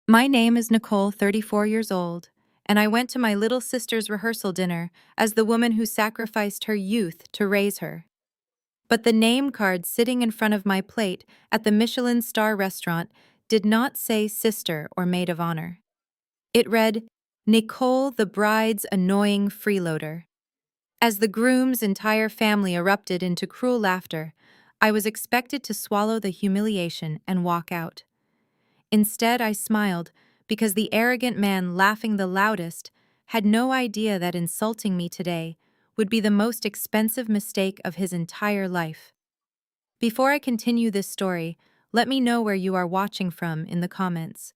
My name is Nicole, 34 years old, and I went to my little sister's rehearsal dinner as the woman who sacrificed her youth to raise her. But the name card sitting in front of my plate at the Michelin star restaurant did not say sister or maid of honor. It read, Nicole, the bride's annoying freeloader. As the groom's entire family erupted into cruel laughter, I was expected to swallow the humiliation and walk out. Instead, I smiled because the arrogant man laughing the loudest had no idea that insulting me today would be the most expensive mistake of his entire life. Before I continue this story, let me know where you are watching from in the comments.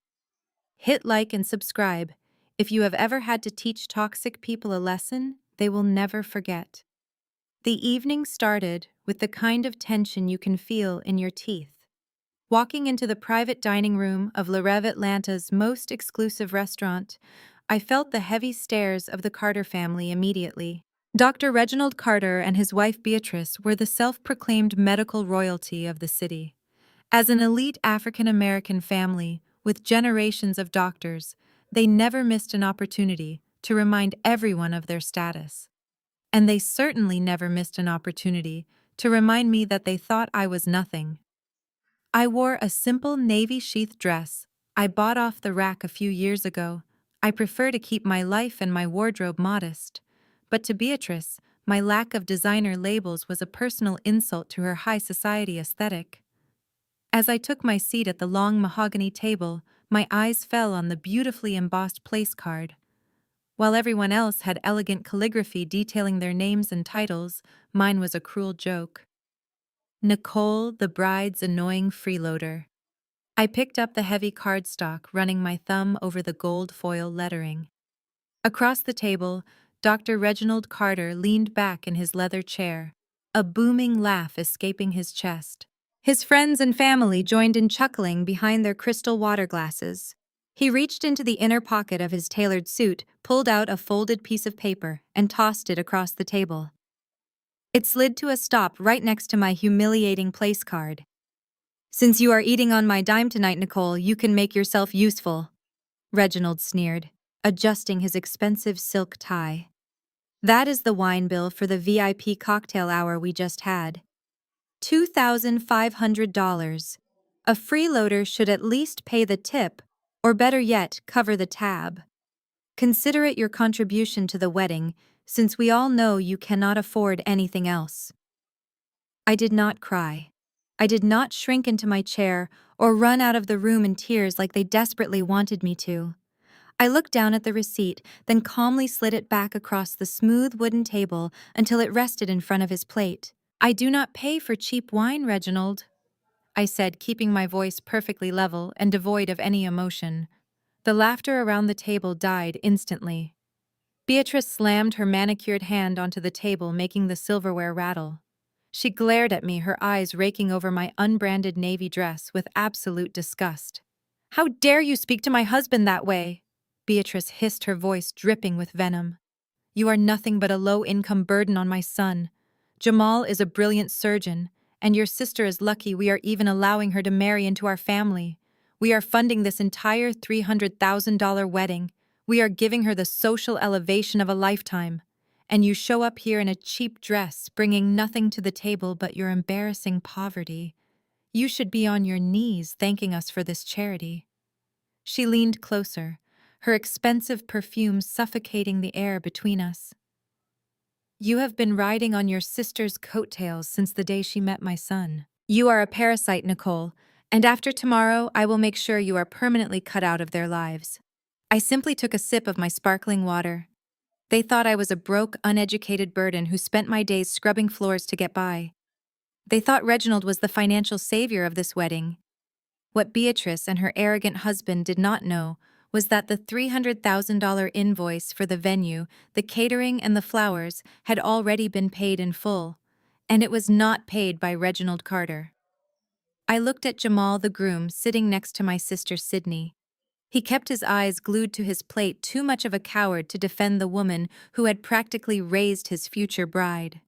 Hit like and subscribe. If you have ever had to teach toxic people a lesson, they will never forget. The evening started with the kind of tension you can feel in your teeth. Walking into the private dining room of Le Rêve Atlanta's most exclusive restaurant, I felt the heavy stares of the Carter family immediately. Dr. Reginald Carter and his wife Beatrice were the self-proclaimed medical royalty of the city. As an elite African-American family with generations of doctors, they never missed an opportunity to remind everyone of their status. And they certainly never missed an opportunity to remind me that they thought I was nothing. I wore a simple navy sheath dress I bought off the rack a few years ago. I prefer to keep my life and my wardrobe modest. But to Beatrice, my lack of designer labels was a personal insult to her high society aesthetic. As I took my seat at the long mahogany table, my eyes fell on the beautifully embossed place card. While everyone else had elegant calligraphy detailing their names and titles, mine was a cruel joke. Nicole, the bride's annoying freeloader. I picked up the heavy cardstock, running my thumb over the gold foil lettering. Across the table, Dr. Reginald Carter leaned back in his leather chair, a booming laugh escaping his chest. His friends and family joined in chuckling behind their crystal water glasses. He reached into the inner pocket of his tailored suit, pulled out a folded piece of paper, and tossed it across the table. It slid to a stop right next to my humiliating place card. "Since you are eating on my dime tonight, Nicole, you can make yourself useful," Reginald sneered, adjusting his expensive silk tie. "That is the wine bill for the VIP cocktail hour we just had. $2,500. A freeloader should at least pay the tip, or better yet, cover the tab. Consider it your contribution to the wedding, since we all know you cannot afford anything else." I did not cry. I did not shrink into my chair or run out of the room in tears like they desperately wanted me to. I looked down at the receipt, then calmly slid it back across the smooth wooden table until it rested in front of his plate. "I do not pay for cheap wine, Reginald," I said, keeping my voice perfectly level and devoid of any emotion. The laughter around the table died instantly. Beatrice slammed her manicured hand onto the table, making the silverware rattle. She glared at me, her eyes raking over my unbranded navy dress with absolute disgust. "How dare you speak to my husband that way?" Beatrice hissed, her voice dripping with venom. "You are nothing but a low-income burden on my son. Jamal is a brilliant surgeon, and your sister is lucky we are even allowing her to marry into our family. We are funding this entire $300,000 wedding. We are giving her the social elevation of a lifetime. And you show up here in a cheap dress, bringing nothing to the table but your embarrassing poverty. You should be on your knees thanking us for this charity." She leaned closer, her expensive perfume suffocating the air between us. "You have been riding on your sister's coattails since the day she met my son. You are a parasite, Nicole, and after tomorrow I will make sure you are permanently cut out of their lives." I simply took a sip of my sparkling water. They thought I was a broke, uneducated burden who spent my days scrubbing floors to get by. They thought Reginald was the financial savior of this wedding. What Beatrice and her arrogant husband did not know was that the $300,000 invoice for the venue, the catering, and the flowers had already been paid in full, and it was not paid by Reginald Carter. I looked at Jamal, the groom, sitting next to my sister Sydney. He kept his eyes glued to his plate, too much of a coward to defend the woman who had practically raised his future bride.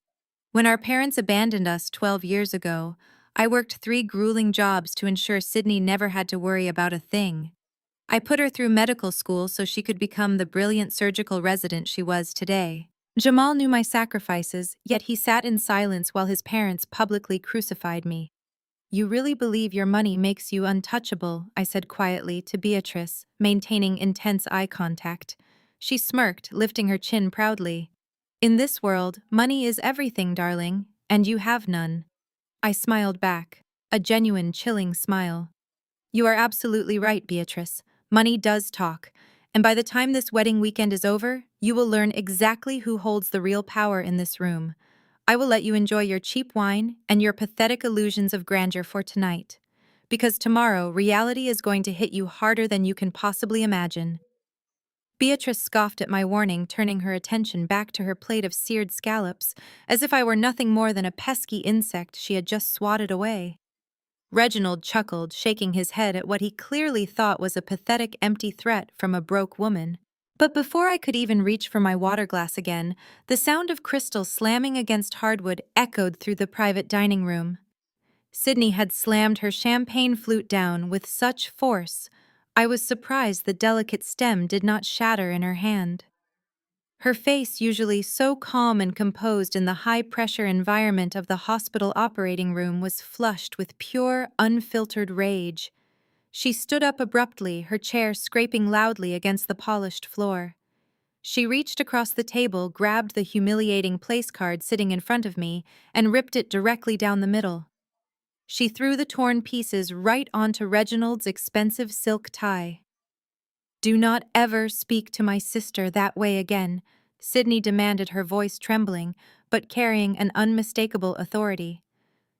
When our parents abandoned us 12 years ago, I worked 3 grueling jobs to ensure Sydney never had to worry about a thing. I put her through medical school so she could become the brilliant surgical resident she was today. Jamal knew my sacrifices, yet he sat in silence while his parents publicly crucified me. You really believe your money makes you untouchable, I said quietly to Beatrice, maintaining intense eye contact. She smirked, lifting her chin proudly. In this world, money is everything, darling, and you have none. I smiled back, a genuine, chilling smile. You are absolutely right, Beatrice. Money does talk, and by the time this wedding weekend is over, you will learn exactly who holds the real power in this room. I will let you enjoy your cheap wine and your pathetic illusions of grandeur for tonight. Because tomorrow, reality is going to hit you harder than you can possibly imagine. Beatrice scoffed at my warning, turning her attention back to her plate of seared scallops, as if I were nothing more than a pesky insect she had just swatted away. Reginald chuckled, shaking his head at what he clearly thought was a pathetic empty threat from a broke woman. But before I could even reach for my water glass again, the sound of crystal slamming against hardwood echoed through the private dining room. Sydney had slammed her champagne flute down with such force, I was surprised the delicate stem did not shatter in her hand. Her face, usually so calm and composed in the high-pressure environment of the hospital operating room, was flushed with pure, unfiltered rage. She stood up abruptly, her chair scraping loudly against the polished floor. She reached across the table, grabbed the humiliating place card sitting in front of me, and ripped it directly down the middle. She threw the torn pieces right onto Reginald's expensive silk tie. "Do not ever speak to my sister that way again," Sydney demanded, her voice trembling, but carrying an unmistakable authority.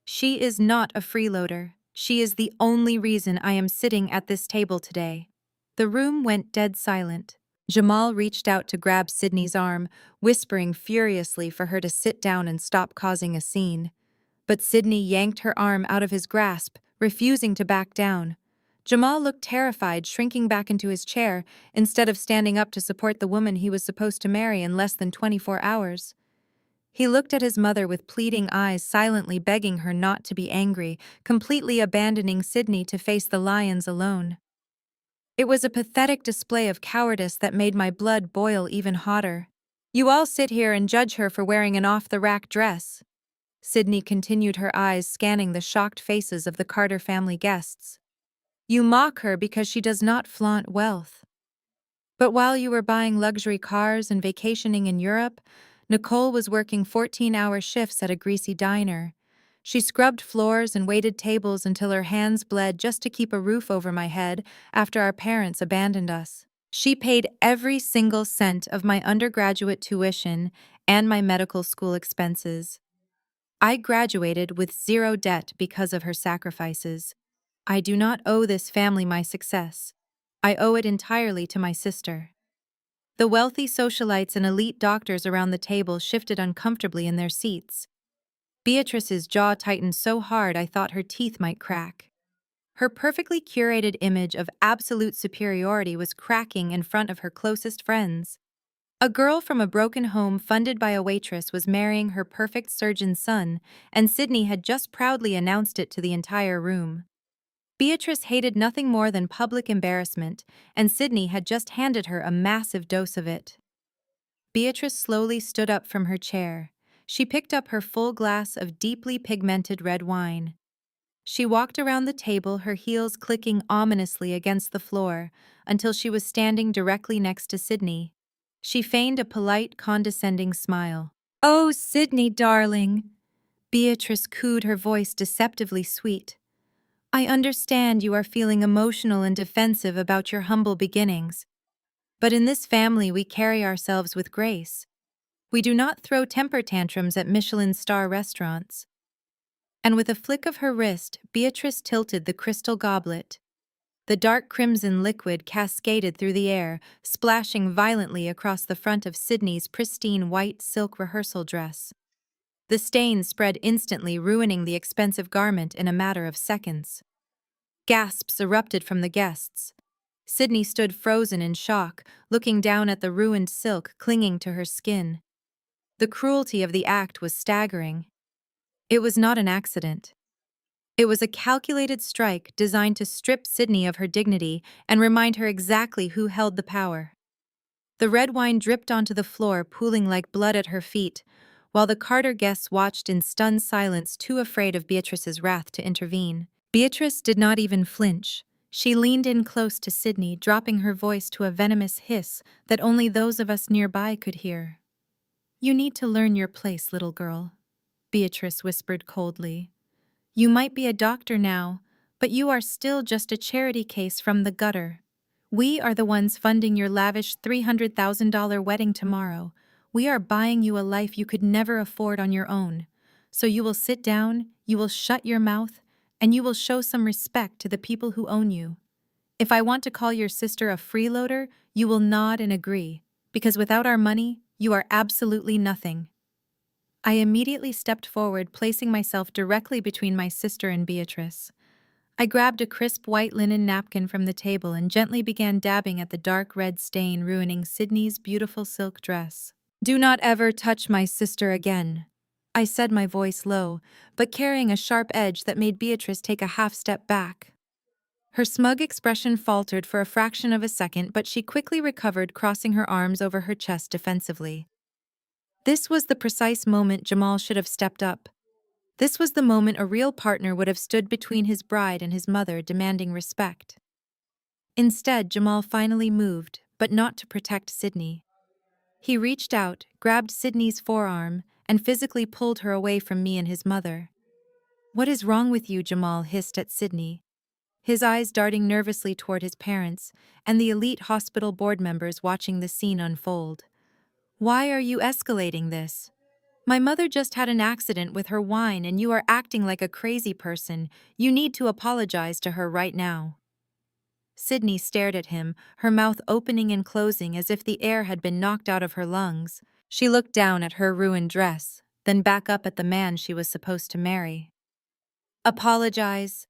"She is not a freeloader. She is the only reason I am sitting at this table today." The room went dead silent. Jamal reached out to grab Sydney's arm, whispering furiously for her to sit down and stop causing a scene. But Sydney yanked her arm out of his grasp, refusing to back down. Jamal looked terrified, shrinking back into his chair, instead of standing up to support the woman he was supposed to marry in less than 24 hours. He looked at his mother with pleading eyes, silently begging her not to be angry, completely abandoning Sydney to face the lions alone. It was a pathetic display of cowardice that made my blood boil even hotter. "You all sit here and judge her for wearing an off-the-rack dress." Sydney continued, her eyes scanning the shocked faces of the Carter family guests. "You mock her because she does not flaunt wealth. But while you were buying luxury cars and vacationing in Europe, Nicole was working 14-hour shifts at a greasy diner. She scrubbed floors and waited tables until her hands bled just to keep a roof over my head after our parents abandoned us. She paid every single cent of my undergraduate tuition and my medical school expenses. I graduated with zero debt because of her sacrifices. I do not owe this family my success. I owe it entirely to my sister." The wealthy socialites and elite doctors around the table shifted uncomfortably in their seats. Beatrice's jaw tightened so hard I thought her teeth might crack. Her perfectly curated image of absolute superiority was cracking in front of her closest friends. A girl from a broken home funded by a waitress was marrying her perfect surgeon's son, and Sydney had just proudly announced it to the entire room. Beatrice hated nothing more than public embarrassment, and Sydney had just handed her a massive dose of it. Beatrice slowly stood up from her chair. She picked up her full glass of deeply pigmented red wine. She walked around the table, her heels clicking ominously against the floor, until she was standing directly next to Sydney. She feigned a polite, condescending smile. "Oh, Sydney, darling," Beatrice cooed, her voice deceptively sweet. "I understand you are feeling emotional and defensive about your humble beginnings. But in this family we carry ourselves with grace. We do not throw temper tantrums at Michelin star restaurants." And with a flick of her wrist, Beatrice tilted the crystal goblet. The dark crimson liquid cascaded through the air, splashing violently across the front of Sydney's pristine white silk rehearsal dress. The stain spread instantly, ruining the expensive garment in a matter of seconds. Gasps erupted from the guests. Sydney stood frozen in shock, looking down at the ruined silk clinging to her skin. The cruelty of the act was staggering. It was not an accident. It was a calculated strike designed to strip Sydney of her dignity and remind her exactly who held the power. The red wine dripped onto the floor, pooling like blood at her feet, while the Carter guests watched in stunned silence, too afraid of Beatrice's wrath to intervene. Beatrice did not even flinch. She leaned in close to Sydney, dropping her voice to a venomous hiss that only those of us nearby could hear. "You need to learn your place, little girl," Beatrice whispered coldly. "You might be a doctor now, but you are still just a charity case from the gutter. We are the ones funding your lavish $300,000 wedding tomorrow. We are buying you a life you could never afford on your own. So you will sit down, you will shut your mouth, and you will show some respect to the people who own you. If I want to call your sister a freeloader, you will nod and agree, because without our money, you are absolutely nothing." I immediately stepped forward, placing myself directly between my sister and Beatrice. I grabbed a crisp white linen napkin from the table and gently began dabbing at the dark red stain ruining Sydney's beautiful silk dress. "Do not ever touch my sister again," I said, my voice low, but carrying a sharp edge that made Beatrice take a half step back. Her smug expression faltered for a fraction of a second, but she quickly recovered, crossing her arms over her chest defensively. This was the precise moment Jamal should have stepped up. This was the moment a real partner would have stood between his bride and his mother, demanding respect. Instead, Jamal finally moved, but not to protect Sydney. He reached out, grabbed Sydney's forearm, and physically pulled her away from me and his mother. "What is wrong with you?" Jamal hissed at Sydney, his eyes darting nervously toward his parents and the elite hospital board members watching the scene unfold. "Why are you escalating this? My mother just had an accident with her wine and you are acting like a crazy person. You need to apologize to her right now." Sydney stared at him, her mouth opening and closing as if the air had been knocked out of her lungs. She looked down at her ruined dress, then back up at the man she was supposed to marry. "Apologize?"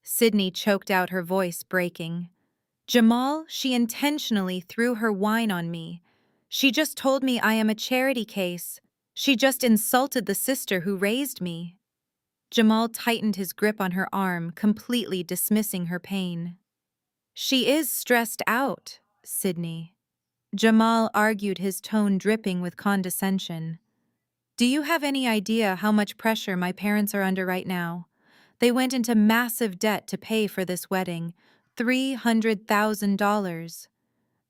Sydney choked out, her voice breaking. "Jamal, she intentionally threw her wine on me. She just told me I am a charity case. She just insulted the sister who raised me." Jamal tightened his grip on her arm, completely dismissing her pain. "She is stressed out, Sydney." Jamal argued, his tone dripping with condescension. "Do you have any idea how much pressure my parents are under right now? They went into massive debt to pay for this wedding, $300,000.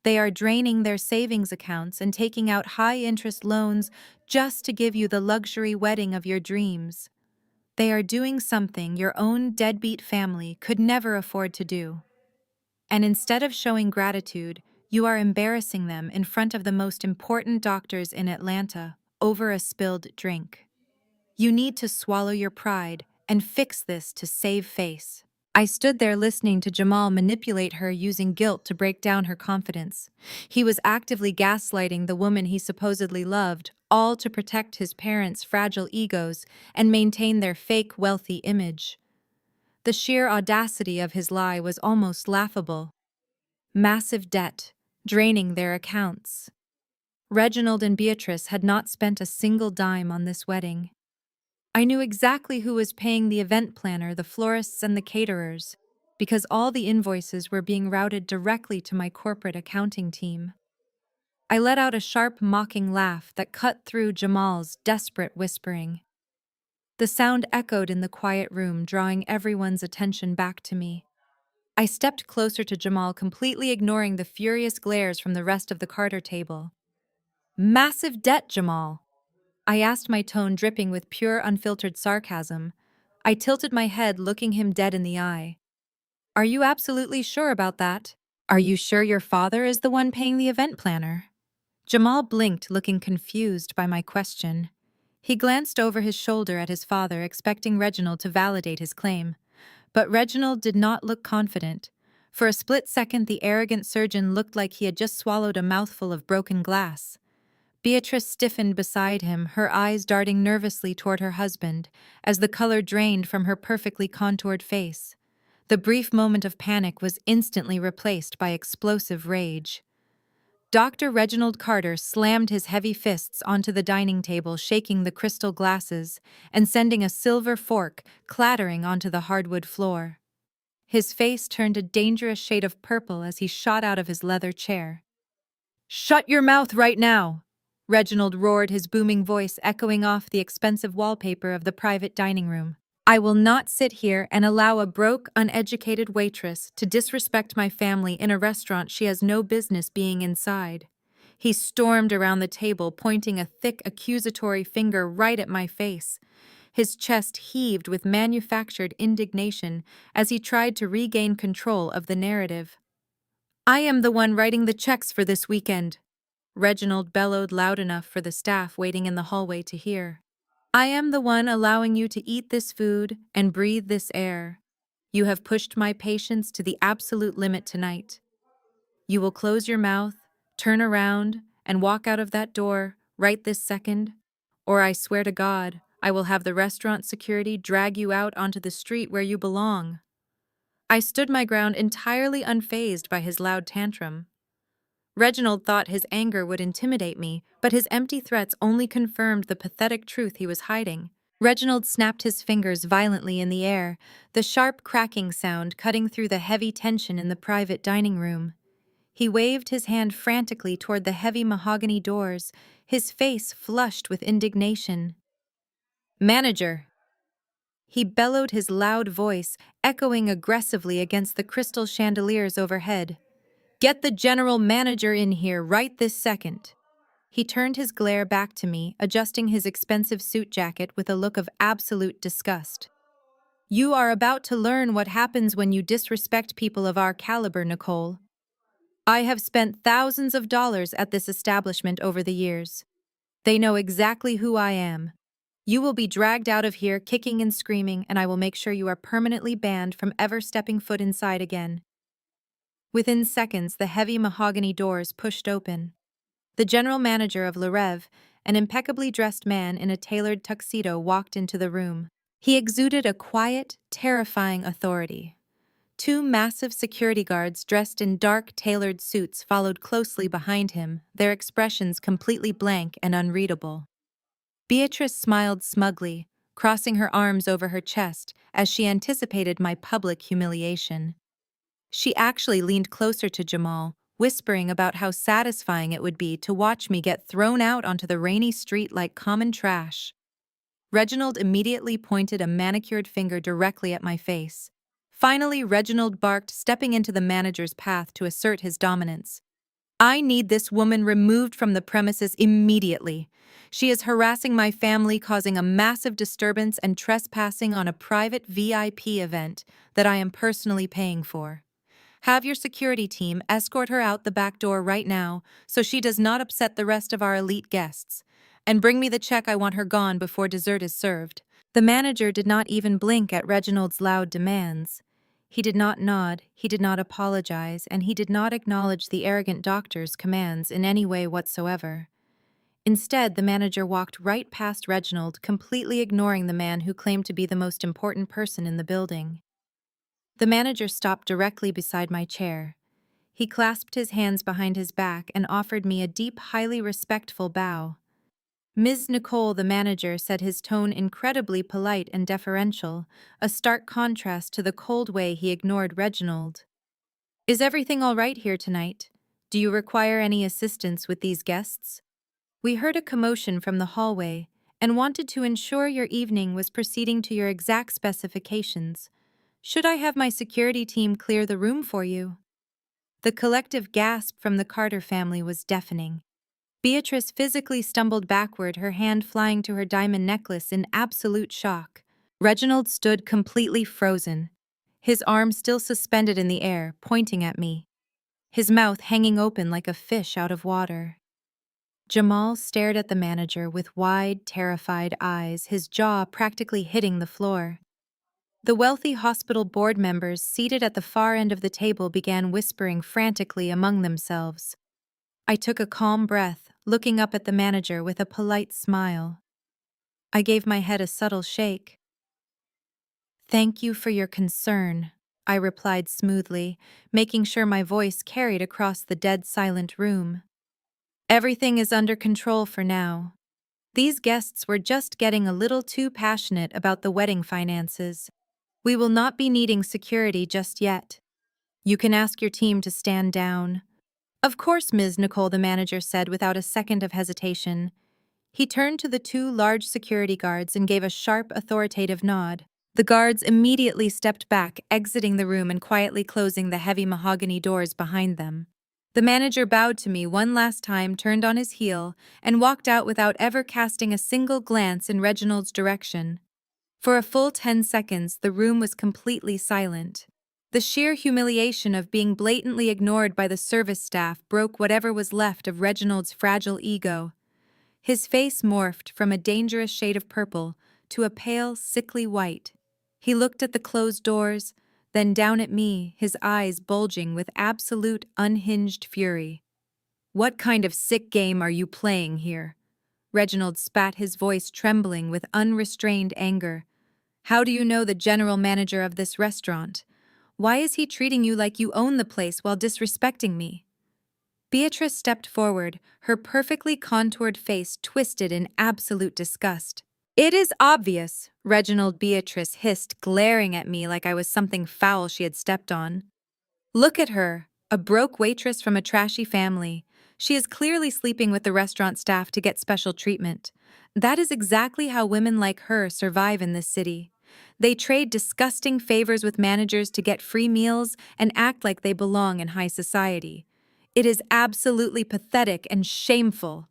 They are draining their savings accounts and taking out high-interest loans just to give you the luxury wedding of your dreams. They are doing something your own deadbeat family could never afford to do. And instead of showing gratitude, you are embarrassing them in front of the most important doctors in Atlanta over a spilled drink. You need to swallow your pride and fix this to save face." I stood there listening to Jamal manipulate her, using guilt to break down her confidence. He was actively gaslighting the woman he supposedly loved, all to protect his parents' fragile egos and maintain their fake wealthy image. The sheer audacity of his lie was almost laughable. Massive debt, draining their accounts. Reginald and Beatrice had not spent a single dime on this wedding. I knew exactly who was paying the event planner, the florists, and the caterers, because all the invoices were being routed directly to my corporate accounting team. I let out a sharp, mocking laugh that cut through Jamal's desperate whispering. The sound echoed in the quiet room, drawing everyone's attention back to me. I stepped closer to Jamal, completely ignoring the furious glares from the rest of the Carter table. "Massive debt, Jamal," I asked, my tone dripping with pure, unfiltered sarcasm. I tilted my head, looking him dead in the eye. "Are you absolutely sure about that? Are you sure your father is the one paying the event planner?" Jamal blinked, looking confused by my question. He glanced over his shoulder at his father, expecting Reginald to validate his claim. But Reginald did not look confident. For a split second, the arrogant surgeon looked like he had just swallowed a mouthful of broken glass. Beatrice stiffened beside him, her eyes darting nervously toward her husband, as the color drained from her perfectly contoured face. The brief moment of panic was instantly replaced by explosive rage. Dr. Reginald Carter slammed his heavy fists onto the dining table, shaking the crystal glasses and sending a silver fork clattering onto the hardwood floor. His face turned a dangerous shade of purple as he shot out of his leather chair. "Shut your mouth right now!" Reginald roared, his booming voice echoing off the expensive wallpaper of the private dining room. "I will not sit here and allow a broke, uneducated waitress to disrespect my family in a restaurant she has no business being inside." He stormed around the table, pointing a thick, accusatory finger right at my face. His chest heaved with manufactured indignation as he tried to regain control of the narrative. "I am the one writing the checks for this weekend," Reginald bellowed loud enough for the staff waiting in the hallway to hear. "I am the one allowing you to eat this food and breathe this air. You have pushed my patience to the absolute limit tonight. You will close your mouth, turn around, and walk out of that door right this second, or I swear to God, I will have the restaurant security drag you out onto the street where you belong." I stood my ground, entirely unfazed by his loud tantrum. Reginald thought his anger would intimidate me, but his empty threats only confirmed the pathetic truth he was hiding. Reginald snapped his fingers violently in the air, the sharp cracking sound cutting through the heavy tension in the private dining room. He waved his hand frantically toward the heavy mahogany doors, his face flushed with indignation. "Manager!" He bellowed, his loud voice echoing aggressively against the crystal chandeliers overhead. "Get the general manager in here right this second." He turned his glare back to me, adjusting his expensive suit jacket with a look of absolute disgust. "You are about to learn what happens when you disrespect people of our caliber, Nicole. I have spent thousands of dollars at this establishment over the years. They know exactly who I am. You will be dragged out of here kicking and screaming, and I will make sure you are permanently banned from ever stepping foot inside again." Within seconds, the heavy mahogany doors pushed open. The general manager of Le Rêve, an impeccably dressed man in a tailored tuxedo, walked into the room. He exuded a quiet, terrifying authority. Two massive security guards dressed in dark, tailored suits followed closely behind him, their expressions completely blank and unreadable. Beatrice smiled smugly, crossing her arms over her chest as she anticipated my public humiliation. She actually leaned closer to Jamal, whispering about how satisfying it would be to watch me get thrown out onto the rainy street like common trash. Reginald immediately pointed a manicured finger directly at my face. Finally, Reginald barked, stepping into the manager's path to assert his dominance. "I need this woman removed from the premises immediately. She is harassing my family, causing a massive disturbance and trespassing on a private VIP event that I am personally paying for. Have your security team escort her out the back door right now so she does not upset the rest of our elite guests. And bring me the check. I want her gone before dessert is served." The manager did not even blink at Reginald's loud demands. He did not nod, he did not apologize, and he did not acknowledge the arrogant doctor's commands in any way whatsoever. Instead, the manager walked right past Reginald, completely ignoring the man who claimed to be the most important person in the building. The manager stopped directly beside my chair. He clasped his hands behind his back and offered me a deep, highly respectful bow. "Ms. Nicole," the manager said, his tone incredibly polite and deferential, a stark contrast to the cold way he ignored Reginald. "Is everything all right here tonight? Do you require any assistance with these guests? We heard a commotion from the hallway and wanted to ensure your evening was proceeding to your exact specifications. Should I have my security team clear the room for you?" The collective gasp from the Carter family was deafening. Beatrice physically stumbled backward, her hand flying to her diamond necklace in absolute shock. Reginald stood completely frozen, his arm still suspended in the air, pointing at me, his mouth hanging open like a fish out of water. Jamal stared at the manager with wide, terrified eyes, his jaw practically hitting the floor. The wealthy hospital board members seated at the far end of the table began whispering frantically among themselves. I took a calm breath, looking up at the manager with a polite smile. I gave my head a subtle shake. "Thank you for your concern," I replied smoothly, making sure my voice carried across the dead silent room. Everything is under control for now. These guests were just getting a little too passionate about the wedding finances. We will not be needing security just yet. You can ask your team to stand down. Of course, Ms. Nicole, the manager said without a second of hesitation. He turned to the two large security guards and gave a sharp, authoritative nod. The guards immediately stepped back, exiting the room and quietly closing the heavy mahogany doors behind them. The manager bowed to me one last time, turned on his heel, and walked out without ever casting a single glance in Reginald's direction. For a full 10 seconds, the room was completely silent. The sheer humiliation of being blatantly ignored by the service staff broke whatever was left of Reginald's fragile ego. His face morphed from a dangerous shade of purple to a pale, sickly white. He looked at the closed doors, then down at me, his eyes bulging with absolute unhinged fury. "What kind of sick game are you playing here?" Reginald spat, his voice trembling with unrestrained anger. "How do you know the general manager of this restaurant? Why is he treating you like you own the place while disrespecting me?" Beatrice stepped forward, her perfectly contoured face twisted in absolute disgust. "It is obvious," Reginald Beatrice hissed, glaring at me like I was something foul she had stepped on. "Look at her, a broke waitress from a trashy family. She is clearly sleeping with the restaurant staff to get special treatment. That is exactly how women like her survive in this city. They trade disgusting favors with managers to get free meals and act like they belong in high society. It is absolutely pathetic and shameful."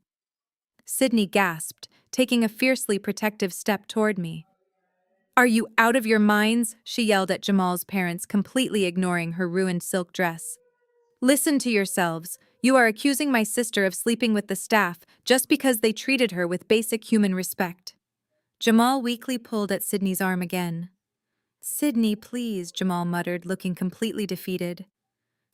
Sydney gasped, taking a fiercely protective step toward me. "Are you out of your minds?" she yelled at Jamal's parents, completely ignoring her ruined silk dress. "Listen to yourselves. You are accusing my sister of sleeping with the staff just because they treated her with basic human respect." Jamal weakly pulled at Sydney's arm again. "Sydney, please," Jamal muttered, looking completely defeated.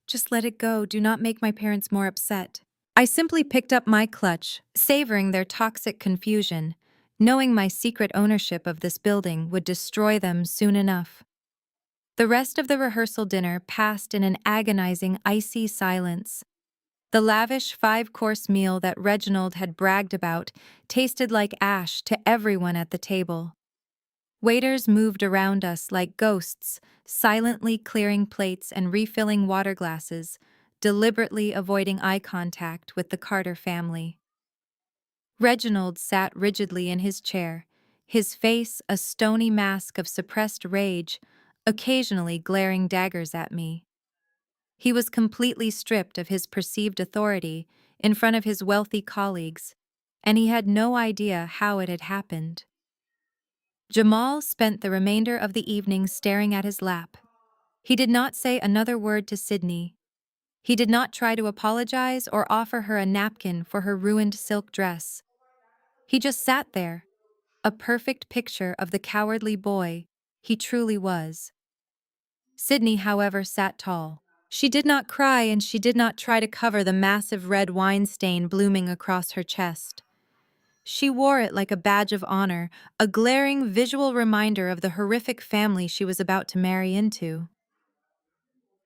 "Just let it go. Do not make my parents more upset." I simply picked up my clutch, savoring their toxic confusion, knowing my secret ownership of this building would destroy them soon enough. The rest of the rehearsal dinner passed in an agonizing, icy silence. The lavish 5-course meal that Reginald had bragged about tasted like ash to everyone at the table. Waiters moved around us like ghosts, silently clearing plates and refilling water glasses, deliberately avoiding eye contact with the Carter family. Reginald sat rigidly in his chair, his face a stony mask of suppressed rage, occasionally glaring daggers at me. He was completely stripped of his perceived authority in front of his wealthy colleagues, and he had no idea how it had happened. Jamal spent the remainder of the evening staring at his lap. He did not say another word to Sydney. He did not try to apologize or offer her a napkin for her ruined silk dress. He just sat there, a perfect picture of the cowardly boy he truly was. Sydney, however, sat tall. She did not cry and she did not try to cover the massive red wine stain blooming across her chest. She wore it like a badge of honor, a glaring visual reminder of the horrific family she was about to marry into.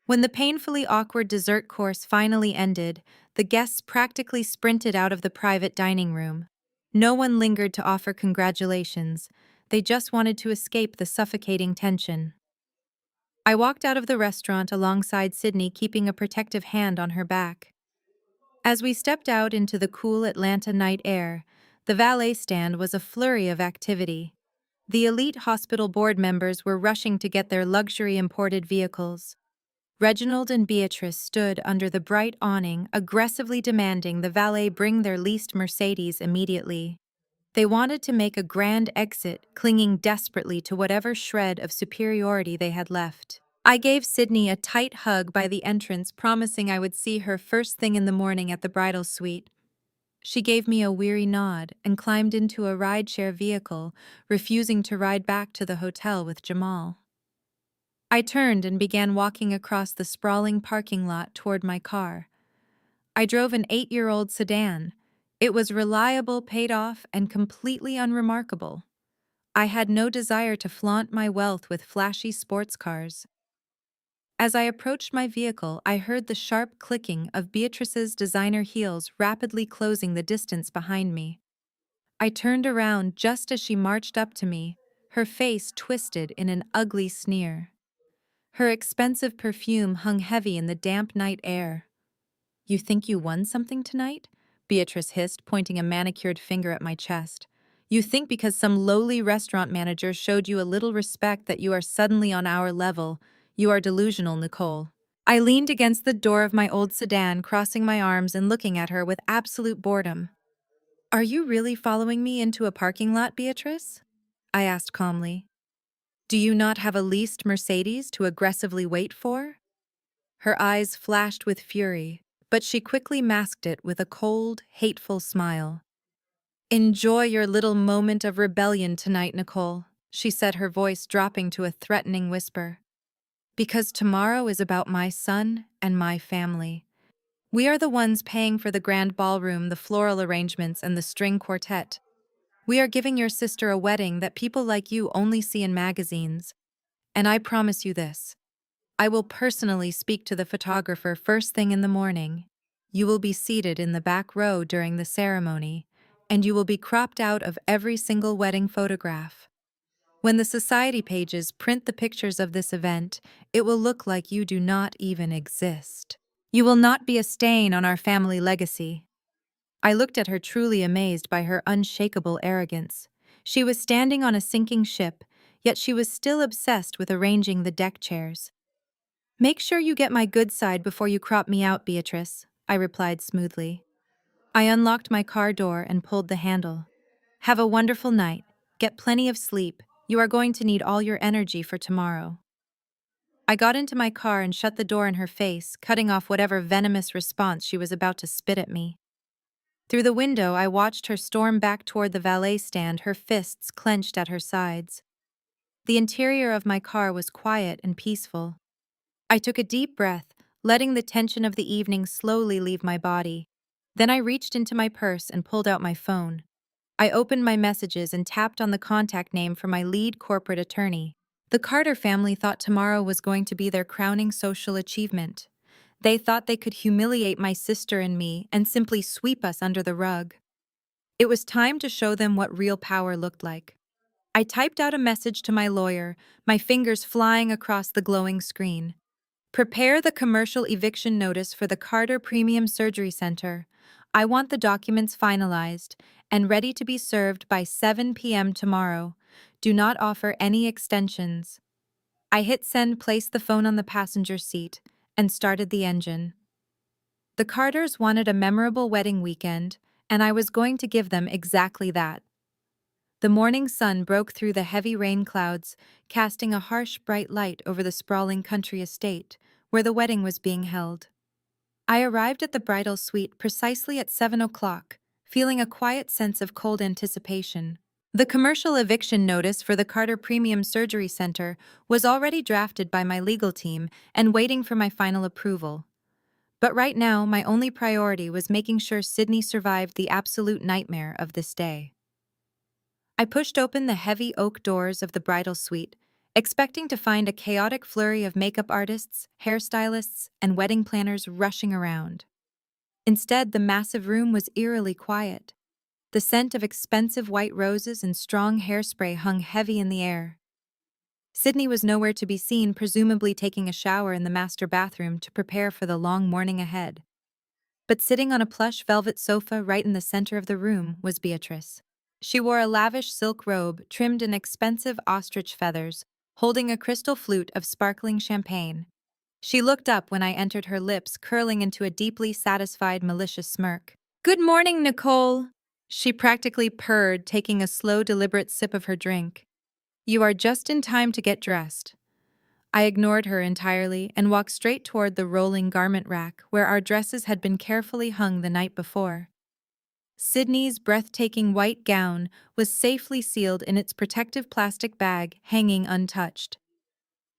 When the painfully awkward dessert course finally ended, the guests practically sprinted out of the private dining room. No one lingered to offer congratulations. They just wanted to escape the suffocating tension. I walked out of the restaurant alongside Sydney, keeping a protective hand on her back. As we stepped out into the cool Atlanta night air, the valet stand was a flurry of activity. The elite hospital board members were rushing to get their luxury imported vehicles. Reginald and Beatrice stood under the bright awning, aggressively demanding the valet bring their leased Mercedes immediately. They wanted to make a grand exit, clinging desperately to whatever shred of superiority they had left. I gave Sydney a tight hug by the entrance, promising I would see her first thing in the morning at the bridal suite. She gave me a weary nod and climbed into a rideshare vehicle, refusing to ride back to the hotel with Jamal. I turned and began walking across the sprawling parking lot toward my car. I drove an 8-year-old sedan. It was reliable, paid off, and completely unremarkable. I had no desire to flaunt my wealth with flashy sports cars. As I approached my vehicle, I heard the sharp clicking of Beatrice's designer heels rapidly closing the distance behind me. I turned around just as she marched up to me, her face twisted in an ugly sneer. Her expensive perfume hung heavy in the damp night air. "You think you won something tonight?" Beatrice hissed, pointing a manicured finger at my chest. "You think because some lowly restaurant manager showed you a little respect that you are suddenly on our level. You are delusional, Nicole." I leaned against the door of my old sedan, crossing my arms and looking at her with absolute boredom. "Are you really following me into a parking lot, Beatrice?" I asked calmly. "Do you not have a leased Mercedes to aggressively wait for?" Her eyes flashed with fury, but she quickly masked it with a cold, hateful smile. "Enjoy your little moment of rebellion tonight, Nicole," she said, her voice dropping to a threatening whisper. "Because tomorrow is about my son and my family. We are the ones paying for the grand ballroom, the floral arrangements, and the string quartet. We are giving your sister a wedding that people like you only see in magazines. And I promise you this. I will personally speak to the photographer first thing in the morning. You will be seated in the back row during the ceremony, and you will be cropped out of every single wedding photograph. When the society pages print the pictures of this event, it will look like you do not even exist. You will not be a stain on our family legacy." I looked at her, truly amazed by her unshakable arrogance. She was standing on a sinking ship, yet she was still obsessed with arranging the deck chairs. "Make sure you get my good side before you crop me out, Beatrice," I replied smoothly. I unlocked my car door and pulled the handle. "Have a wonderful night. Get plenty of sleep. You are going to need all your energy for tomorrow." I got into my car and shut the door in her face, cutting off whatever venomous response she was about to spit at me. Through the window, I watched her storm back toward the valet stand, her fists clenched at her sides. The interior of my car was quiet and peaceful. I took a deep breath, letting the tension of the evening slowly leave my body. Then I reached into my purse and pulled out my phone. I opened my messages and tapped on the contact name for my lead corporate attorney. The Carter family thought tomorrow was going to be their crowning social achievement. They thought they could humiliate my sister and me and simply sweep us under the rug. It was time to show them what real power looked like. I typed out a message to my lawyer, my fingers flying across the glowing screen. "Prepare the commercial eviction notice for the Carter Premium Surgery Center. I want the documents finalized and ready to be served by 7 p.m. tomorrow. Do not offer any extensions." I hit send, placed the phone on the passenger seat, and started the engine. The Carters wanted a memorable wedding weekend, and I was going to give them exactly that. The morning sun broke through the heavy rain clouds, casting a harsh, bright light over the sprawling country estate, where the wedding was being held. I arrived at the bridal suite precisely at 7 o'clock, feeling a quiet sense of cold anticipation. The commercial eviction notice for the Carter Premium Surgery Center was already drafted by my legal team and waiting for my final approval. But right now, my only priority was making sure Sydney survived the absolute nightmare of this day. I pushed open the heavy oak doors of the bridal suite, expecting to find a chaotic flurry of makeup artists, hairstylists, and wedding planners rushing around. Instead, the massive room was eerily quiet. The scent of expensive white roses and strong hairspray hung heavy in the air. Sydney was nowhere to be seen, presumably taking a shower in the master bathroom to prepare for the long morning ahead. But sitting on a plush velvet sofa right in the center of the room was Beatrice. She wore a lavish silk robe trimmed in expensive ostrich feathers, holding a crystal flute of sparkling champagne. She looked up when I entered, her lips curling into a deeply satisfied, malicious smirk. "Good morning, Nicole," she practically purred, taking a slow, deliberate sip of her drink. "You are just in time to get dressed." I ignored her entirely and walked straight toward the rolling garment rack where our dresses had been carefully hung the night before. Sydney's breathtaking white gown was safely sealed in its protective plastic bag, hanging untouched.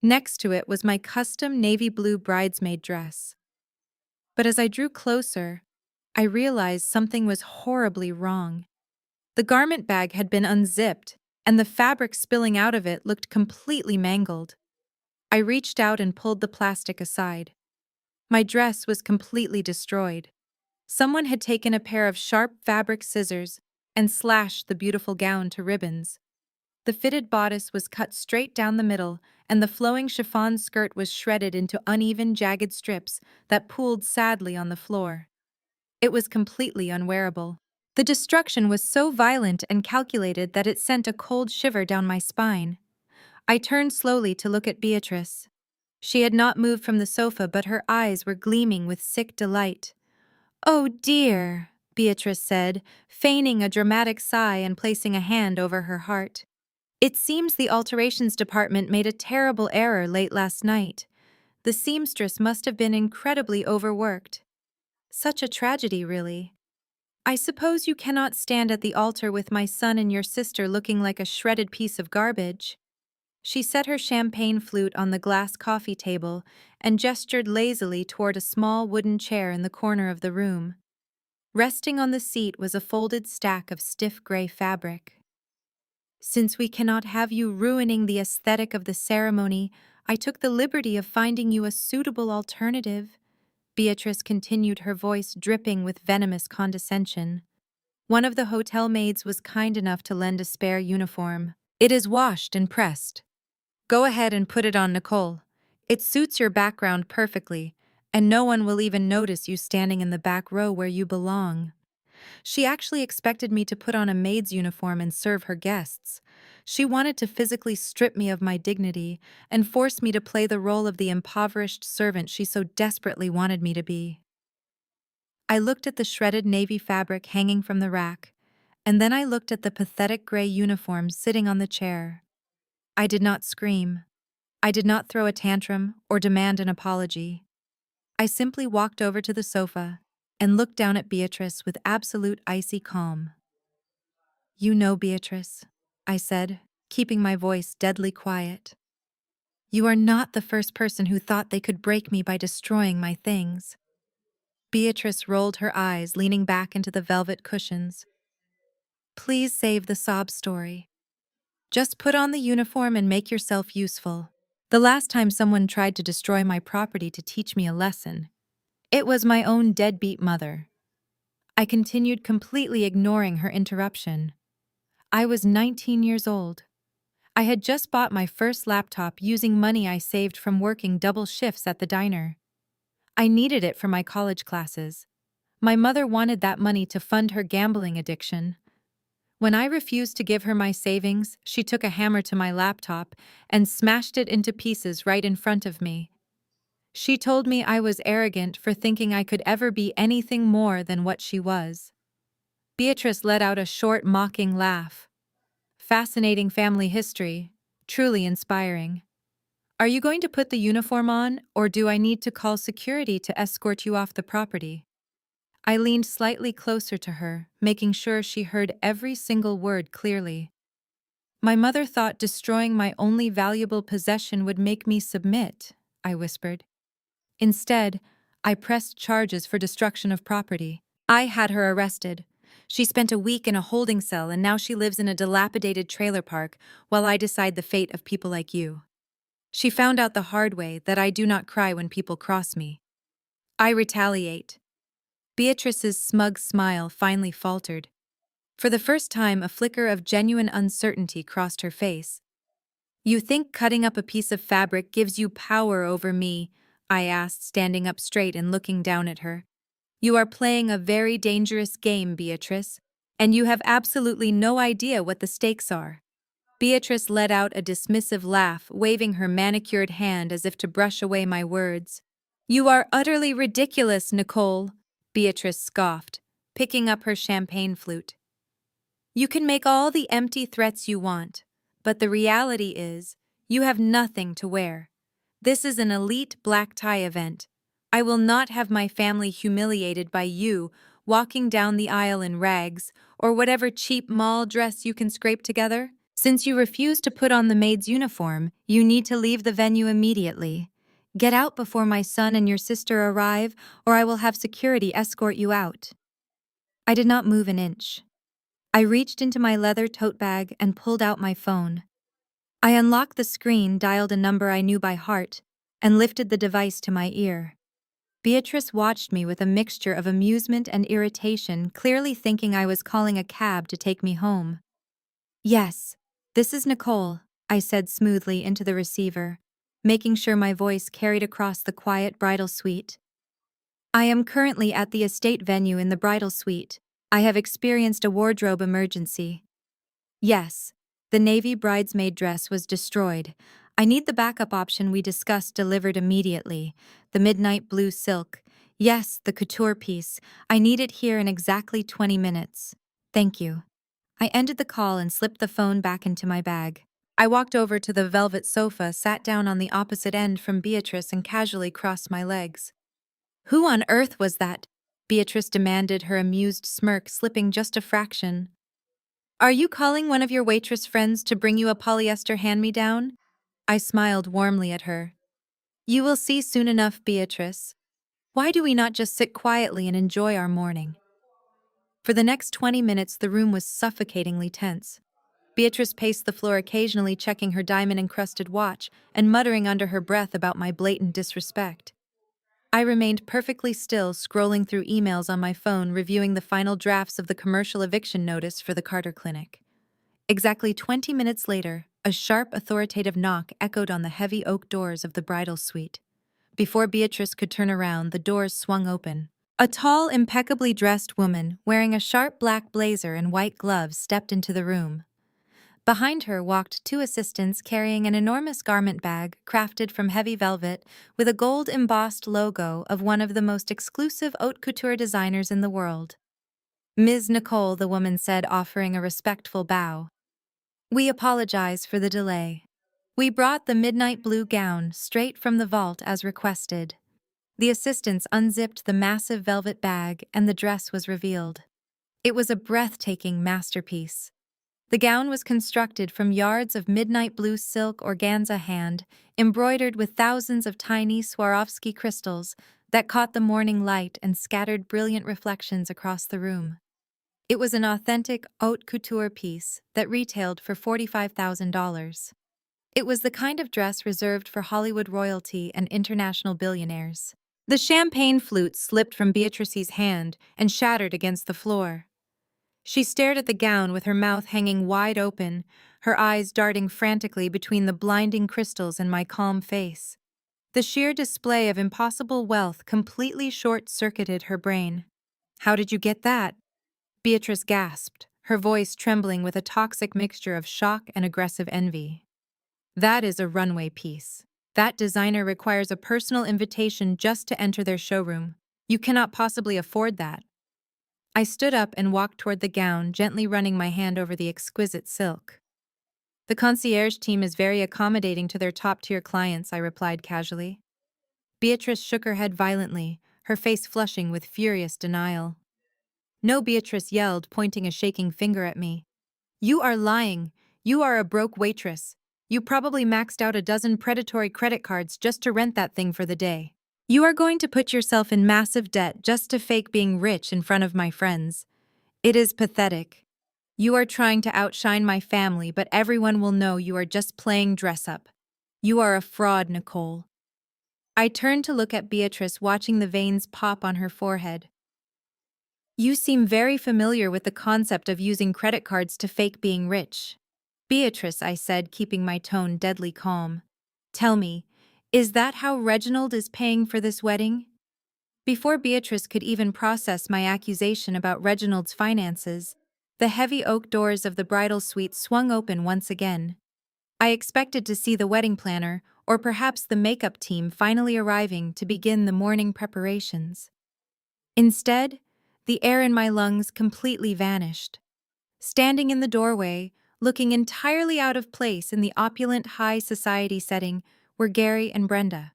Next to it was my custom navy blue bridesmaid dress. But as I drew closer, I realized something was horribly wrong. The garment bag had been unzipped, and the fabric spilling out of it looked completely mangled. I reached out and pulled the plastic aside. My dress was completely destroyed. Someone had taken a pair of sharp fabric scissors and slashed the beautiful gown to ribbons. The fitted bodice was cut straight down the middle, and the flowing chiffon skirt was shredded into uneven, jagged strips that pooled sadly on the floor. It was completely unwearable. The destruction was so violent and calculated that it sent a cold shiver down my spine. I turned slowly to look at Beatrice. She had not moved from the sofa, but her eyes were gleaming with sick delight. "Oh dear," Beatrice said, feigning a dramatic sigh and placing a hand over her heart. "It seems the alterations department made a terrible error late last night. The seamstress must have been incredibly overworked. Such a tragedy, really. I suppose you cannot stand at the altar with my son and your sister looking like a shredded piece of garbage." She set her champagne flute on the glass coffee table and gestured lazily toward a small wooden chair in the corner of the room. Resting on the seat was a folded stack of stiff gray fabric. "Since we cannot have you ruining the aesthetic of the ceremony, I took the liberty of finding you a suitable alternative," Beatrice continued, her voice dripping with venomous condescension. "One of the hotel maids was kind enough to lend a spare uniform. It is washed and pressed. Go ahead and put it on Nicole. It suits your background perfectly, and no one will even notice you standing in the back row where you belong." She actually expected me to put on a maid's uniform and serve her guests. She wanted to physically strip me of my dignity and force me to play the role of the impoverished servant she so desperately wanted me to be. I looked at the shredded navy fabric hanging from the rack, and then I looked at the pathetic gray uniform sitting on the chair. I did not scream. I did not throw a tantrum or demand an apology. I simply walked over to the sofa and looked down at Beatrice with absolute icy calm. "You know, Beatrice," I said, keeping my voice deadly quiet. "You are not the first person who thought they could break me by destroying my things." Beatrice rolled her eyes, leaning back into the velvet cushions. "Please save the sob story. Just put on the uniform and make yourself useful. The last time someone tried to destroy my property to teach me a lesson, it was my own deadbeat mother." I continued, completely ignoring her interruption. I was 19 years old. I had just bought my first laptop using money I saved from working double shifts at the diner. I needed it for my college classes. My mother wanted that money to fund her gambling addiction. When I refused to give her my savings, she took a hammer to my laptop and smashed it into pieces right in front of me. She told me I was arrogant for thinking I could ever be anything more than what she was. Beatrice let out a short, mocking laugh. "Fascinating family history. Truly inspiring. Are you going to put the uniform on, or do I need to call security to escort you off the property?" I leaned slightly closer to her, making sure she heard every single word clearly. "My mother thought destroying my only valuable possession would make me submit," I whispered. "Instead, I pressed charges for destruction of property. I had her arrested. She spent a week in a holding cell, and now she lives in a dilapidated trailer park while I decide the fate of people like you. She found out the hard way that I do not cry when people cross me. I retaliate." Beatrice's smug smile finally faltered. For the first time, a flicker of genuine uncertainty crossed her face. "You think cutting up a piece of fabric gives you power over me?" I asked, standing up straight and looking down at her. "You are playing a very dangerous game, Beatrice, and you have absolutely no idea what the stakes are." Beatrice let out a dismissive laugh, waving her manicured hand as if to brush away my words. "You are utterly ridiculous, Nicole," Beatrice scoffed, picking up her champagne flute. "You can make all the empty threats you want, but the reality is, you have nothing to wear. This is an elite black tie event. I will not have my family humiliated by you walking down the aisle in rags or whatever cheap mall dress you can scrape together. Since you refuse to put on the maid's uniform, you need to leave the venue immediately. Get out before my son and your sister arrive, or I will have security escort you out." I did not move an inch. I reached into my leather tote bag and pulled out my phone. I unlocked the screen, dialed a number I knew by heart, and lifted the device to my ear. Beatrice watched me with a mixture of amusement and irritation, clearly thinking I was calling a cab to take me home. "Yes, this is Nicole," I said smoothly into the receiver, making sure my voice carried across the quiet bridal suite. "I am currently at the estate venue in the bridal suite. I have experienced a wardrobe emergency." "Yes, the navy bridesmaid dress was destroyed. I need the backup option we discussed delivered immediately. The midnight blue silk. Yes, the couture piece. I need it here in exactly 20 minutes. Thank you." I ended the call and slipped the phone back into my bag. I walked over to the velvet sofa, sat down on the opposite end from Beatrice, and casually crossed my legs. "Who on earth was that?" Beatrice demanded, her amused smirk slipping just a fraction. "Are you calling one of your waitress friends to bring you a polyester hand-me-down?" I smiled warmly at her. "You will see soon enough, Beatrice. Why do we not just sit quietly and enjoy our morning?" For the next 20 minutes, the room was suffocatingly tense. Beatrice paced the floor, occasionally checking her diamond-encrusted watch and muttering under her breath about my blatant disrespect. I remained perfectly still, scrolling through emails on my phone, reviewing the final drafts of the commercial eviction notice for the Carter Clinic. Exactly 20 minutes later, a sharp, authoritative knock echoed on the heavy oak doors of the bridal suite. Before Beatrice could turn around, the doors swung open. A tall, impeccably dressed woman, wearing a sharp black blazer and white gloves, stepped into the room. Behind her walked two assistants carrying an enormous garment bag crafted from heavy velvet with a gold-embossed logo of one of the most exclusive haute couture designers in the world. "Ms. Nicole," the woman said, offering a respectful bow. "We apologize for the delay. We brought the midnight blue gown straight from the vault as requested." The assistants unzipped the massive velvet bag and the dress was revealed. It was a breathtaking masterpiece. The gown was constructed from yards of midnight blue silk organza hand, embroidered with thousands of tiny Swarovski crystals that caught the morning light and scattered brilliant reflections across the room. It was an authentic haute couture piece that retailed for $45,000. It was the kind of dress reserved for Hollywood royalty and international billionaires. The champagne flute slipped from Beatrice's hand and shattered against the floor. She stared at the gown with her mouth hanging wide open, her eyes darting frantically between the blinding crystals and my calm face. The sheer display of impossible wealth completely short-circuited her brain. "How did you get that?" Beatrice gasped, her voice trembling with a toxic mixture of shock and aggressive envy. "That is a runway piece. That designer requires a personal invitation just to enter their showroom. You cannot possibly afford that." I stood up and walked toward the gown, gently running my hand over the exquisite silk. "The concierge team is very accommodating to their top-tier clients," I replied casually. Beatrice shook her head violently, her face flushing with furious denial. "No," Beatrice yelled, pointing a shaking finger at me. "You are lying. You are a broke waitress. You probably maxed out a dozen predatory credit cards just to rent that thing for the day. You are going to put yourself in massive debt just to fake being rich in front of my friends. It is pathetic. You are trying to outshine my family, but everyone will know you are just playing dress-up. You are a fraud, Nicole." I turned to look at Beatrice, watching the veins pop on her forehead. "You seem very familiar with the concept of using credit cards to fake being rich." "Beatrice," I said, keeping my tone deadly calm. "Tell me, is that how Reginald is paying for this wedding?" Before Beatrice could even process my accusation about Reginald's finances, the heavy oak doors of the bridal suite swung open once again. I expected to see the wedding planner, or perhaps the makeup team, finally arriving to begin the morning preparations. Instead, the air in my lungs completely vanished. Standing in the doorway, looking entirely out of place in the opulent high society setting, were Gary and Brenda,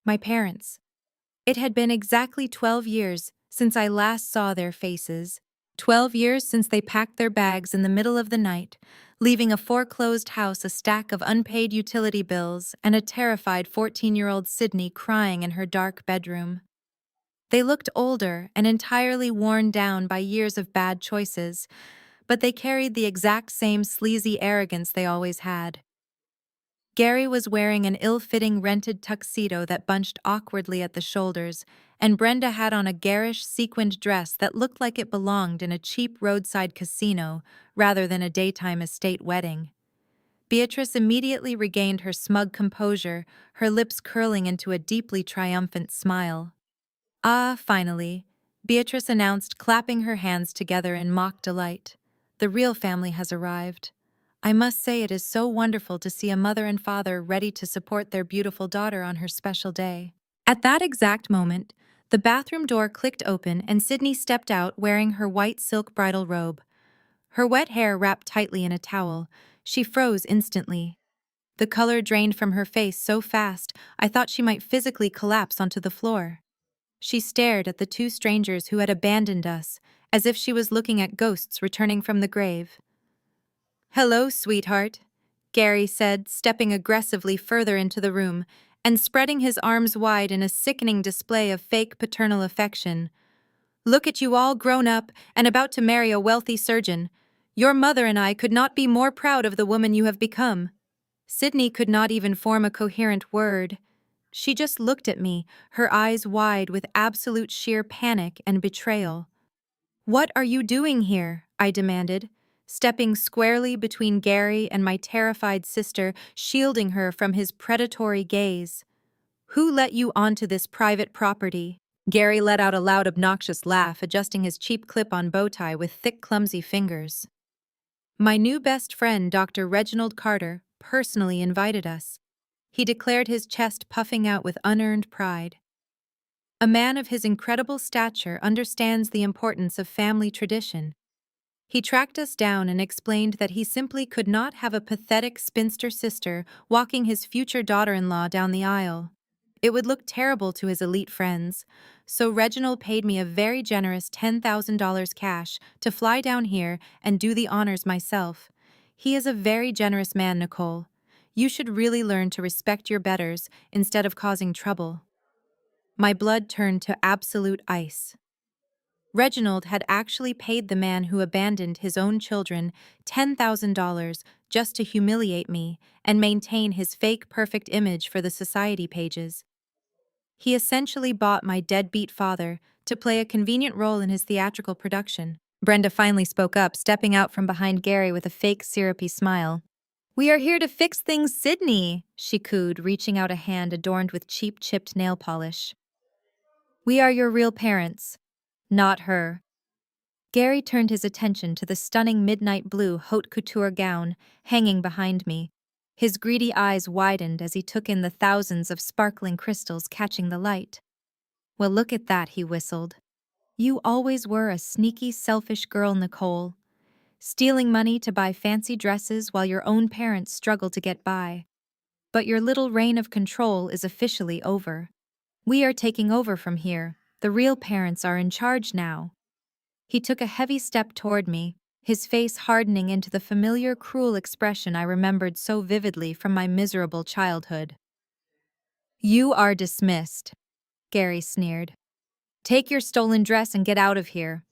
my parents. It had been exactly 12 years since I last saw their faces, 12 years since they packed their bags in the middle of the night, leaving a foreclosed house, a stack of unpaid utility bills, and a terrified 14-year-old Sydney crying in her dark bedroom. They looked older and entirely worn down by years of bad choices, but they carried the exact same sleazy arrogance they always had. Gary was wearing an ill-fitting rented tuxedo that bunched awkwardly at the shoulders, and Brenda had on a garish sequined dress that looked like it belonged in a cheap roadside casino rather than a daytime estate wedding. Beatrice immediately regained her smug composure, her lips curling into a deeply triumphant smile. "Ah, finally," Beatrice announced, clapping her hands together in mock delight. "The real family has arrived. I must say it is so wonderful to see a mother and father ready to support their beautiful daughter on her special day." At that exact moment, the bathroom door clicked open and Sydney stepped out wearing her white silk bridal robe. Her wet hair wrapped tightly in a towel, she froze instantly. The color drained from her face so fast, I thought she might physically collapse onto the floor. She stared at the two strangers who had abandoned us, as if she was looking at ghosts returning from the grave. "Hello, sweetheart," Gary said, stepping aggressively further into the room and spreading his arms wide in a sickening display of fake paternal affection. "Look at you all grown up and about to marry a wealthy surgeon. Your mother and I could not be more proud of the woman you have become." Sydney could not even form a coherent word. She just looked at me, her eyes wide with absolute sheer panic and betrayal. "What are you doing here?" I demanded, stepping squarely between Gary and my terrified sister, shielding her from his predatory gaze. "Who let you onto this private property?" Gary let out a loud, obnoxious laugh, adjusting his cheap clip-on bow tie with thick, clumsy fingers. "My new best friend, Dr. Reginald Carter, personally invited us," he declared, his chest puffing out with unearned pride. "A man of his incredible stature understands the importance of family tradition. He tracked us down and explained that he simply could not have a pathetic spinster sister walking his future daughter-in-law down the aisle. It would look terrible to his elite friends, so Reginald paid me a very generous $10,000 cash to fly down here and do the honors myself. He is a very generous man, Nicole. You should really learn to respect your betters instead of causing trouble." My blood turned to absolute ice. Reginald had actually paid the man who abandoned his own children $10,000 just to humiliate me and maintain his fake perfect image for the society pages. He essentially bought my deadbeat father to play a convenient role in his theatrical production. Brenda finally spoke up, stepping out from behind Gary with a fake syrupy smile. "We are here to fix things, Sydney," she cooed, reaching out a hand adorned with cheap chipped nail polish. "We are your real parents, not her." Gary turned his attention to the stunning midnight blue haute couture gown hanging behind me. His greedy eyes widened as he took in the thousands of sparkling crystals catching the light. "Well, look at that," he whistled. "You always were a sneaky, selfish girl, Nicole. Stealing money to buy fancy dresses while your own parents struggle to get by. But your little reign of control is officially over. We are taking over from here. The real parents are in charge now." He took a heavy step toward me, his face hardening into the familiar cruel expression I remembered so vividly from my miserable childhood. "You are dismissed," Gary sneered. "Take your stolen dress and get out of here.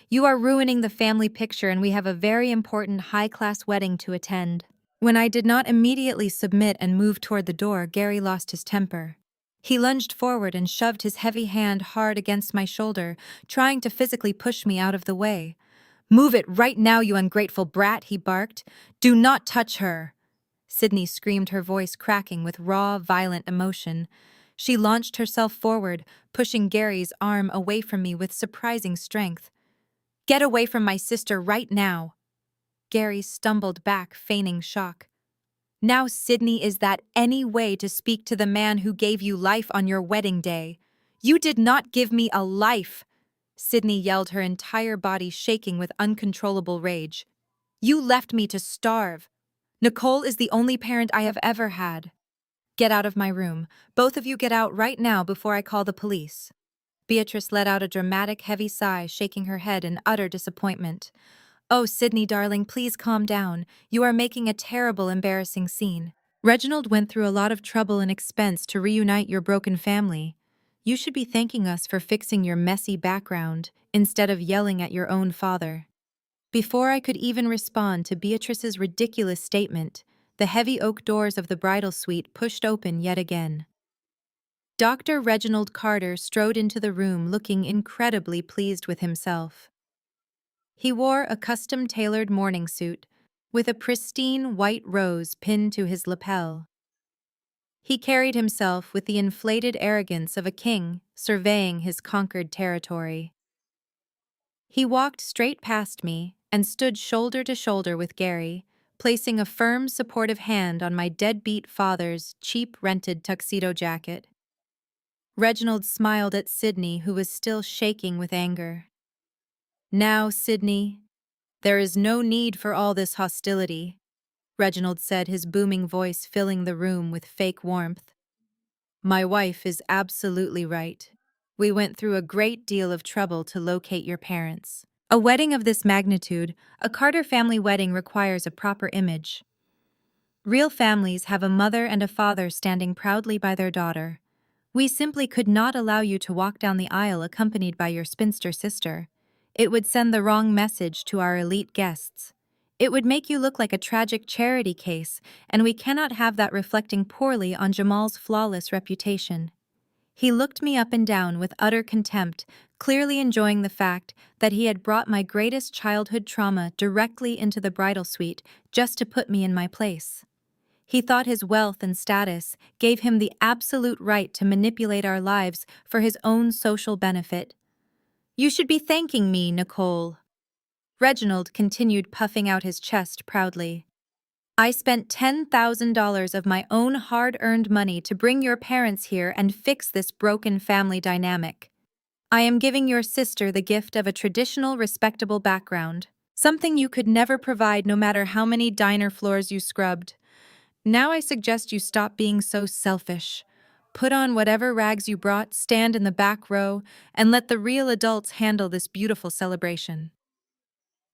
You are ruining the family picture and we have a very important high-class wedding to attend." When I did not immediately submit and move toward the door, Gary lost his temper. He lunged forward and shoved his heavy hand hard against my shoulder, trying to physically push me out of the way. "Move it right now, you ungrateful brat," he barked. "Do not touch her." Sydney screamed, her voice cracking with raw, violent emotion. She launched herself forward, pushing Gary's arm away from me with surprising strength. "Get away from my sister right now." Gary stumbled back, feigning shock. "Now, Sydney, is that any way to speak to the man who gave you life on your wedding day? You did not give me a life!" Sydney yelled, her entire body shaking with uncontrollable rage. "You left me to starve. Nicole is the only parent I have ever had. Get out of my room. Both of you get out right now before I call the police." Beatrice let out a dramatic, heavy sigh, shaking her head in utter disappointment. "Oh, Sydney, darling, please calm down. You are making a terrible, embarrassing scene. Reginald went through a lot of trouble and expense to reunite your broken family. You should be thanking us for fixing your messy background instead of yelling at your own father." Before I could even respond to Beatrice's ridiculous statement, the heavy oak doors of the bridal suite pushed open yet again. Dr. Reginald Carter strode into the room looking incredibly pleased with himself. He wore a custom-tailored morning suit, with a pristine white rose pinned to his lapel. He carried himself with the inflated arrogance of a king surveying his conquered territory. He walked straight past me and stood shoulder to shoulder with Gary, placing a firm, supportive hand on my deadbeat father's cheap rented tuxedo jacket. Reginald smiled at Sydney, who was still shaking with anger. "Now, Sydney, there is no need for all this hostility," Reginald said, his booming voice filling the room with fake warmth. "My wife is absolutely right. We went through a great deal of trouble to locate your parents. A wedding of this magnitude, a Carter family wedding, requires a proper image. Real families have a mother and a father standing proudly by their daughter. We simply could not allow you to walk down the aisle accompanied by your spinster sister. It would send the wrong message to our elite guests. It would make you look like a tragic charity case, and we cannot have that reflecting poorly on Jamal's flawless reputation." He looked me up and down with utter contempt, clearly enjoying the fact that he had brought my greatest childhood trauma directly into the bridal suite just to put me in my place. He thought his wealth and status gave him the absolute right to manipulate our lives for his own social benefit. "You should be thanking me, Nicole." Reginald continued, puffing out his chest proudly. "I spent $10,000 of my own hard-earned money to bring your parents here and fix this broken family dynamic. I am giving your sister the gift of a traditional, respectable background, something you could never provide no matter how many diner floors you scrubbed. Now I suggest you stop being so selfish. Put on whatever rags you brought, stand in the back row, and let the real adults handle this beautiful celebration."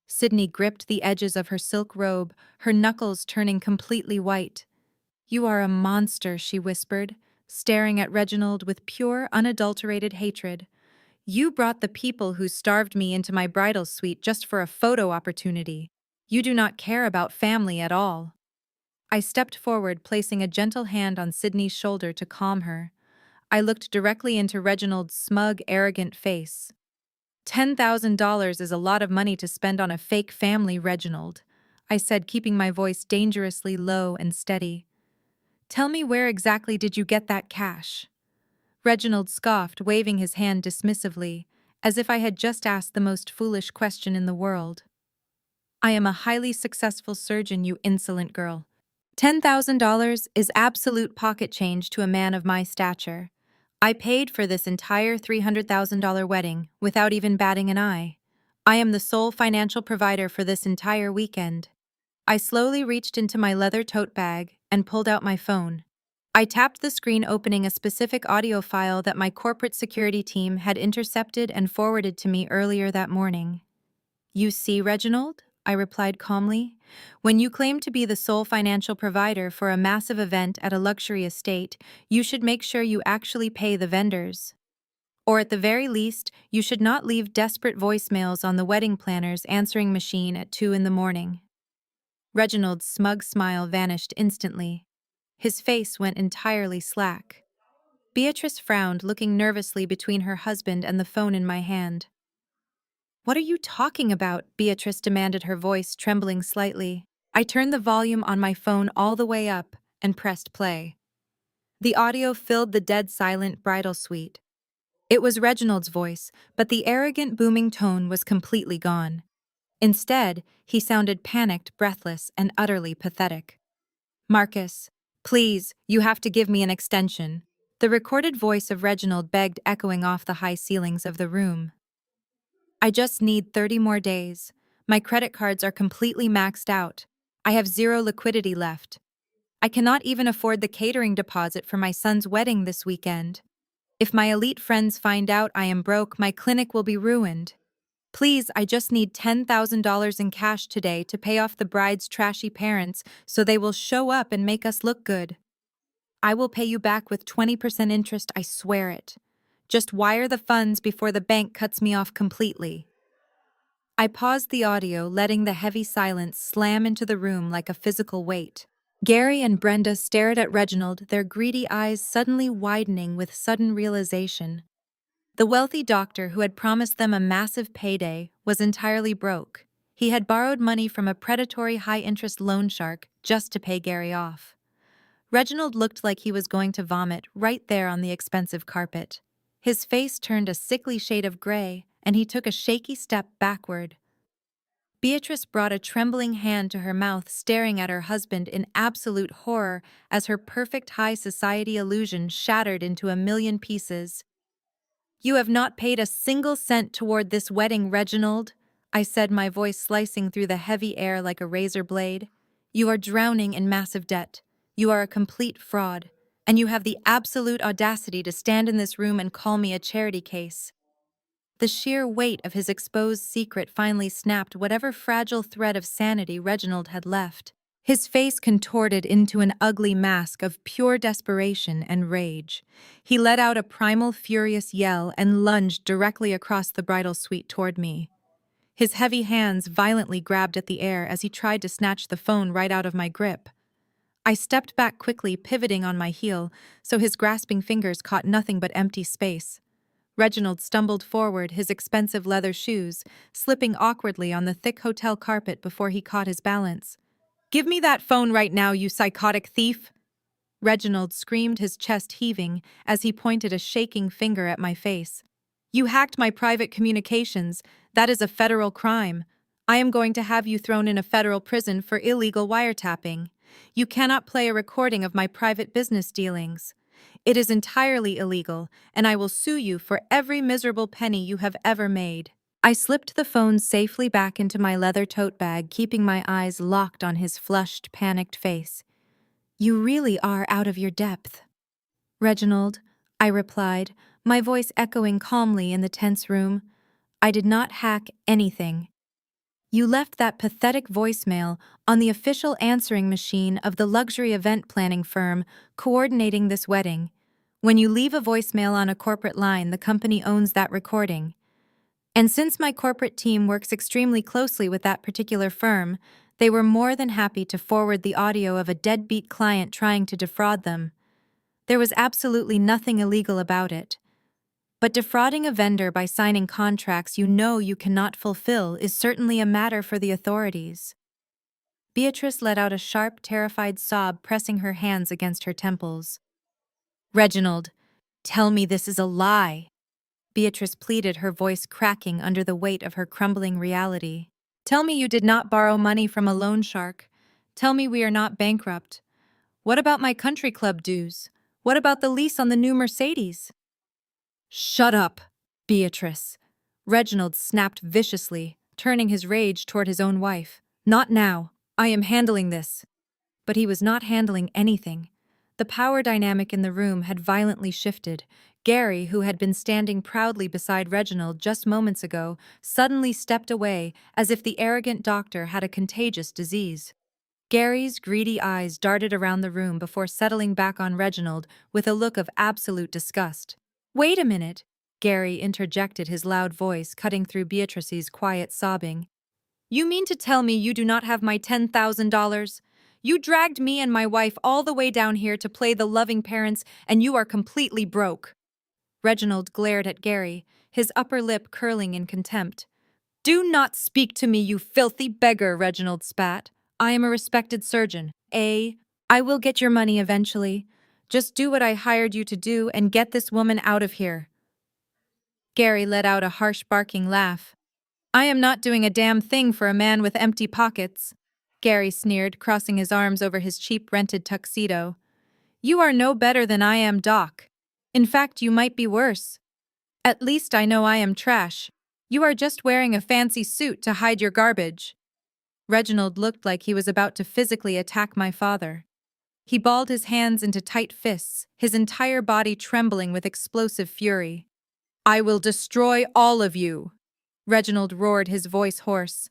Sydney gripped the edges of her silk robe, her knuckles turning completely white. "You are a monster," she whispered, staring at Reginald with pure, unadulterated hatred. "You brought the people who starved me into my bridal suite just for a photo opportunity. You do not care about family at all." I stepped forward, placing a gentle hand on Sydney's shoulder to calm her. I looked directly into Reginald's smug, arrogant face. $10,000 is a lot of money to spend on a fake family, Reginald," I said, keeping my voice dangerously low and steady. "Tell me, where exactly did you get that cash?" Reginald scoffed, waving his hand dismissively, as if I had just asked the most foolish question in the world. "I am a highly successful surgeon, you insolent girl. $10,000 is absolute pocket change to a man of my stature. I paid for this entire $300,000 wedding without even batting an eye. I am the sole financial provider for this entire weekend." I slowly reached into my leather tote bag and pulled out my phone. I tapped the screen, opening a specific audio file that my corporate security team had intercepted and forwarded to me earlier that morning. "You see, Reginald," I replied calmly, "when you claim to be the sole financial provider for a massive event at a luxury estate, you should make sure you actually pay the vendors. Or at the very least, you should not leave desperate voicemails on the wedding planner's answering machine at 2 in the morning." Reginald's smug smile vanished instantly. His face went entirely slack. Beatrice frowned, looking nervously between her husband and the phone in my hand. "What are you talking about?" Beatrice demanded, her voice trembling slightly. I turned the volume on my phone all the way up and pressed play. The audio filled the dead-silent bridal suite. It was Reginald's voice, but the arrogant, booming tone was completely gone. Instead, he sounded panicked, breathless, and utterly pathetic. "Marcus, please, you have to give me an extension." The recorded voice of Reginald begged, echoing off the high ceilings of the room. "I just need 30 more days. My credit cards are completely maxed out. I have zero liquidity left. I cannot even afford the catering deposit for my son's wedding this weekend. If my elite friends find out I am broke, my clinic will be ruined. Please, I just need $10,000 in cash today to pay off the bride's trashy parents so they will show up and make us look good. I will pay you back with 20% interest, I swear it. Just wire the funds before the bank cuts me off completely." I paused the audio, letting the heavy silence slam into the room like a physical weight. Gary and Brenda stared at Reginald, their greedy eyes suddenly widening with sudden realization. The wealthy doctor who had promised them a massive payday was entirely broke. He had borrowed money from a predatory high-interest loan shark just to pay Gary off. Reginald looked like he was going to vomit right there on the expensive carpet. His face turned a sickly shade of gray, and he took a shaky step backward. Beatrice brought a trembling hand to her mouth, staring at her husband in absolute horror as her perfect high society illusion shattered into a million pieces. "You have not paid a single cent toward this wedding, Reginald," I said, my voice slicing through the heavy air like a razor blade. "You are drowning in massive debt. You are a complete fraud. And you have the absolute audacity to stand in this room and call me a charity case." The sheer weight of his exposed secret finally snapped whatever fragile thread of sanity Reginald had left. His face contorted into an ugly mask of pure desperation and rage. He let out a primal, furious yell and lunged directly across the bridal suite toward me. His heavy hands violently grabbed at the air as he tried to snatch the phone right out of my grip. I stepped back quickly, pivoting on my heel, so his grasping fingers caught nothing but empty space. Reginald stumbled forward, his expensive leather shoes slipping awkwardly on the thick hotel carpet before he caught his balance. "Give me that phone right now, you psychotic thief!" Reginald screamed, his chest heaving as he pointed a shaking finger at my face. "You hacked my private communications. That is a federal crime. I am going to have you thrown in a federal prison for illegal wiretapping. You cannot play a recording of my private business dealings. It is entirely illegal, and I will sue you for every miserable penny you have ever made." I slipped the phone safely back into my leather tote bag, keeping my eyes locked on his flushed, panicked face. "You really are out of your depth, Reginald," I replied, my voice echoing calmly in the tense room. "I did not hack anything. You left that pathetic voicemail on the official answering machine of the luxury event planning firm coordinating this wedding. When you leave a voicemail on a corporate line, the company owns that recording. And since my corporate team works extremely closely with that particular firm, they were more than happy to forward the audio of a deadbeat client trying to defraud them. There was absolutely nothing illegal about it. But defrauding a vendor by signing contracts you know you cannot fulfill is certainly a matter for the authorities." Beatrice let out a sharp, terrified sob, pressing her hands against her temples. "Reginald, tell me this is a lie," Beatrice pleaded, her voice cracking under the weight of her crumbling reality. "Tell me you did not borrow money from a loan shark. Tell me we are not bankrupt. What about my country club dues? What about the lease on the new Mercedes?" "Shut up, Beatrice," Reginald snapped viciously, turning his rage toward his own wife. "Not now. I am handling this." But he was not handling anything. The power dynamic in the room had violently shifted. Gary, who had been standing proudly beside Reginald just moments ago, suddenly stepped away as if the arrogant doctor had a contagious disease. Gary's greedy eyes darted around the room before settling back on Reginald with a look of absolute disgust. "Wait a minute," Gary interjected, his loud voice cutting through Beatrice's quiet sobbing. "You mean to tell me you do not have my $10,000? You dragged me and my wife all the way down here to play the loving parents, and you are completely broke." Reginald glared at Gary, his upper lip curling in contempt. "Do not speak to me, you filthy beggar," Reginald spat. "I am a respected surgeon. I will get your money eventually. Just do what I hired you to do and get this woman out of here." Gary let out a harsh barking laugh. "I am not doing a damn thing for a man with empty pockets," Gary sneered, crossing his arms over his cheap rented tuxedo. "You are no better than I am, Doc. In fact, you might be worse. At least I know I am trash. You are just wearing a fancy suit to hide your garbage." Reginald looked like he was about to physically attack my father. He balled his hands into tight fists, his entire body trembling with explosive fury. "I will destroy all of you," Reginald roared, his voice hoarse.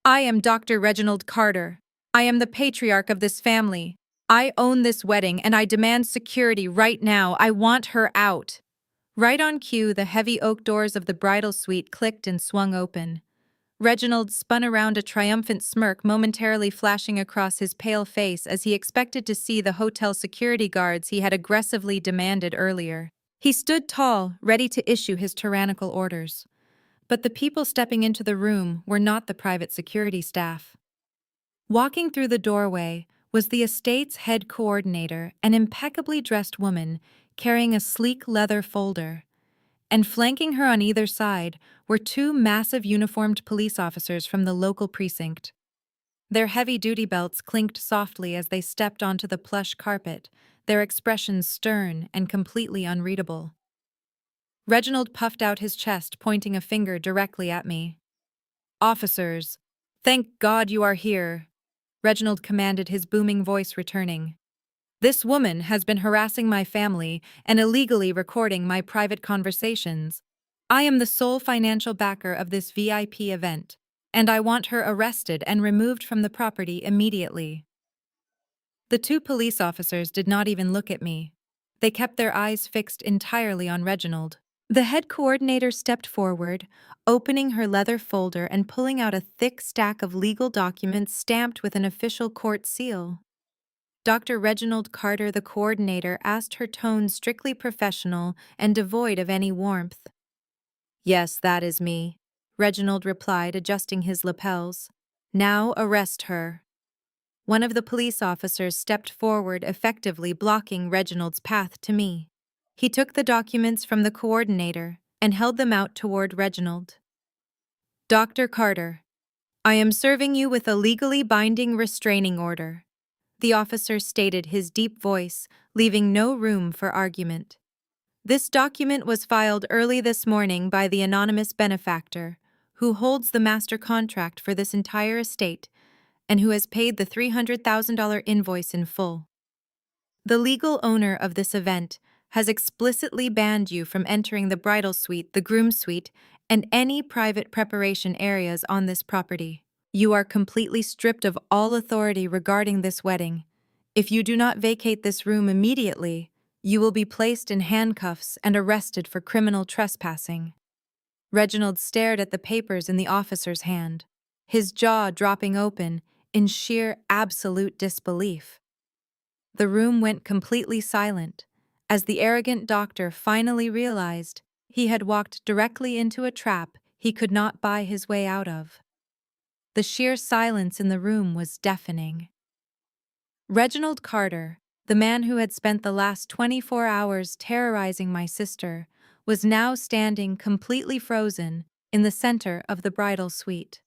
"I am Dr. Reginald Carter. I am the patriarch of this family. I own this wedding and I demand security right now. I want her out." Right on cue, the heavy oak doors of the bridal suite clicked and swung open. Reginald spun around, a triumphant smirk momentarily flashing across his pale face as he expected to see the hotel security guards he had aggressively demanded earlier. He stood tall, ready to issue his tyrannical orders. But the people stepping into the room were not the private security staff. Walking through the doorway was the estate's head coordinator, an impeccably dressed woman carrying a sleek leather folder. And flanking her on either side were two massive uniformed police officers from the local precinct. Their heavy duty belts clinked softly as they stepped onto the plush carpet, their expressions stern and completely unreadable. Reginald puffed out his chest, pointing a finger directly at me. "Officers, thank God you are here," Reginald commanded, his booming voice returning. "This woman has been harassing my family and illegally recording my private conversations. I am the sole financial backer of this VIP event, and I want her arrested and removed from the property immediately." The two police officers did not even look at me. They kept their eyes fixed entirely on Reginald. The head coordinator stepped forward, opening her leather folder and pulling out a thick stack of legal documents stamped with an official court seal. Dr. Reginald Carter, the coordinator, asked, her tone strictly professional and devoid of any warmth. "Yes, that is me," Reginald replied, adjusting his lapels. "Now arrest her." One of the police officers stepped forward, effectively blocking Reginald's path to me. He took the documents from the coordinator and held them out toward Reginald. "Dr. Carter, I am serving you with a legally binding restraining order," the officer stated, his deep voice leaving no room for argument. "This document was filed early this morning by the anonymous benefactor, who holds the master contract for this entire estate and who has paid the $300,000 invoice in full. The legal owner of this event has explicitly banned you from entering the bridal suite, the groom suite, and any private preparation areas on this property. You are completely stripped of all authority regarding this wedding. If you do not vacate this room immediately, you will be placed in handcuffs and arrested for criminal trespassing." Reginald stared at the papers in the officer's hand, his jaw dropping open in sheer absolute disbelief. The room went completely silent as the arrogant doctor finally realized he had walked directly into a trap he could not buy his way out of. The sheer silence in the room was deafening. Reginald Carter, the man who had spent the last 24 hours terrorizing my sister, was now standing completely frozen in the center of the bridal suite.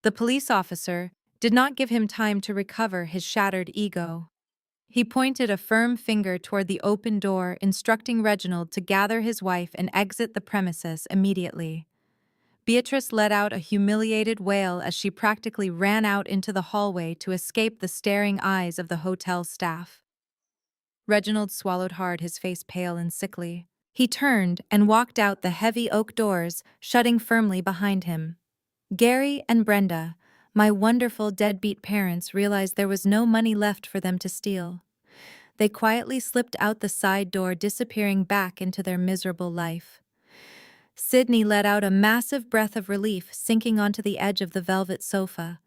The police officer did not give him time to recover his shattered ego. He pointed a firm finger toward the open door, instructing Reginald to gather his wife and exit the premises immediately. Beatrice let out a humiliated wail as she practically ran out into the hallway to escape the staring eyes of the hotel staff. Reginald swallowed hard, his face pale and sickly. He turned and walked out the heavy oak doors, shutting firmly behind him. Gary and Brenda, my wonderful deadbeat parents, realized there was no money left for them to steal. They quietly slipped out the side door, disappearing back into their miserable life. Sydney let out a massive breath of relief, sinking onto the edge of the velvet sofa.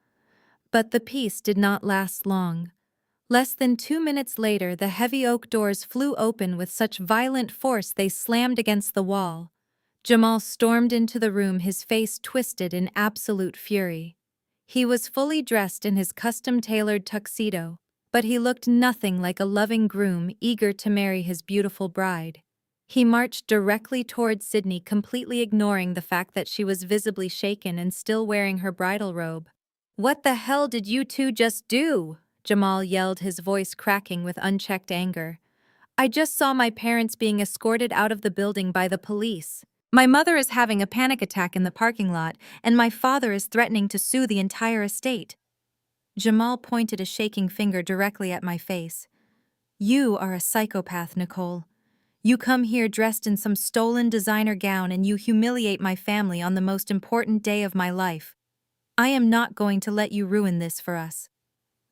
But the peace did not last long. Less than 2 minutes later, the heavy oak doors flew open with such violent force they slammed against the wall. Jamal stormed into the room, his face twisted in absolute fury. He was fully dressed in his custom-tailored tuxedo, but he looked nothing like a loving groom eager to marry his beautiful bride. He marched directly toward Sydney, completely ignoring the fact that she was visibly shaken and still wearing her bridal robe. "What the hell did you two just do?" Jamal yelled, his voice cracking with unchecked anger. "I just saw my parents being escorted out of the building by the police. My mother is having a panic attack in the parking lot, and my father is threatening to sue the entire estate." Jamal pointed a shaking finger directly at my face. "You are a psychopath, Nicole. You come here dressed in some stolen designer gown and you humiliate my family on the most important day of my life. I am not going to let you ruin this for us."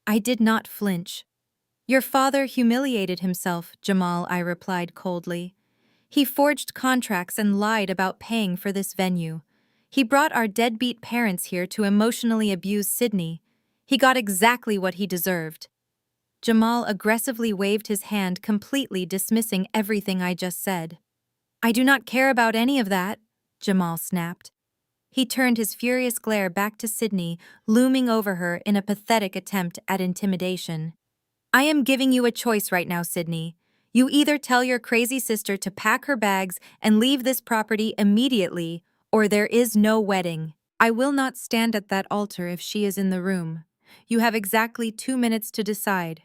I did not flinch. "Your father humiliated himself, Jamal," I replied coldly. "He forged contracts and lied about paying for this venue. He brought our deadbeat parents here to emotionally abuse Sydney. He got exactly what he deserved. Jamal aggressively waved his hand, completely dismissing everything I just said. I do not care about any of that, Jamal snapped. He turned his furious glare back to Sydney, looming over her in a pathetic attempt at intimidation. I am giving you a choice right now, Sydney. You either tell your crazy sister to pack her bags and leave this property immediately, or there is no wedding. I will not stand at that altar if she is in the room. You have exactly 2 minutes to decide.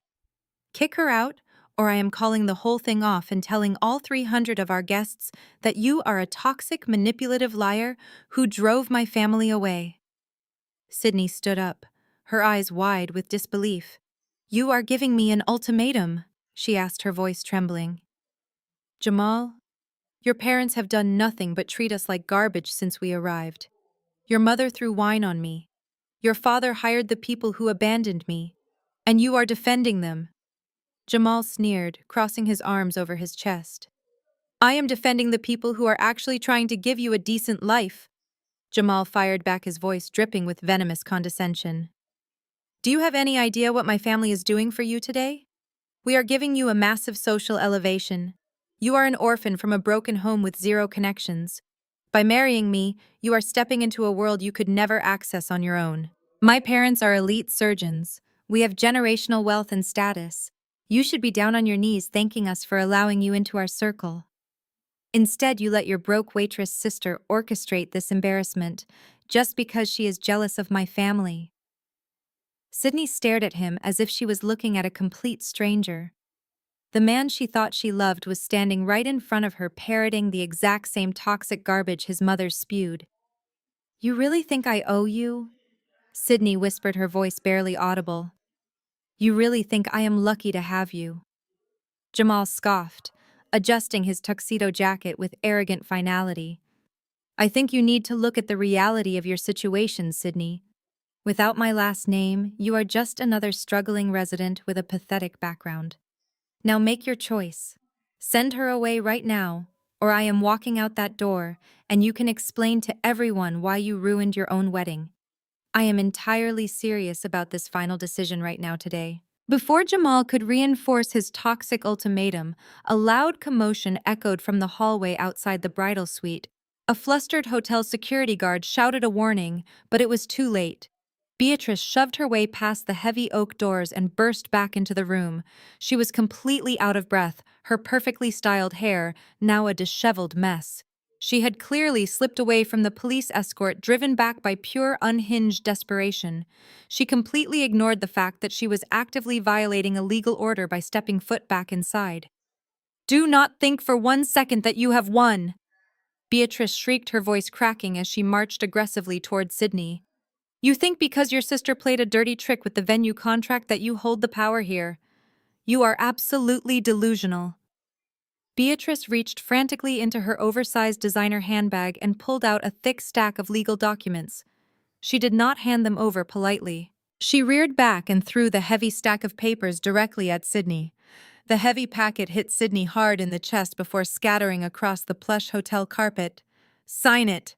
Kick her out, or I am calling the whole thing off and telling all 300 of our guests that you are a toxic, manipulative liar who drove my family away. Sydney stood up, her eyes wide with disbelief. You are giving me an ultimatum, she asked, her voice trembling. Jamal, your parents have done nothing but treat us like garbage since we arrived. Your mother threw wine on me. Your father hired the people who abandoned me. And you are defending them. Jamal sneered, crossing his arms over his chest. I am defending the people who are actually trying to give you a decent life. Jamal fired back, his voice dripping with venomous condescension. Do you have any idea what my family is doing for you today? We are giving you a massive social elevation. You are an orphan from a broken home with zero connections. By marrying me, you are stepping into a world you could never access on your own. My parents are elite surgeons. We have generational wealth and status. You should be down on your knees thanking us for allowing you into our circle. Instead, you let your broke waitress sister orchestrate this embarrassment just because she is jealous of my family. Sydney stared at him as if she was looking at a complete stranger. The man she thought she loved was standing right in front of her, parroting the exact same toxic garbage his mother spewed. You really think I owe you? Sydney whispered, her voice barely audible. You really think I am lucky to have you? Jamal scoffed, adjusting his tuxedo jacket with arrogant finality. I think you need to look at the reality of your situation, Sydney. Without my last name, you are just another struggling resident with a pathetic background. Now make your choice. Send her away right now, or I am walking out that door, and you can explain to everyone why you ruined your own wedding. I am entirely serious about this final decision right now today. Before Jamal could reinforce his toxic ultimatum, a loud commotion echoed from the hallway outside the bridal suite. A flustered hotel security guard shouted a warning, but it was too late. Beatrice shoved her way past the heavy oak doors and burst back into the room. She was completely out of breath, her perfectly styled hair now a disheveled mess. She had clearly slipped away from the police escort, driven back by pure unhinged desperation. She completely ignored the fact that she was actively violating a legal order by stepping foot back inside. Do not think for 1 second that you have won! Beatrice shrieked, her voice cracking as she marched aggressively toward Sydney. You think because your sister played a dirty trick with the venue contract that you hold the power here. You are absolutely delusional. Beatrice reached frantically into her oversized designer handbag and pulled out a thick stack of legal documents. She did not hand them over politely. She reared back and threw the heavy stack of papers directly at Sydney. The heavy packet hit Sydney hard in the chest before scattering across the plush hotel carpet. Sign it,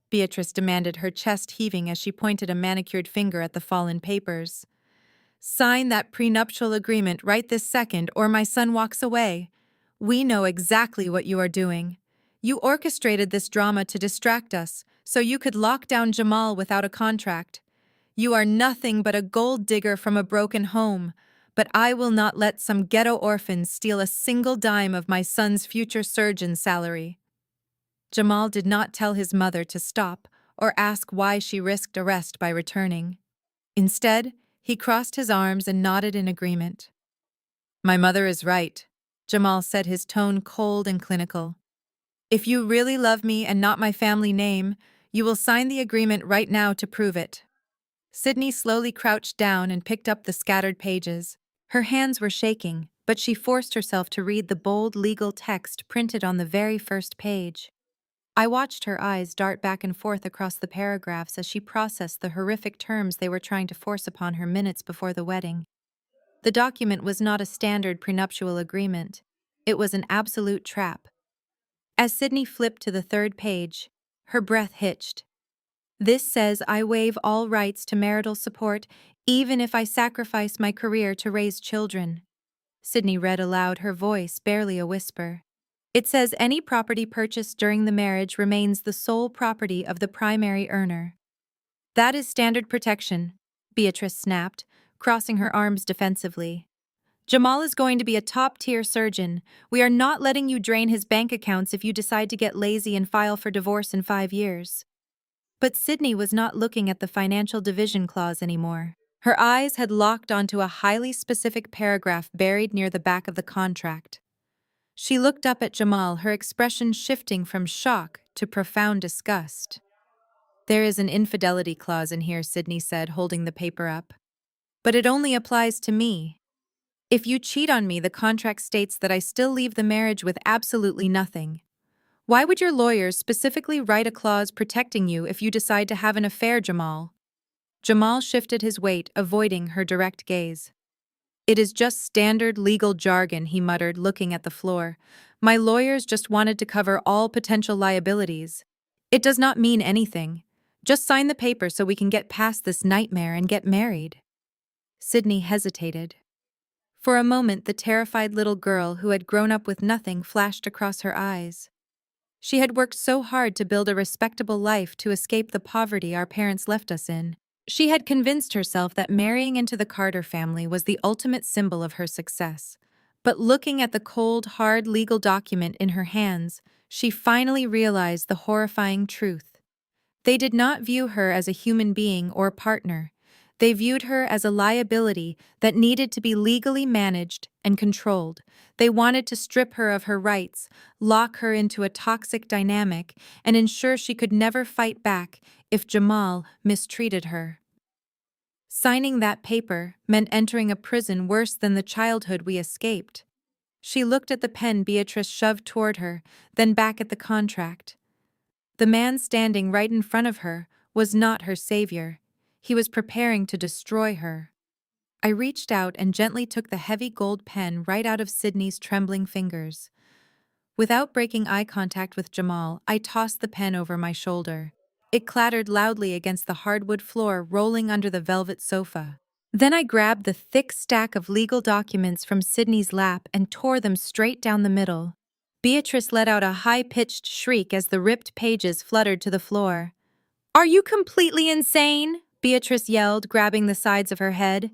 Beatrice demanded, her chest heaving as she pointed a manicured finger at the fallen papers. Sign that prenuptial agreement right this second, or my son walks away. We know exactly what you are doing. You orchestrated this drama to distract us, so you could lock down Jamal without a contract. You are nothing but a gold digger from a broken home, but I will not let some ghetto orphan steal a single dime of my son's future surgeon salary. Jamal did not tell his mother to stop or ask why she risked arrest by returning. Instead, he crossed his arms and nodded in agreement. My mother is right, Jamal said, his tone cold and clinical. If you really love me and not my family name, you will sign the agreement right now to prove it. Sydney slowly crouched down and picked up the scattered pages. Her hands were shaking, but she forced herself to read the bold legal text printed on the very first page. I watched her eyes dart back and forth across the paragraphs as she processed the horrific terms they were trying to force upon her minutes before the wedding. The document was not a standard prenuptial agreement. It was an absolute trap. As Sydney flipped to the third page, her breath hitched. This says I waive all rights to marital support, even if I sacrifice my career to raise children. Sydney read aloud, her voice barely a whisper. It says any property purchased during the marriage remains the sole property of the primary earner. That is standard protection, Beatrice snapped, crossing her arms defensively. Jamal is going to be a top-tier surgeon. We are not letting you drain his bank accounts if you decide to get lazy and file for divorce in 5 years. But Sydney was not looking at the financial division clause anymore. Her eyes had locked onto a highly specific paragraph buried near the back of the contract. She looked up at Jamal, her expression shifting from shock to profound disgust. There is an infidelity clause in here, Sydney said, holding the paper up. But it only applies to me. If you cheat on me, the contract states that I still leave the marriage with absolutely nothing. Why would your lawyers specifically write a clause protecting you if you decide to have an affair, Jamal? Jamal shifted his weight, avoiding her direct gaze. It is just standard legal jargon, he muttered, looking at the floor. My lawyers just wanted to cover all potential liabilities. It does not mean anything. Just sign the paper so we can get past this nightmare and get married. Sydney hesitated. For a moment, the terrified little girl who had grown up with nothing flashed across her eyes. She had worked so hard to build a respectable life to escape the poverty our parents left us in. She had convinced herself that marrying into the Carter family was the ultimate symbol of her success. But looking at the cold, hard legal document in her hands, she finally realized the horrifying truth. They did not view her as a human being or partner. They viewed her as a liability that needed to be legally managed and controlled. They wanted to strip her of her rights, lock her into a toxic dynamic, and ensure she could never fight back if Jamal mistreated her. Signing that paper meant entering a prison worse than the childhood we escaped. She looked at the pen Beatrice shoved toward her, then back at the contract. The man standing right in front of her was not her savior. He was preparing to destroy her. I reached out and gently took the heavy gold pen right out of Sydney's trembling fingers. Without breaking eye contact with Jamal, I tossed the pen over my shoulder. It clattered loudly against the hardwood floor, rolling under the velvet sofa. Then I grabbed the thick stack of legal documents from Sydney's lap and tore them straight down the middle. Beatrice let out a high-pitched shriek as the ripped pages fluttered to the floor. "Are you completely insane?" Beatrice yelled, grabbing the sides of her head.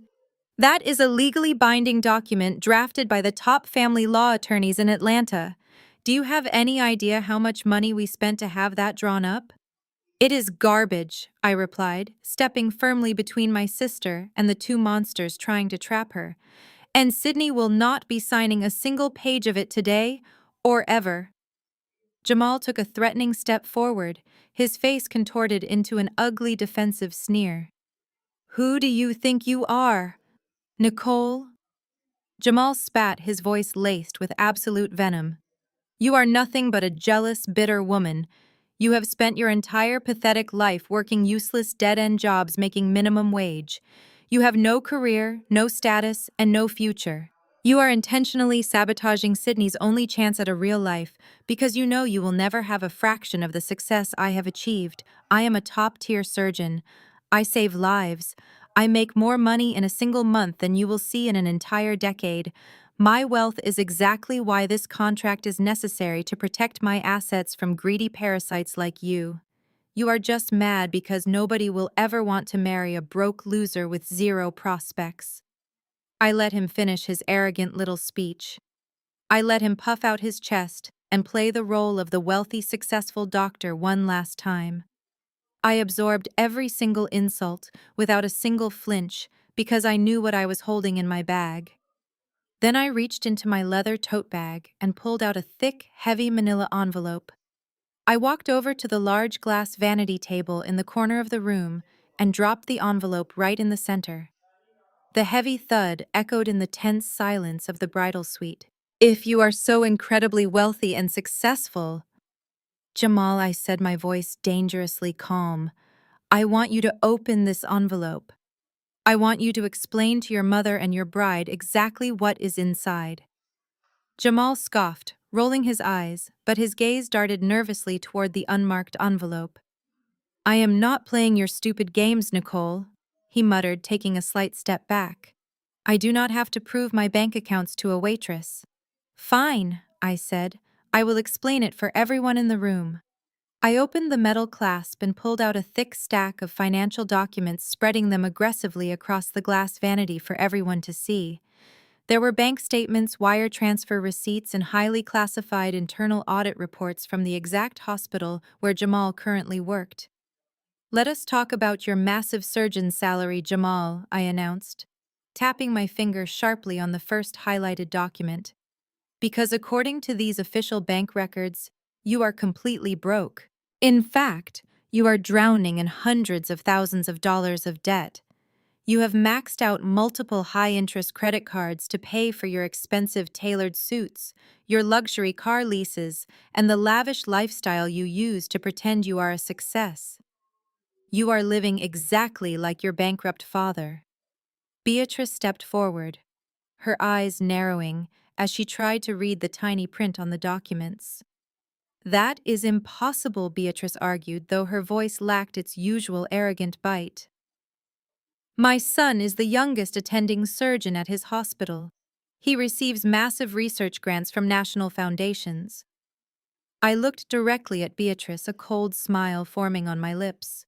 "That is a legally binding document drafted by the top family law attorneys in Atlanta. Do you have any idea how much money we spent to have that drawn up?" "It is garbage," I replied, stepping firmly between my sister and the two monsters trying to trap her. "And Sydney will not be signing a single page of it today or ever." Jamal took a threatening step forward, his face contorted into an ugly defensive sneer. "Who do you think you are, Nicole?" Jamal spat, his voice laced with absolute venom. "You are nothing but a jealous, bitter woman. You have spent your entire pathetic life working useless dead-end jobs making minimum wage. You have no career, no status, and no future. You are intentionally sabotaging Sydney's only chance at a real life because you know you will never have a fraction of the success I have achieved. I am a top-tier surgeon. I save lives. I make more money in a single month than you will see in an entire decade. My wealth is exactly why this contract is necessary to protect my assets from greedy parasites like you. You are just mad because nobody will ever want to marry a broke loser with zero prospects." I let him finish his arrogant little speech. I let him puff out his chest and play the role of the wealthy, successful doctor one last time. I absorbed every single insult without a single flinch because I knew what I was holding in my bag. Then I reached into my leather tote bag and pulled out a thick, heavy manila envelope. I walked over to the large glass vanity table in the corner of the room and dropped the envelope right in the center. The heavy thud echoed in the tense silence of the bridal suite. "If you are so incredibly wealthy and successful," Jamal, I said, my voice dangerously calm, "I want you to open this envelope. I want you to explain to your mother and your bride exactly what is inside." Jamal scoffed, rolling his eyes, but his gaze darted nervously toward the unmarked envelope. I am not playing your stupid games, Nicole, he muttered, taking a slight step back. I do not have to prove my bank accounts to a waitress. Fine, I said. I will explain it for everyone in the room. I opened the metal clasp and pulled out a thick stack of financial documents, spreading them aggressively across the glass vanity for everyone to see. There were bank statements, wire transfer receipts, and highly classified internal audit reports from the exact hospital where Jamal currently worked. Let us talk about your massive surgeon salary, Jamal, I announced, tapping my finger sharply on the first highlighted document. Because according to these official bank records, you are completely broke. In fact, you are drowning in hundreds of thousands of dollars of debt. You have maxed out multiple high-interest credit cards to pay for your expensive tailored suits, your luxury car leases, and the lavish lifestyle you use to pretend you are a success. You are living exactly like your bankrupt father. Beatrice stepped forward, her eyes narrowing as she tried to read the tiny print on the documents. That is impossible, Beatrice argued, though her voice lacked its usual arrogant bite. My son is the youngest attending surgeon at his hospital. He receives massive research grants from national foundations. I looked directly at Beatrice, a cold smile forming on my lips.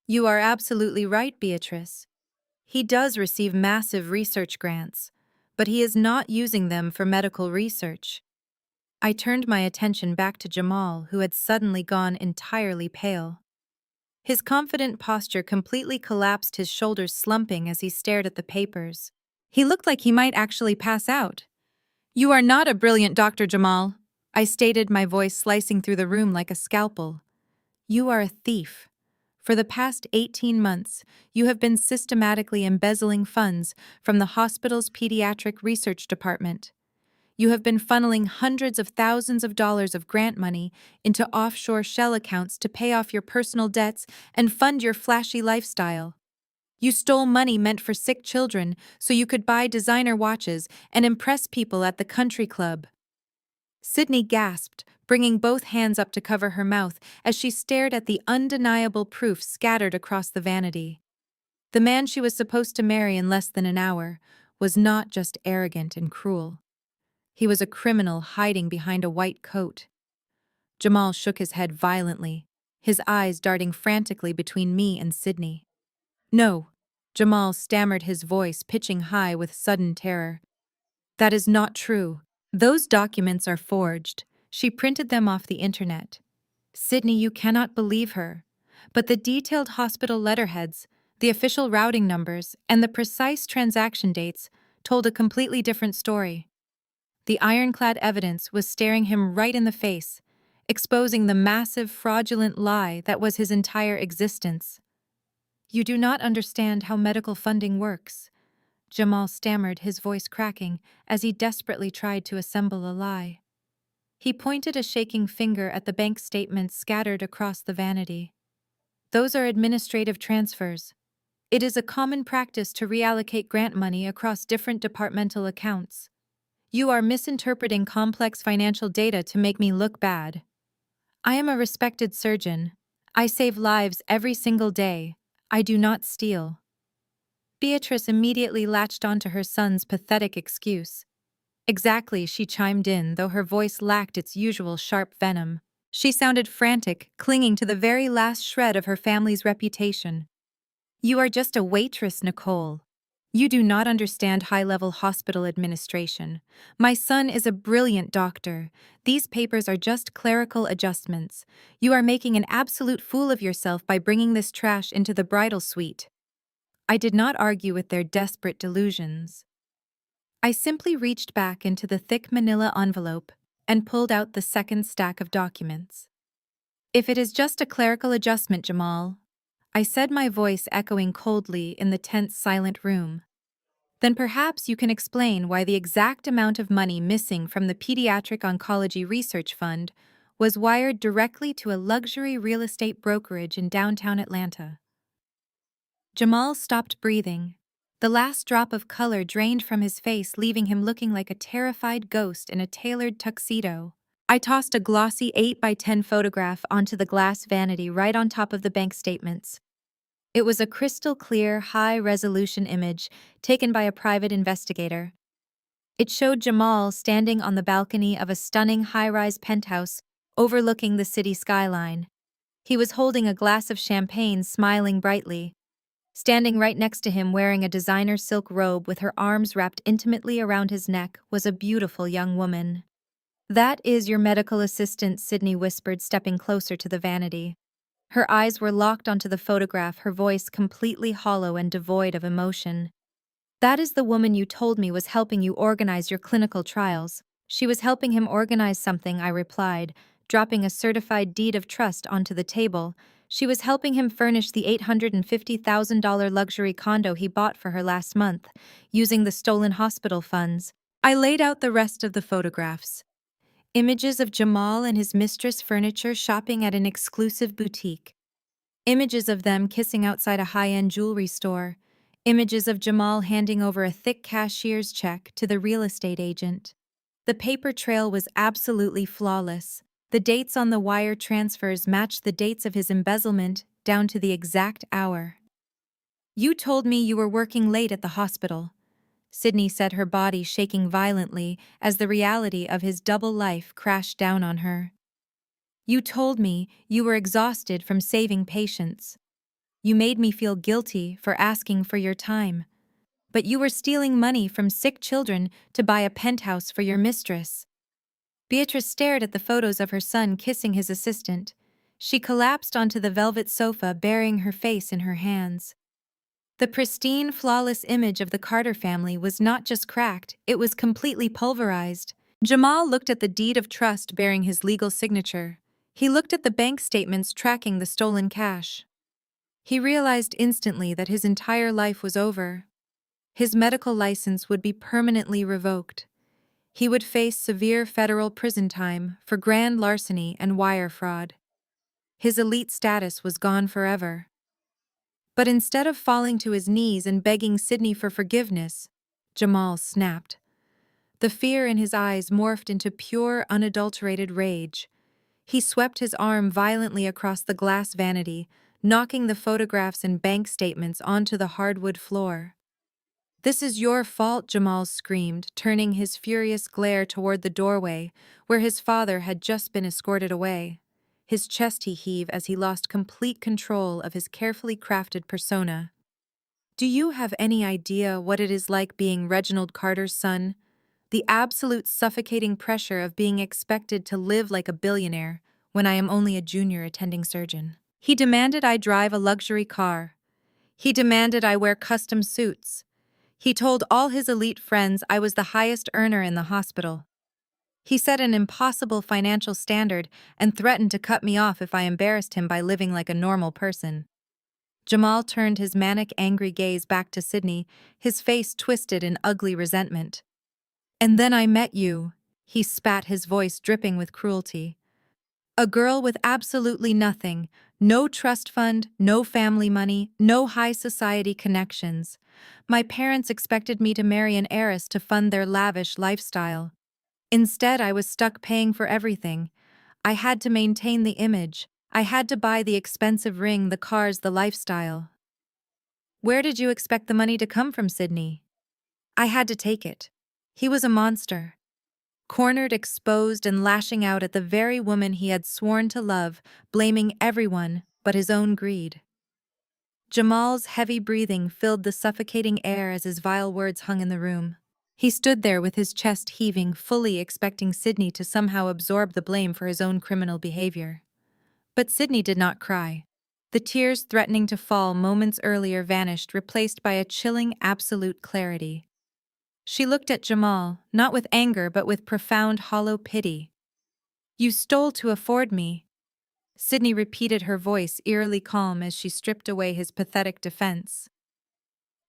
You are absolutely right, Beatrice. He does receive massive research grants, but he is not using them for medical research. I turned my attention back to Jamal, who had suddenly gone entirely pale. His confident posture completely collapsed, his shoulders slumping as he stared at the papers. He looked like he might actually pass out. You are not a brilliant doctor, Jamal, I stated, my voice slicing through the room like a scalpel. You are a thief. For the past 18 months, you have been systematically embezzling funds from the hospital's pediatric research department. You have been funneling hundreds of thousands of dollars of grant money into offshore shell accounts to pay off your personal debts and fund your flashy lifestyle. You stole money meant for sick children so you could buy designer watches and impress people at the country club. Sydney gasped, bringing both hands up to cover her mouth as she stared at the undeniable proof scattered across the vanity. The man she was supposed to marry in less than an hour was not just arrogant and cruel. He was a criminal hiding behind a white coat. Jamal shook his head violently, his eyes darting frantically between me and Sydney. No, Jamal stammered, his voice pitching high with sudden terror. That is not true. Those documents are forged. She printed them off the internet. Sydney, you cannot believe her. But the detailed hospital letterheads, the official routing numbers, and the precise transaction dates told a completely different story. The ironclad evidence was staring him right in the face, exposing the massive, fraudulent lie that was his entire existence. You do not understand how medical funding works, Jamal stammered, his voice cracking as he desperately tried to assemble a lie. He pointed a shaking finger at the bank statements scattered across the vanity. Those are administrative transfers. It is a common practice to reallocate grant money across different departmental accounts. You are misinterpreting complex financial data to make me look bad. I am a respected surgeon. I save lives every single day. I do not steal. Beatrice immediately latched onto her son's pathetic excuse. Exactly, she chimed in, though her voice lacked its usual sharp venom. She sounded frantic, clinging to the very last shred of her family's reputation. You are just a waitress, Nicole. You do not understand high-level hospital administration. My son is a brilliant doctor. These papers are just clerical adjustments. You are making an absolute fool of yourself by bringing this trash into the bridal suite. I did not argue with their desperate delusions. I simply reached back into the thick manila envelope and pulled out the second stack of documents. If it is just a clerical adjustment, Jamal, I said, my voice echoing coldly in the tense, silent room, then perhaps you can explain why the exact amount of money missing from the Pediatric Oncology Research Fund was wired directly to a luxury real estate brokerage in downtown Atlanta. Jamal stopped breathing. The last drop of color drained from his face, leaving him looking like a terrified ghost in a tailored tuxedo. I tossed a glossy 8 by 10 photograph onto the glass vanity right on top of the bank statements. It was a crystal clear, high-resolution image taken by a private investigator. It showed Jamal standing on the balcony of a stunning high-rise penthouse overlooking the city skyline. He was holding a glass of champagne, smiling brightly. Standing right next to him, wearing a designer silk robe with her arms wrapped intimately around his neck, was a beautiful young woman. "That is your medical assistant," Sydney whispered, stepping closer to the vanity. Her eyes were locked onto the photograph, her voice completely hollow and devoid of emotion. "That is the woman you told me was helping you organize your clinical trials." "She was helping him organize something," I replied, dropping a certified deed of trust onto the table. "She was helping him furnish the $850,000 luxury condo he bought for her last month, using the stolen hospital funds." I laid out the rest of the photographs. Images of Jamal and his mistress furniture shopping at an exclusive boutique. Images of them kissing outside a high-end jewelry store. Images of Jamal handing over a thick cashier's check to the real estate agent. The paper trail was absolutely flawless. The dates on the wire transfers matched the dates of his embezzlement down to the exact hour. "You told me you were working late at the hospital," Sydney said, her body shaking violently as the reality of his double life crashed down on her. "You told me you were exhausted from saving patients. You made me feel guilty for asking for your time. But you were stealing money from sick children to buy a penthouse for your mistress." Beatrice stared at the photos of her son kissing his assistant. She collapsed onto the velvet sofa, burying her face in her hands. The pristine, flawless image of the Carter family was not just cracked, it was completely pulverized. Jamal looked at the deed of trust bearing his legal signature. He looked at the bank statements tracking the stolen cash. He realized instantly that his entire life was over. His medical license would be permanently revoked. He would face severe federal prison time for grand larceny and wire fraud. His elite status was gone forever. But instead of falling to his knees and begging Sydney for forgiveness, Jamal snapped. The fear in his eyes morphed into pure, unadulterated rage. He swept his arm violently across the glass vanity, knocking the photographs and bank statements onto the hardwood floor. "This is your fault," Jamal screamed, turning his furious glare toward the doorway, where his father had just been escorted away. His chest heaved as he lost complete control of his carefully crafted persona. "Do you have any idea what it is like being Reginald Carter's son? The absolute suffocating pressure of being expected to live like a billionaire when I am only a junior attending surgeon. He demanded I drive a luxury car. He demanded I wear custom suits. He told all his elite friends I was the highest earner in the hospital. He set an impossible financial standard and threatened to cut me off if I embarrassed him by living like a normal person." Jamal turned his manic, angry gaze back to Sydney, his face twisted in ugly resentment. "And then I met you," he spat, his voice dripping with cruelty. "A girl with absolutely nothing, no trust fund, no family money, no high society connections. My parents expected me to marry an heiress to fund their lavish lifestyle. Instead, I was stuck paying for everything. I had to maintain the image. I had to buy the expensive ring, the cars, the lifestyle. Where did you expect the money to come from, Sydney? I had to take it." He was a monster. Cornered, exposed, and lashing out at the very woman he had sworn to love, blaming everyone but his own greed. Jamal's heavy breathing filled the suffocating air as his vile words hung in the room. He stood there with his chest heaving, fully expecting Sydney to somehow absorb the blame for his own criminal behavior. But Sydney did not cry. The tears threatening to fall moments earlier vanished, replaced by a chilling, absolute clarity. She looked at Jamal, not with anger but with profound, hollow pity. "You stole to afford me," Sydney repeated, her voice eerily calm as she stripped away his pathetic defense.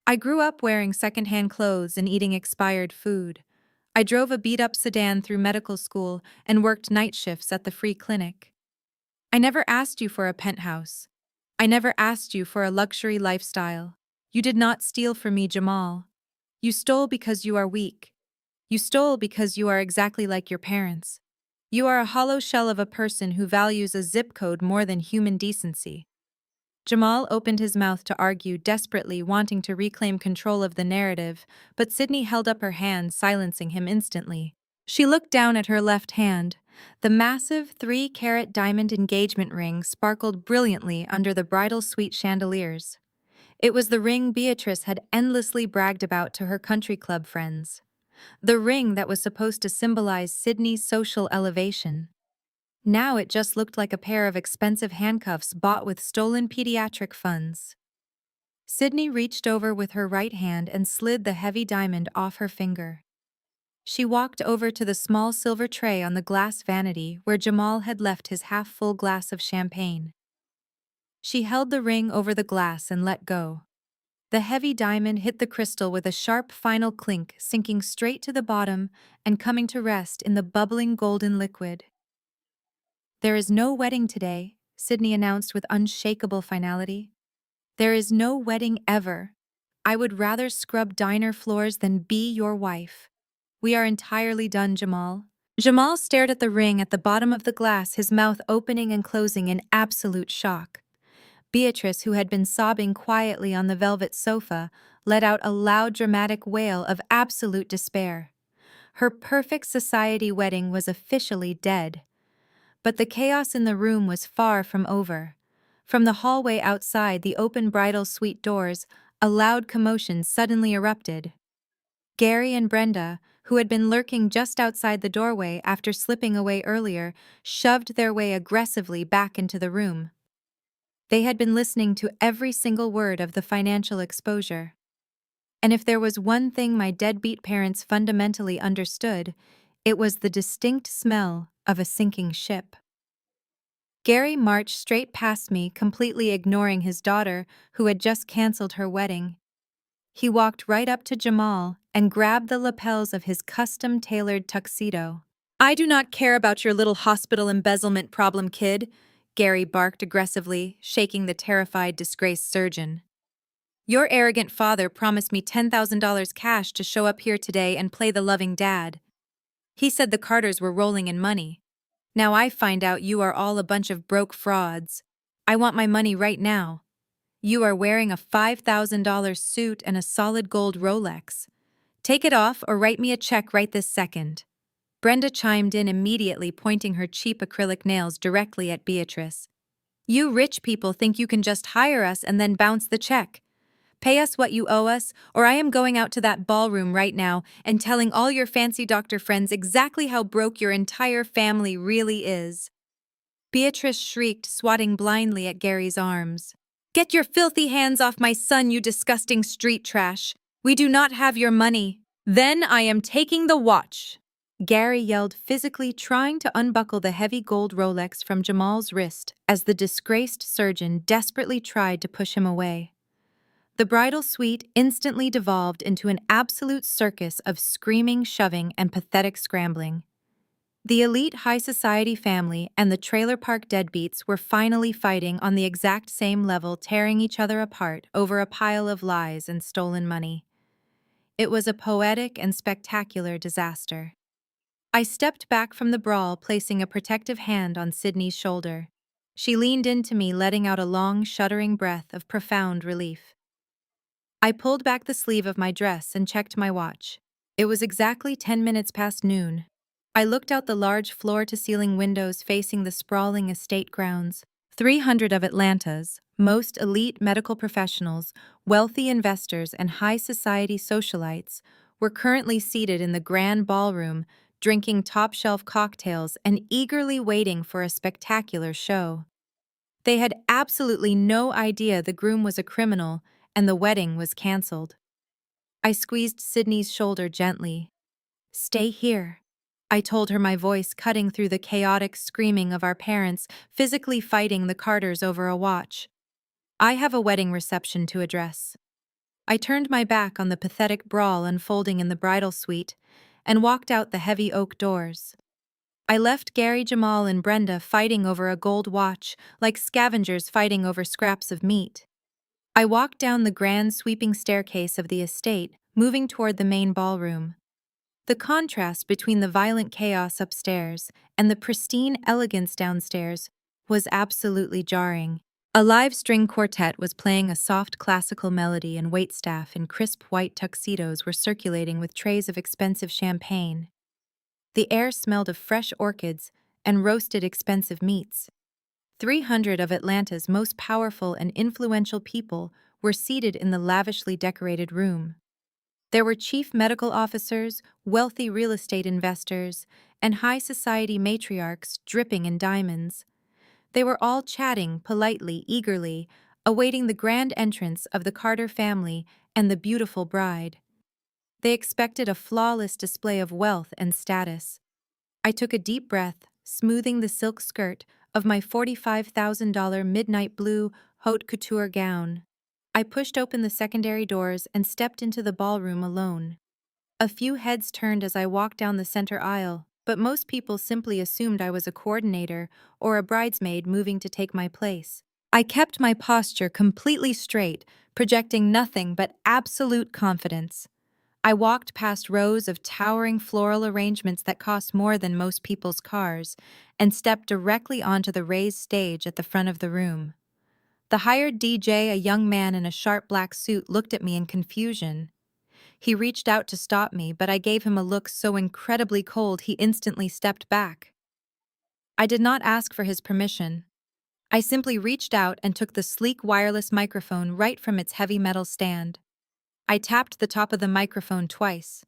"I grew up wearing secondhand clothes and eating expired food. I drove a beat-up sedan through medical school and worked night shifts at the free clinic. I never asked you for a penthouse. I never asked you for a luxury lifestyle. You did not steal from me, Jamal. You stole because you are weak. You stole because you are exactly like your parents. You are a hollow shell of a person who values a zip code more than human decency. Jamal opened his mouth to argue, desperately wanting to reclaim control of the narrative, but Sydney held up her hand, silencing him instantly. She looked down at her left hand. The massive 3-carat diamond engagement ring sparkled brilliantly under the bridal suite chandeliers. It was the ring Beatrice had endlessly bragged about to her country club friends. The ring that was supposed to symbolize Sydney's social elevation. Now it just looked like a pair of expensive handcuffs bought with stolen pediatric funds. Sydney reached over with her right hand and slid the heavy diamond off her finger. She walked over to the small silver tray on the glass vanity where Jamal had left his half-full glass of champagne. She held the ring over the glass and let go. The heavy diamond hit the crystal with a sharp final clink, sinking straight to the bottom and coming to rest in the bubbling golden liquid. "There is no wedding today," Sydney announced with unshakable finality. "There is no wedding ever. I would rather scrub diner floors than be your wife. We are entirely done, Jamal." Jamal stared at the ring at the bottom of the glass, his mouth opening and closing in absolute shock. Beatrice, who had been sobbing quietly on the velvet sofa, let out a loud, dramatic wail of absolute despair. Her perfect society wedding was officially dead. But the chaos in the room was far from over. From the hallway outside the open bridal suite doors, a loud commotion suddenly erupted. Gary and Brenda, who had been lurking just outside the doorway after slipping away earlier, shoved their way aggressively back into the room. They had been listening to every single word of the financial exposure. And if there was one thing my deadbeat parents fundamentally understood, it was the distinct smell of a sinking ship. Gary marched straight past me, completely ignoring his daughter, who had just canceled her wedding. He walked right up to Jamal and grabbed the lapels of his custom-tailored tuxedo. "I do not care about your little hospital embezzlement problem, kid," Gary barked aggressively, shaking the terrified, disgraced surgeon. "Your arrogant father promised me $10,000 cash to show up here today and play the loving dad. He said the Carters were rolling in money. Now I find out you are all a bunch of broke frauds. I want my money right now. You are wearing a $5,000 suit and a solid gold Rolex. Take it off or write me a check right this second." Brenda chimed in immediately, pointing her cheap acrylic nails directly at Beatrice. "You rich people think you can just hire us and then bounce the check. Pay us what you owe us, or I am going out to that ballroom right now and telling all your fancy doctor friends exactly how broke your entire family really is." Beatrice shrieked, swatting blindly at Gary's arms. "Get your filthy hands off my son, you disgusting street trash! We do not have your money." "Then I am taking the watch," Gary yelled, physically trying to unbuckle the heavy gold Rolex from Jamal's wrist as the disgraced surgeon desperately tried to push him away. The bridal suite instantly devolved into an absolute circus of screaming, shoving, and pathetic scrambling. The elite high society family and the trailer park deadbeats were finally fighting on the exact same level, tearing each other apart over a pile of lies and stolen money. It was a poetic and spectacular disaster. I stepped back from the brawl, placing a protective hand on Sydney's shoulder. She leaned into me, letting out a long, shuddering breath of profound relief. I pulled back the sleeve of my dress and checked my watch. It was exactly 10 minutes past noon. I looked out the large floor-to-ceiling windows facing the sprawling estate grounds. 300 of Atlanta's most elite medical professionals, wealthy investors, and high society socialites were currently seated in the grand ballroom, drinking top-shelf cocktails and eagerly waiting for a spectacular show. They had absolutely no idea the groom was a criminal and the wedding was canceled. I squeezed Sydney's shoulder gently. "Stay here," I told her, my voice cutting through the chaotic screaming of our parents physically fighting the Carters over a watch. "I have a wedding reception to address." I turned my back on the pathetic brawl unfolding in the bridal suite and walked out the heavy oak doors. I left Gary, Jamal, and Brenda fighting over a gold watch, like scavengers fighting over scraps of meat. I walked down the grand sweeping staircase of the estate, moving toward the main ballroom. The contrast between the violent chaos upstairs and the pristine elegance downstairs was absolutely jarring. A live string quartet was playing a soft classical melody, and waitstaff in crisp white tuxedos were circulating with trays of expensive champagne. The air smelled of fresh orchids and roasted expensive meats. 300 of Atlanta's most powerful and influential people were seated in the lavishly decorated room. There were chief medical officers, wealthy real estate investors, and high society matriarchs dripping in diamonds. They were all chatting politely, eagerly, awaiting the grand entrance of the Carter family and the beautiful bride. They expected a flawless display of wealth and status. I took a deep breath, smoothing the silk skirt of my $45,000 midnight blue haute couture gown. I pushed open the secondary doors and stepped into the ballroom alone. A few heads turned as I walked down the center aisle, but most people simply assumed I was a coordinator or a bridesmaid moving to take my place. I kept my posture completely straight, projecting nothing but absolute confidence. I walked past rows of towering floral arrangements that cost more than most people's cars and stepped directly onto the raised stage at the front of the room. The hired DJ, a young man in a sharp black suit, looked at me in confusion. He reached out to stop me, but I gave him a look so incredibly cold he instantly stepped back. I did not ask for his permission. I simply reached out and took the sleek wireless microphone right from its heavy metal stand. I tapped the top of the microphone twice.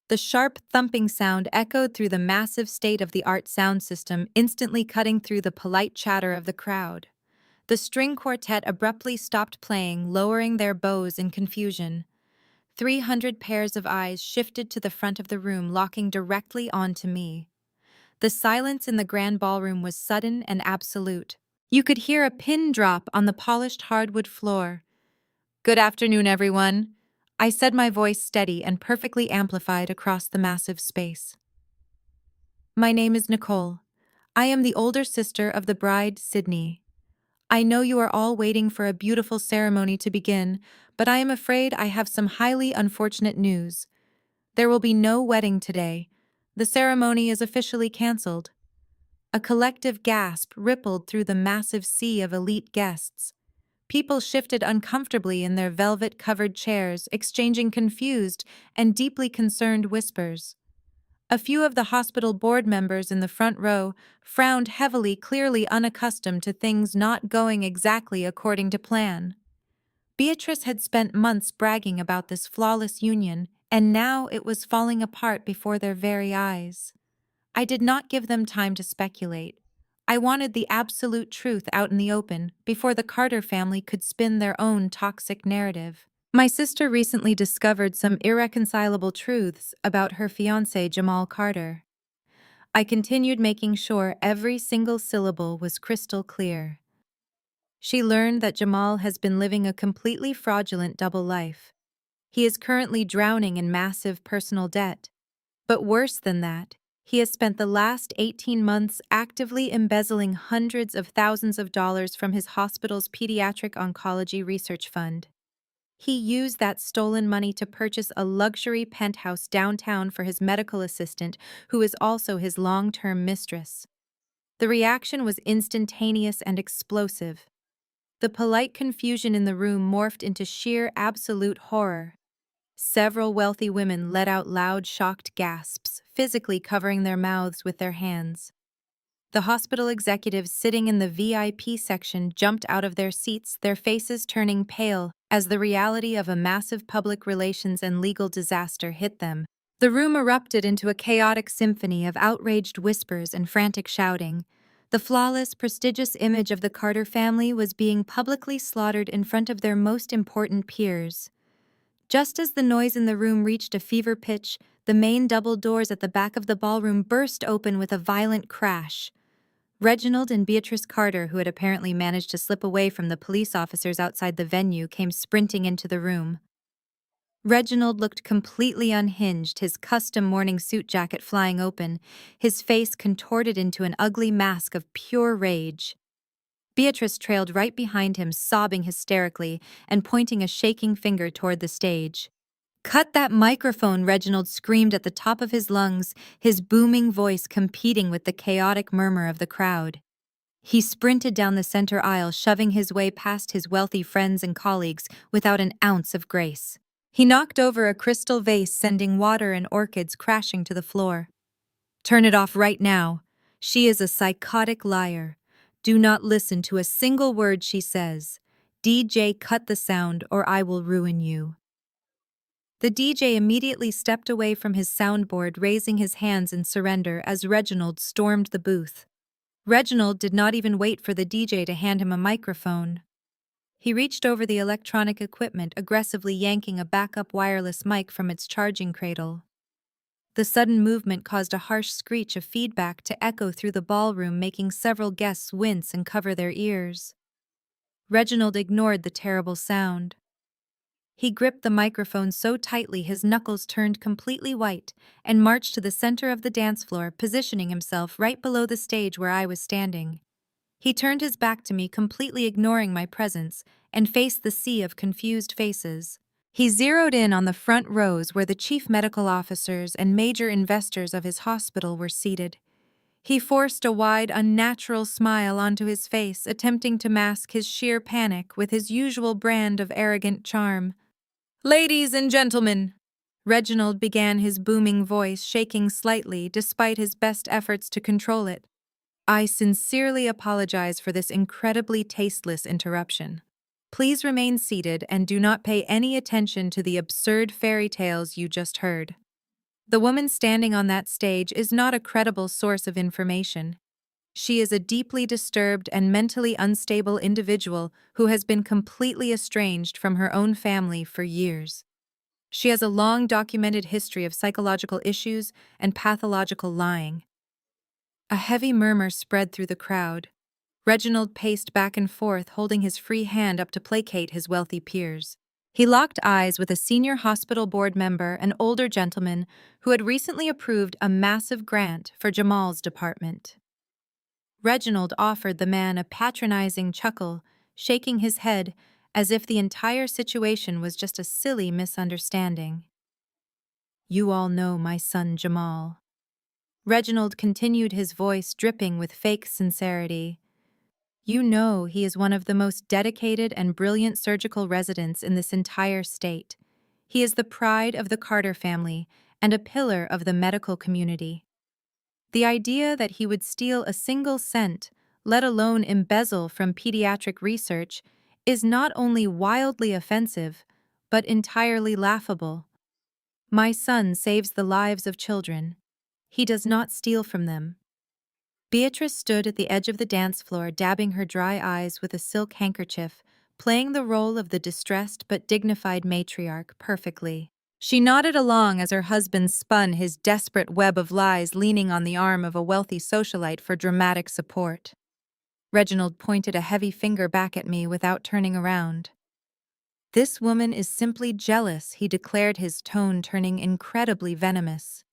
The sharp, thumping sound echoed through the massive state-of-the-art sound system, instantly cutting through the polite chatter of the crowd. The string quartet abruptly stopped playing, lowering their bows in confusion. 300 pairs of eyes shifted to the front of the room, locking directly onto me. The silence in the grand ballroom was sudden and absolute. You could hear a pin drop on the polished hardwood floor. "Good afternoon, everyone," I said, my voice steady and perfectly amplified across the massive space. "My name is Nicole. I am the older sister of the bride, Sydney. I know you are all waiting for a beautiful ceremony to begin, but I am afraid I have some highly unfortunate news. There will be no wedding today. The ceremony is officially canceled." A collective gasp rippled through the massive sea of elite guests. People shifted uncomfortably in their velvet-covered chairs, exchanging confused and deeply concerned whispers. A few of the hospital board members in the front row frowned heavily, clearly unaccustomed to things not going exactly according to plan. Beatrice had spent months bragging about this flawless union, and now it was falling apart before their very eyes. I did not give them time to speculate. I wanted the absolute truth out in the open before the Carter family could spin their own toxic narrative. My sister recently discovered some irreconcilable truths about her fiancé, Jamal Carter. I continued, making sure every single syllable was crystal clear. She learned that Jamal has been living a completely fraudulent double life. He is currently drowning in massive personal debt. But worse than that, he has spent the last 18 months actively embezzling hundreds of thousands of dollars from his hospital's pediatric oncology research fund. He used that stolen money to purchase a luxury penthouse downtown for his medical assistant, who is also his long-term mistress. The reaction was instantaneous and explosive. The polite confusion in the room morphed into sheer absolute horror. Several wealthy women let out loud, shocked gasps, physically covering their mouths with their hands. The hospital executives sitting in the VIP section jumped out of their seats, their faces turning pale as the reality of a massive public relations and legal disaster hit them. The room erupted into a chaotic symphony of outraged whispers and frantic shouting. The flawless, prestigious image of the Carter family was being publicly slaughtered in front of their most important peers. Just as the noise in the room reached a fever pitch, the main double doors at the back of the ballroom burst open with a violent crash. Reginald and Beatrice Carter, who had apparently managed to slip away from the police officers outside the venue, came sprinting into the room. Reginald looked completely unhinged, his custom morning suit jacket flying open, his face contorted into an ugly mask of pure rage. Beatrice trailed right behind him, sobbing hysterically and pointing a shaking finger toward the stage. Cut that microphone, Reginald screamed at the top of his lungs, his booming voice competing with the chaotic murmur of the crowd. He sprinted down the center aisle, shoving his way past his wealthy friends and colleagues without an ounce of grace. He knocked over a crystal vase, sending water and orchids crashing to the floor. Turn it off right now. She is a psychotic liar. Do not listen to a single word she says. DJ, cut the sound or I will ruin you. The DJ immediately stepped away from his soundboard, raising his hands in surrender as Reginald stormed the booth. Reginald did not even wait for the DJ to hand him a microphone. He reached over the electronic equipment, aggressively yanking a backup wireless mic from its charging cradle. The sudden movement caused a harsh screech of feedback to echo through the ballroom, making several guests wince and cover their ears. Reginald ignored the terrible sound. He gripped the microphone so tightly his knuckles turned completely white and marched to the center of the dance floor, positioning himself right below the stage where I was standing. He turned his back to me, completely ignoring my presence, and faced the sea of confused faces. He zeroed in on the front rows where the chief medical officers and major investors of his hospital were seated. He forced a wide, unnatural smile onto his face, attempting to mask his sheer panic with his usual brand of arrogant charm. "Ladies and gentlemen," Reginald began, his booming voice shaking slightly despite his best efforts to control it. "I sincerely apologize for this incredibly tasteless interruption. Please remain seated and do not pay any attention to the absurd fairy tales you just heard. The woman standing on that stage is not a credible source of information. She is a deeply disturbed and mentally unstable individual who has been completely estranged from her own family for years. She has a long documented history of psychological issues and pathological lying." A heavy murmur spread through the crowd. Reginald paced back and forth, holding his free hand up to placate his wealthy peers. He locked eyes with a senior hospital board member, an older gentleman who had recently approved a massive grant for Jamal's department. Reginald offered the man a patronizing chuckle, shaking his head as if the entire situation was just a silly misunderstanding. "You all know my son Jamal." Reginald continued, his voice dripping with fake sincerity. "You know he is one of the most dedicated and brilliant surgical residents in this entire state. He is the pride of the Carter family and a pillar of the medical community. The idea that he would steal a single cent, let alone embezzle from pediatric research, is not only wildly offensive, but entirely laughable. My son saves the lives of children. He does not steal from them." Beatrice stood at the edge of the dance floor, dabbing her dry eyes with a silk handkerchief, playing the role of the distressed but dignified matriarch perfectly. She nodded along as her husband spun his desperate web of lies, leaning on the arm of a wealthy socialite for dramatic support. Reginald pointed a heavy finger back at me without turning around. "This woman is simply jealous," he declared, his tone turning incredibly venomous.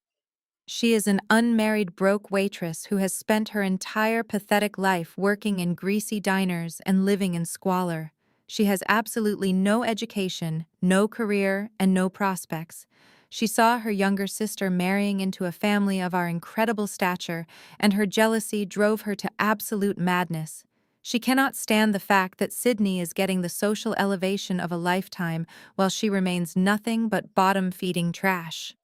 "She is an unmarried broke waitress who has spent her entire pathetic life working in greasy diners and living in squalor. She has absolutely no education, no career, and no prospects. She saw her younger sister marrying into a family of our incredible stature, and her jealousy drove her to absolute madness. She cannot stand the fact that Sydney is getting the social elevation of a lifetime while she remains nothing but bottom-feeding trash."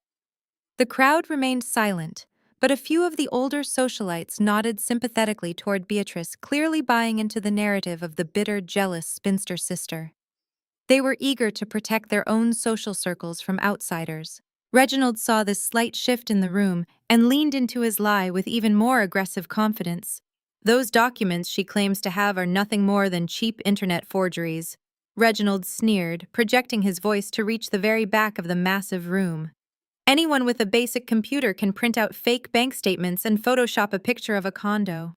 The crowd remained silent, but a few of the older socialites nodded sympathetically toward Beatrice, clearly buying into the narrative of the bitter, jealous spinster sister. They were eager to protect their own social circles from outsiders. Reginald saw this slight shift in the room and leaned into his lie with even more aggressive confidence. "Those documents she claims to have are nothing more than cheap internet forgeries." Reginald sneered, projecting his voice to reach the very back of the massive room. "Anyone with a basic computer can print out fake bank statements and Photoshop a picture of a condo.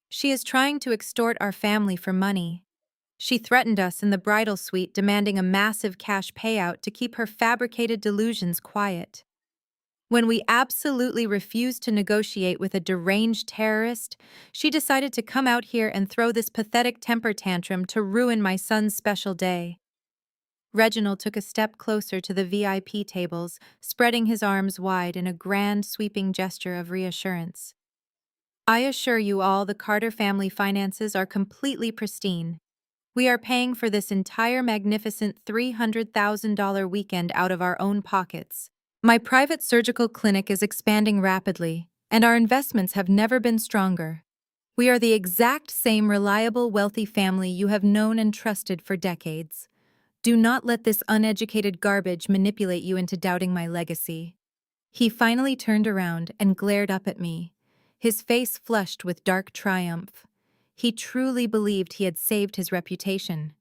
She is trying to extort our family for money. She threatened us in the bridal suite, demanding a massive cash payout to keep her fabricated delusions quiet. When we absolutely refused to negotiate with a deranged terrorist, she decided to come out here and throw this pathetic temper tantrum to ruin my son's special day." Reginald took a step closer to the VIP tables, spreading his arms wide in a grand, sweeping gesture of reassurance. I assure you all the Carter family finances are completely pristine. We are paying for this entire magnificent $300,000 weekend out of our own pockets. My private surgical clinic is expanding rapidly, and our investments have never been stronger. We are the exact same reliable, wealthy family you have known and trusted for decades. Do not let this uneducated garbage manipulate you into doubting my legacy. He finally turned around and glared up at me, his face flushed with dark triumph. He truly believed he had saved his reputation.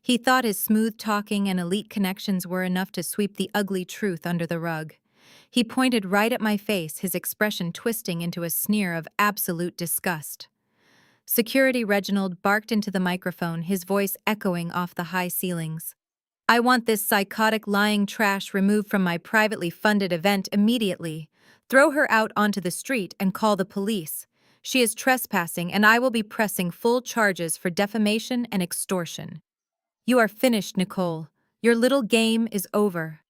He thought his smooth talking and elite connections were enough to sweep the ugly truth under the rug. He pointed right at my face, his expression twisting into a sneer of absolute disgust. Security Reginald barked into the microphone, his voice echoing off the high ceilings. I want this psychotic lying trash removed from my privately funded event immediately. Throw her out onto the street and call the police. She is trespassing and I will be pressing full charges for defamation and extortion. You are finished, Nicole. Your little game is over.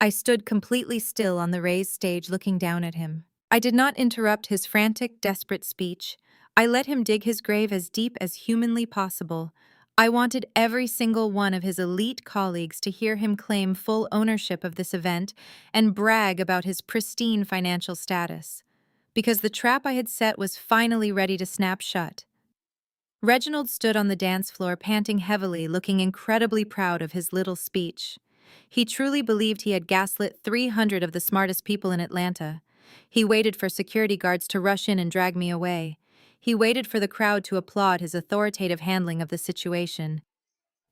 I stood completely still on the raised stage looking down at him. I did not interrupt his frantic, desperate speech. I let him dig his grave as deep as humanly possible. I wanted every single one of his elite colleagues to hear him claim full ownership of this event and brag about his pristine financial status. Because the trap I had set was finally ready to snap shut. Reginald stood on the dance floor panting heavily, looking incredibly proud of his little speech. He truly believed he had gaslit 300 of the smartest people in Atlanta. He waited for security guards to rush in and drag me away. He waited for the crowd to applaud his authoritative handling of the situation.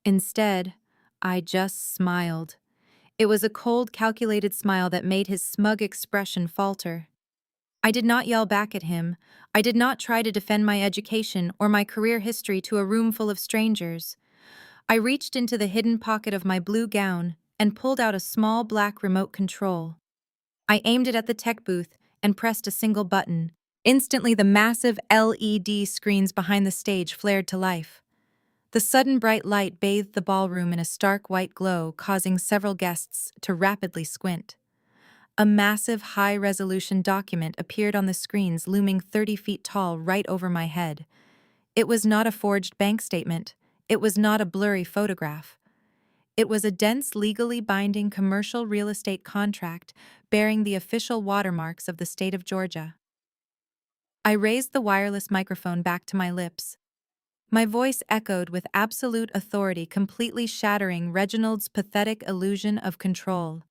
Instead, I just smiled. It was a cold, calculated smile that made his smug expression falter. I did not yell back at him. I did not try to defend my education or my career history to a room full of strangers. I reached into the hidden pocket of my blue gown and pulled out a small black remote control. I aimed it at the tech booth and pressed a single button. Instantly, the massive LED screens behind the stage flared to life. The sudden bright light bathed the ballroom in a stark white glow, causing several guests to rapidly squint. A massive, high-resolution document appeared on the screens, looming 30 feet tall right over my head. It was not a forged bank statement. It was not a blurry photograph. It was a dense, legally binding commercial real estate contract bearing the official watermarks of the state of Georgia. I raised the wireless microphone back to my lips. My voice echoed with absolute authority, completely shattering Reginald's pathetic illusion of control.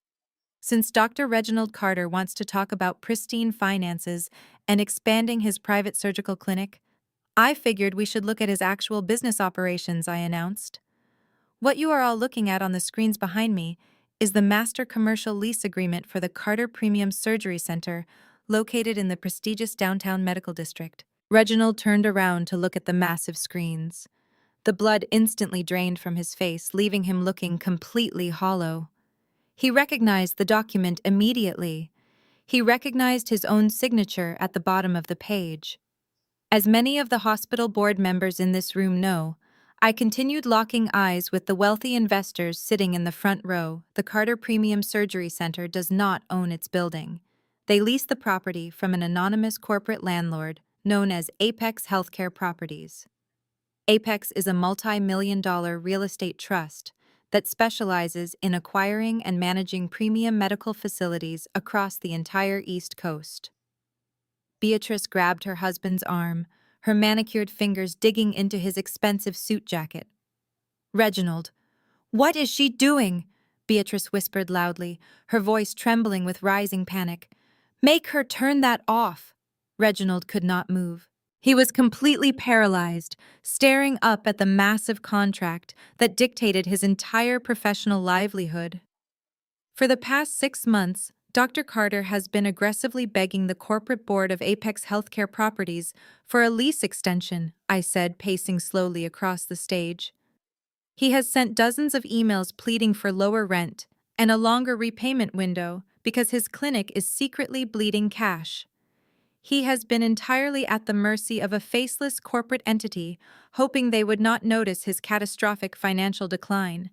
Since Dr. Reginald Carter wants to talk about pristine finances and expanding his private surgical clinic, I figured we should look at his actual business operations, I announced. What you are all looking at on the screens behind me is the master commercial lease agreement for the Carter Premium Surgery Center, located in the prestigious downtown medical district. Reginald turned around to look at the massive screens. The blood instantly drained from his face, leaving him looking completely hollow. He recognized the document immediately. He recognized his own signature at the bottom of the page. As many of the hospital board members in this room know, I continued locking eyes with the wealthy investors sitting in the front row. The Carter Premium Surgery Center does not own its building. They lease the property from an anonymous corporate landlord known as Apex Healthcare Properties. Apex is a multi-million-dollar real estate trust that specializes in acquiring and managing premium medical facilities across the entire East Coast. Beatrice grabbed her husband's arm, her manicured fingers digging into his expensive suit jacket. Reginald, what is she doing? Beatrice whispered loudly, her voice trembling with rising panic. Make her turn that off. Reginald could not move. He was completely paralyzed, staring up at the massive contract that dictated his entire professional livelihood. For the past 6 months, Dr. Carter has been aggressively begging the corporate board of Apex Healthcare Properties for a lease extension, I said, pacing slowly across the stage. He has sent dozens of emails pleading for lower rent and a longer repayment window because his clinic is secretly bleeding cash. He has been entirely at the mercy of a faceless corporate entity, hoping they would not notice his catastrophic financial decline.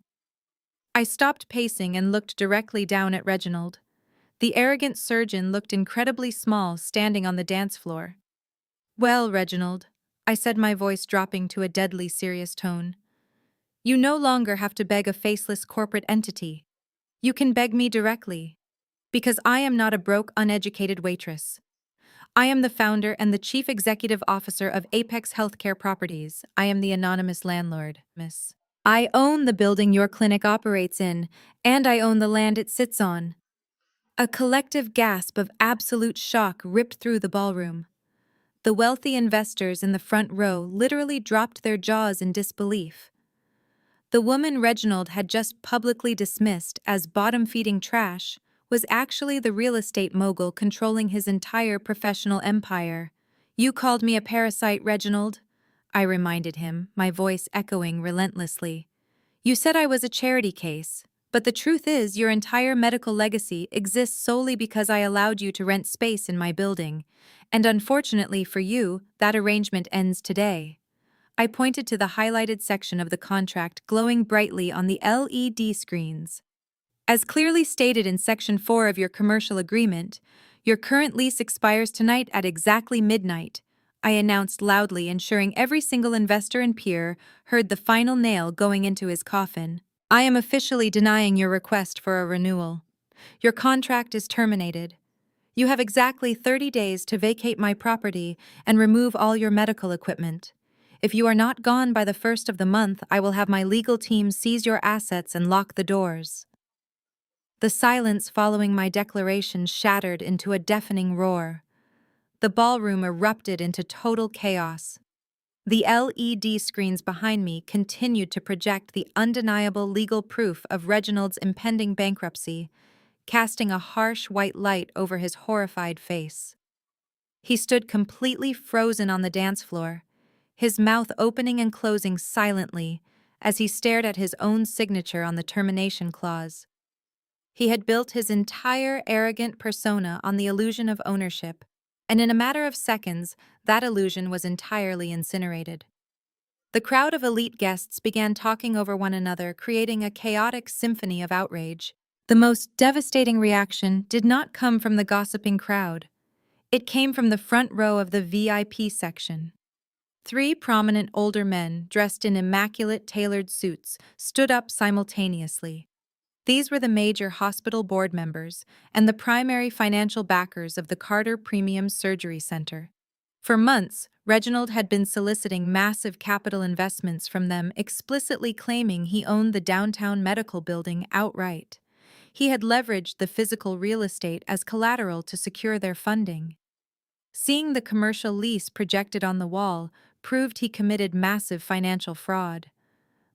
I stopped pacing and looked directly down at Reginald. The arrogant surgeon looked incredibly small standing on the dance floor. Well, Reginald, I said, my voice dropping to a deadly serious tone, you no longer have to beg a faceless corporate entity. You can beg me directly. Because I am not a broke, uneducated waitress. I am the founder and the chief executive officer of Apex Healthcare Properties. I am the anonymous landlord, miss. I own the building your clinic operates in, and I own the land it sits on. A collective gasp of absolute shock ripped through the ballroom. The wealthy investors in the front row literally dropped their jaws in disbelief. The woman Reginald had just publicly dismissed as bottom-feeding trash was actually the real estate mogul controlling his entire professional empire. You called me a parasite, Reginald, I reminded him, my voice echoing relentlessly. You said I was a charity case, but the truth is your entire medical legacy exists solely because I allowed you to rent space in my building, and unfortunately for you, that arrangement ends today. I pointed to the highlighted section of the contract glowing brightly on the LED screens. As clearly stated in Section 4 of your commercial agreement, your current lease expires tonight at exactly midnight, I announced loudly, ensuring every single investor and peer heard the final nail going into his coffin. I am officially denying your request for a renewal. Your contract is terminated. You have exactly 30 days to vacate my property and remove all your medical equipment. If you are not gone by the 1st of the month, I will have my legal team seize your assets and lock the doors. The silence following my declaration shattered into a deafening roar. The ballroom erupted into total chaos. The LED screens behind me continued to project the undeniable legal proof of Reginald's impending bankruptcy, casting a harsh white light over his horrified face. He stood completely frozen on the dance floor, his mouth opening and closing silently as he stared at his own signature on the termination clause. He had built his entire arrogant persona on the illusion of ownership, and in a matter of seconds, that illusion was entirely incinerated. The crowd of elite guests began talking over one another, creating a chaotic symphony of outrage. The most devastating reaction did not come from the gossiping crowd. It came from the front row of the VIP section. 3 prominent older men, dressed in immaculate tailored suits, stood up simultaneously. These were the major hospital board members and the primary financial backers of the Carter Premium Surgery Center. For months, Reginald had been soliciting massive capital investments from them, explicitly claiming he owned the downtown medical building outright. He had leveraged the physical real estate as collateral to secure their funding. Seeing the commercial lease projected on the wall proved he committed massive financial fraud.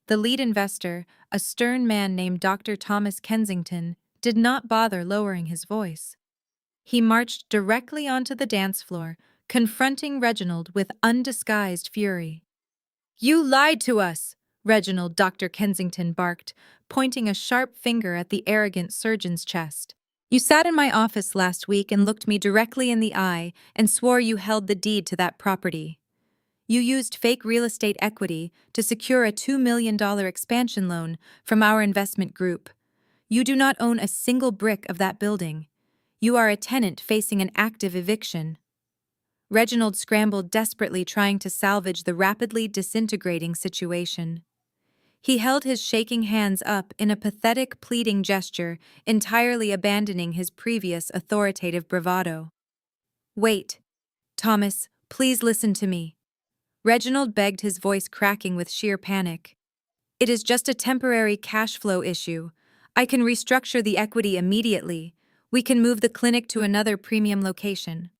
The lead investor, a stern man named Dr. Thomas Kensington, did not bother lowering his voice. He marched directly onto the dance floor, confronting Reginald with undisguised fury. "You lied to us!" Reginald, Dr. Kensington barked, pointing a sharp finger at the arrogant surgeon's chest. "You sat in my office last week and looked me directly in the eye and swore you held the deed to that property. You used fake real estate equity to secure a $2 million expansion loan from our investment group. You do not own a single brick of that building. You are a tenant facing an active eviction." Reginald scrambled desperately, trying to salvage the rapidly disintegrating situation. He held his shaking hands up in a pathetic, pleading gesture, entirely abandoning his previous authoritative bravado. "Wait, Thomas, please listen to me," Reginald begged, his voice cracking with sheer panic. "It is just a temporary cash flow issue. I can restructure the equity immediately. We can move the clinic to another premium location.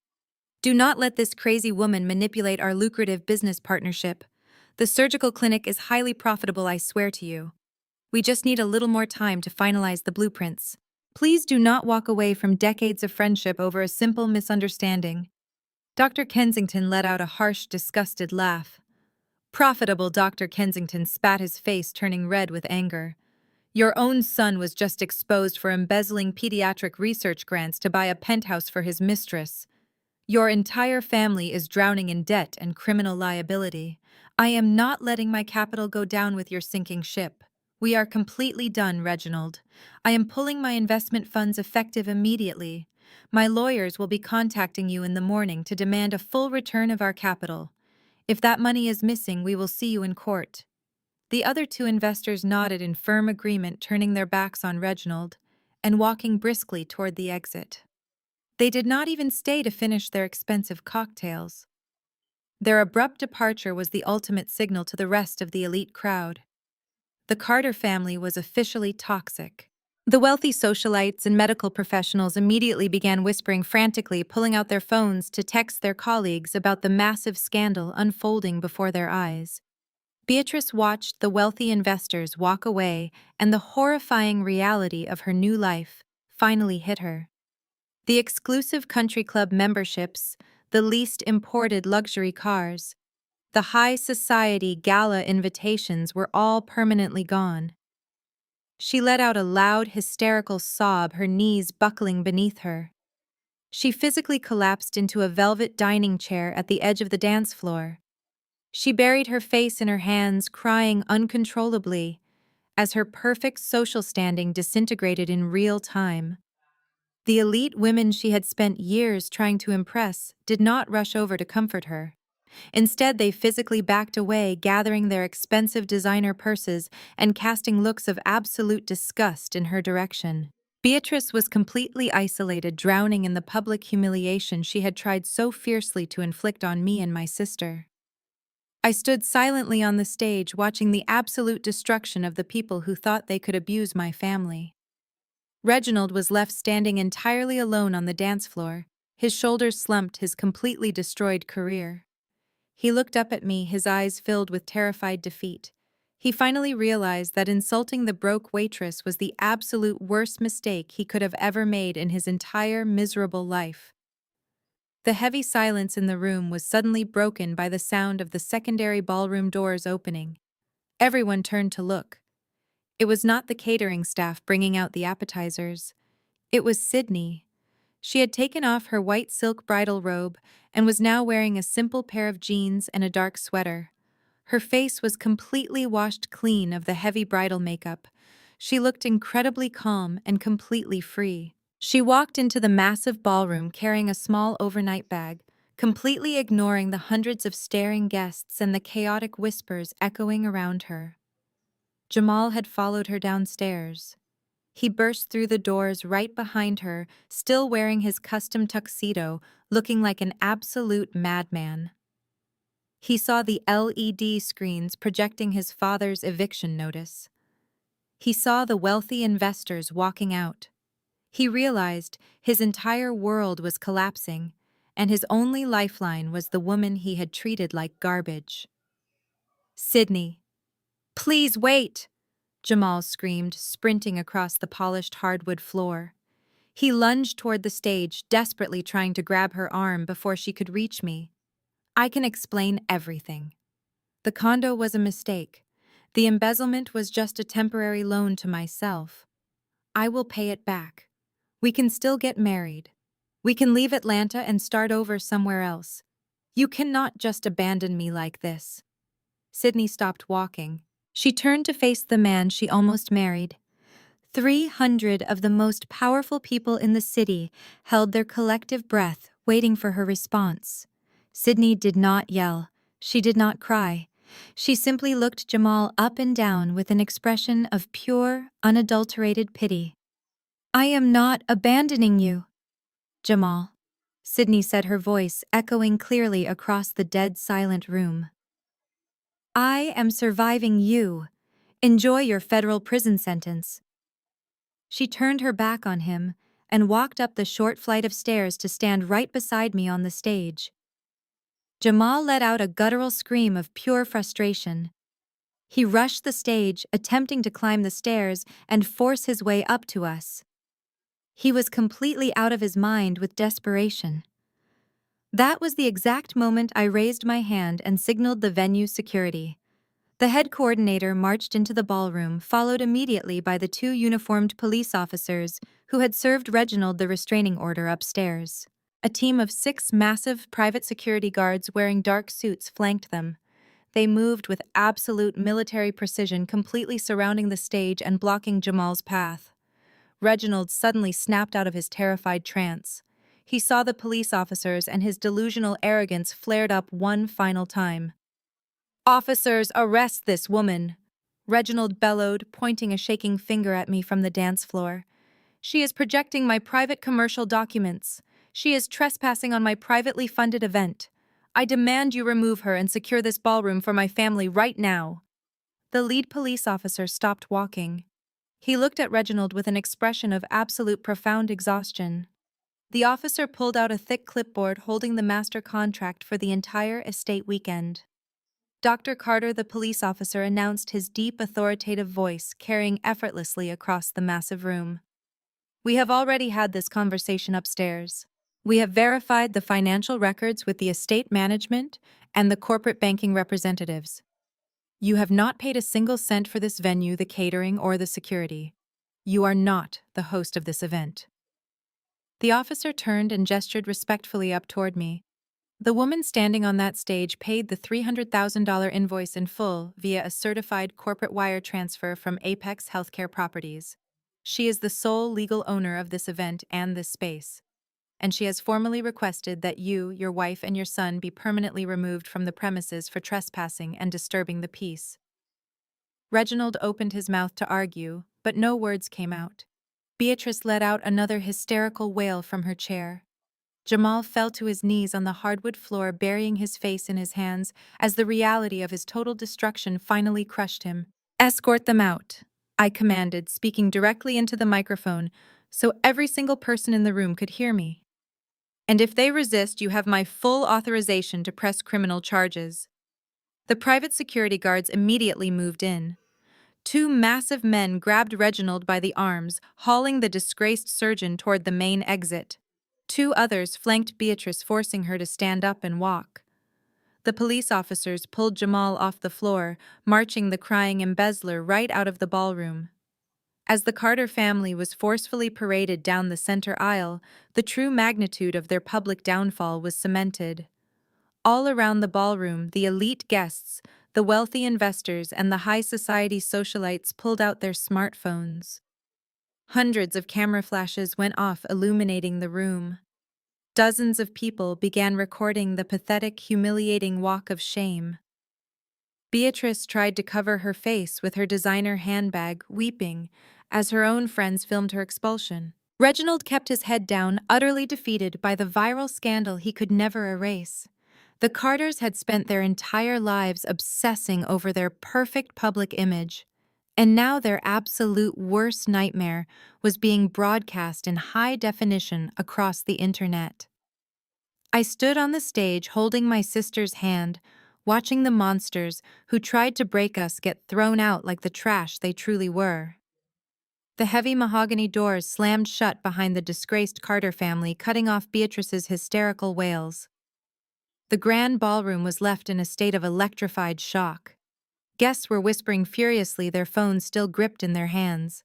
Do not let this crazy woman manipulate our lucrative business partnership. The surgical clinic is highly profitable, I swear to you. We just need a little more time to finalize the blueprints. Please do not walk away from decades of friendship over a simple misunderstanding." Dr. Kensington let out a harsh, disgusted laugh. Profitable? Dr. Kensington spat, his face turning red with anger. "Your own son was just exposed for embezzling pediatric research grants to buy a penthouse for his mistress. Your entire family is drowning in debt and criminal liability. I am not letting my capital go down with your sinking ship," We are completely done, Reginald. I am pulling my investment funds effective immediately. My lawyers will be contacting you in the morning to demand a full return of our capital. If that money is missing, we will see you in court. The other two investors nodded in firm agreement, turning their backs on Reginald and walking briskly toward the exit. They did not even stay to finish their expensive cocktails. Their abrupt departure was the ultimate signal to the rest of the elite crowd. The Carter family was officially toxic. The wealthy socialites and medical professionals immediately began whispering frantically, pulling out their phones to text their colleagues about the massive scandal unfolding before their eyes. Beatrice watched the wealthy investors walk away, and the horrifying reality of her new life finally hit her. The exclusive country club memberships, the least imported luxury cars, the high society gala invitations were all permanently gone. She let out a loud, hysterical sob, her knees buckling beneath her. She physically collapsed into a velvet dining chair at the edge of the dance floor. She buried her face in her hands, crying uncontrollably, as her perfect social standing disintegrated in real time. The elite women she had spent years trying to impress did not rush over to comfort her. Instead, they physically backed away, gathering their expensive designer purses and casting looks of absolute disgust in her direction. Beatrice was completely isolated, drowning in the public humiliation she had tried so fiercely to inflict on me and my sister. I stood silently on the stage, watching the absolute destruction of the people who thought they could abuse my family. Reginald was left standing entirely alone on the dance floor, his shoulders slumped, his completely destroyed career. He looked up at me, his eyes filled with terrified defeat. He finally realized that insulting the broke waitress was the absolute worst mistake he could have ever made in his entire miserable life. The heavy silence in the room was suddenly broken by the sound of the secondary ballroom doors opening. Everyone turned to look. It was not the catering staff bringing out the appetizers. It was Sydney. She had taken off her white silk bridal robe and was now wearing a simple pair of jeans and a dark sweater. Her face was completely washed clean of the heavy bridal makeup. She looked incredibly calm and completely free. She walked into the massive ballroom carrying a small overnight bag, completely ignoring the hundreds of staring guests and the chaotic whispers echoing around her. Jamal had followed her downstairs. He burst through the doors right behind her, still wearing his custom tuxedo, looking like an absolute madman. He saw the LED screens projecting his father's eviction notice. He saw the wealthy investors walking out. He realized his entire world was collapsing, and his only lifeline was the woman he had treated like garbage. "Sydney, please wait!" Jamal screamed, sprinting across the polished hardwood floor. He lunged toward the stage, desperately trying to grab her arm before she could reach me. "I can explain everything. The condo was a mistake. The embezzlement was just a temporary loan to myself. I will pay it back. We can still get married. We can leave Atlanta and start over somewhere else. You cannot just abandon me like this." Sydney stopped walking. She turned to face the man she almost married. 300 of the most powerful people in the city held their collective breath, waiting for her response. Sydney did not yell. She did not cry. She simply looked Jamal up and down with an expression of pure, unadulterated pity. "I am not abandoning you, Jamal," Sydney said, her voice echoing clearly across the dead silent room. "I am surviving you. Enjoy your federal prison sentence." She turned her back on him and walked up the short flight of stairs to stand right beside me on the stage. Jamal let out a guttural scream of pure frustration. He rushed the stage, attempting to climb the stairs and force his way up to us. He was completely out of his mind with desperation. That was the exact moment I raised my hand and signaled the venue's security. The head coordinator marched into the ballroom, followed immediately by the two uniformed police officers who had served Reginald the restraining order upstairs. A team of 6 massive private security guards wearing dark suits flanked them. They moved with absolute military precision, completely surrounding the stage and blocking Jamal's path. Reginald suddenly snapped out of his terrified trance. He saw the police officers and his delusional arrogance flared up one final time. "Officers, arrest this woman!" Reginald bellowed, pointing a shaking finger at me from the dance floor. "She is projecting my private commercial documents. She is trespassing on my privately funded event. I demand you remove her and secure this ballroom for my family right now." The lead police officer stopped walking. He looked at Reginald with an expression of absolute profound exhaustion. The officer pulled out a thick clipboard holding the master contract for the entire estate weekend. Dr. Carter, the police officer, announced, his deep, authoritative voice carrying effortlessly across the massive room. "We have already had this conversation upstairs. We have verified the financial records with the estate management and the corporate banking representatives. You have not paid a single cent for this venue, the catering, or the security. You are not the host of this event." The officer turned and gestured respectfully up toward me. "The woman standing on that stage paid the $300,000 invoice in full via a certified corporate wire transfer from Apex Healthcare Properties. She is the sole legal owner of this event and this space. And she has formally requested that you, your wife, and your son be permanently removed from the premises for trespassing and disturbing the peace." Reginald opened his mouth to argue, but no words came out. Beatrice let out another hysterical wail from her chair. Jamal fell to his knees on the hardwood floor, burying his face in his hands as the reality of his total destruction finally crushed him. "Escort them out," I commanded, speaking directly into the microphone so every single person in the room could hear me. "And if they resist, you have my full authorization to press criminal charges." The private security guards immediately moved in. Two massive men grabbed Reginald by the arms, hauling the disgraced surgeon toward the main exit. Two others flanked Beatrice, forcing her to stand up and walk. The police officers pulled Jamal off the floor, marching the crying embezzler right out of the ballroom. As the Carter family was forcefully paraded down the center aisle, the true magnitude of their public downfall was cemented. All around the ballroom, the elite guests, the wealthy investors, and the high society socialites pulled out their smartphones. Hundreds of camera flashes went off, illuminating the room. Dozens of people began recording the pathetic, humiliating walk of shame. Beatrice tried to cover her face with her designer handbag, weeping, as her own friends filmed her expulsion. Reginald kept his head down, utterly defeated by the viral scandal he could never erase. The Carters had spent their entire lives obsessing over their perfect public image, and now their absolute worst nightmare was being broadcast in high definition across the internet. I stood on the stage holding my sister's hand, watching the monsters who tried to break us get thrown out like the trash they truly were. The heavy mahogany doors slammed shut behind the disgraced Carter family, cutting off Beatrice's hysterical wails. The grand ballroom was left in a state of electrified shock. Guests were whispering furiously, their phones still gripped in their hands.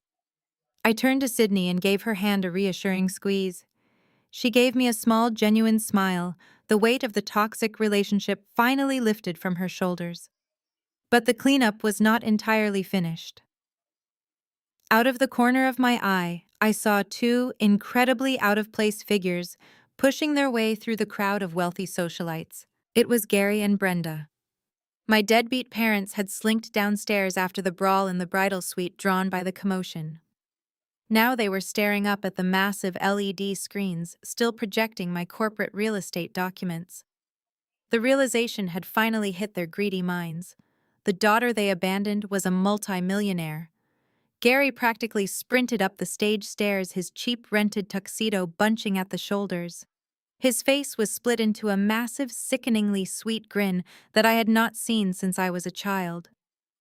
I turned to Sydney and gave her hand a reassuring squeeze. She gave me a small, genuine smile, the weight of the toxic relationship finally lifted from her shoulders. But the cleanup was not entirely finished. Out of the corner of my eye, I saw two incredibly out-of-place figures pushing their way through the crowd of wealthy socialites. It was Gary and Brenda. My deadbeat parents had slinked downstairs after the brawl in the bridal suite drawn by the commotion. Now they were staring up at the massive LED screens, still projecting my corporate real estate documents. The realization had finally hit their greedy minds. The daughter they abandoned was a multi-millionaire. Gary practically sprinted up the stage stairs, his cheap rented tuxedo bunching at the shoulders. His face was split into a massive, sickeningly sweet grin that I had not seen since I was a child.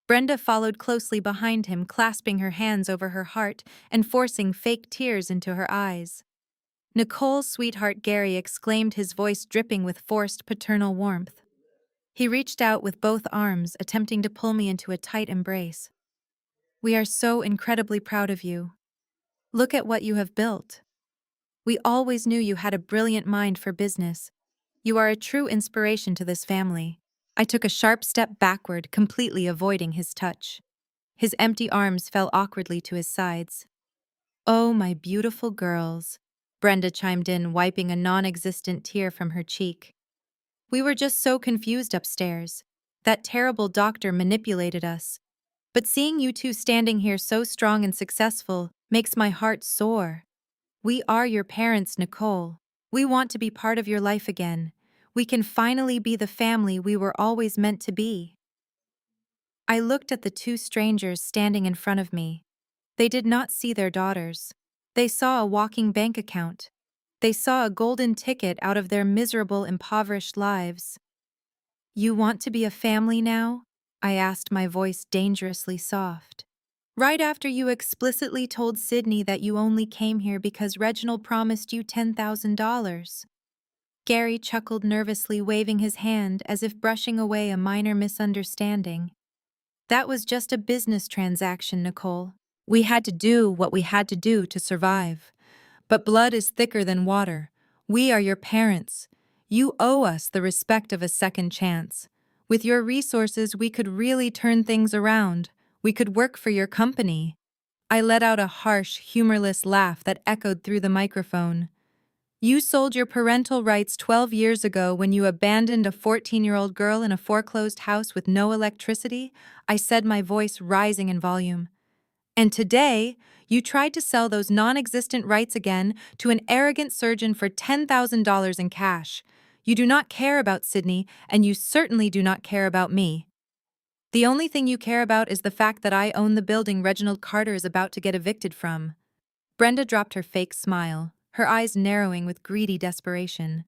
Brenda followed closely behind him, clasping her hands over her heart and forcing fake tears into her eyes. "Nicole, sweetheart," Gary exclaimed, his voice dripping with forced paternal warmth. He reached out with both arms, attempting to pull me into a tight embrace. "We are so incredibly proud of you. Look at what you have built. We always knew you had a brilliant mind for business. You are a true inspiration to this family." I took a sharp step backward, completely avoiding his touch. His empty arms fell awkwardly to his sides. "Oh, my beautiful girls," Brenda chimed in, wiping a non-existent tear from her cheek. "We were just so confused upstairs. That terrible doctor manipulated us. But seeing you two standing here so strong and successful makes my heart soar. We are your parents, Nicole. We want to be part of your life again. We can finally be the family we were always meant to be." I looked at the two strangers standing in front of me. They did not see their daughters. They saw a walking bank account. They saw a golden ticket out of their miserable, impoverished lives. "You want to be a family now?" I asked, my voice dangerously soft. "Right after you explicitly told Sydney that you only came here because Reginald promised you $10,000. Gary chuckled nervously, waving his hand as if brushing away a minor misunderstanding. "That was just a business transaction, Nicole. We had to do what we had to do to survive. But blood is thicker than water. We are your parents. You owe us the respect of a second chance. With your resources, we could really turn things around. We could work for your company." I let out a harsh, humorless laugh that echoed through the microphone. "You sold your parental rights 12 years ago when you abandoned a 14-year-old girl in a foreclosed house with no electricity," I said, my voice rising in volume. "And today, you tried to sell those non-existent rights again to an arrogant surgeon for $10,000 in cash. You do not care about Sydney, and you certainly do not care about me. The only thing you care about is the fact that I own the building Reginald Carter is about to get evicted from." Brenda dropped her fake smile, her eyes narrowing with greedy desperation.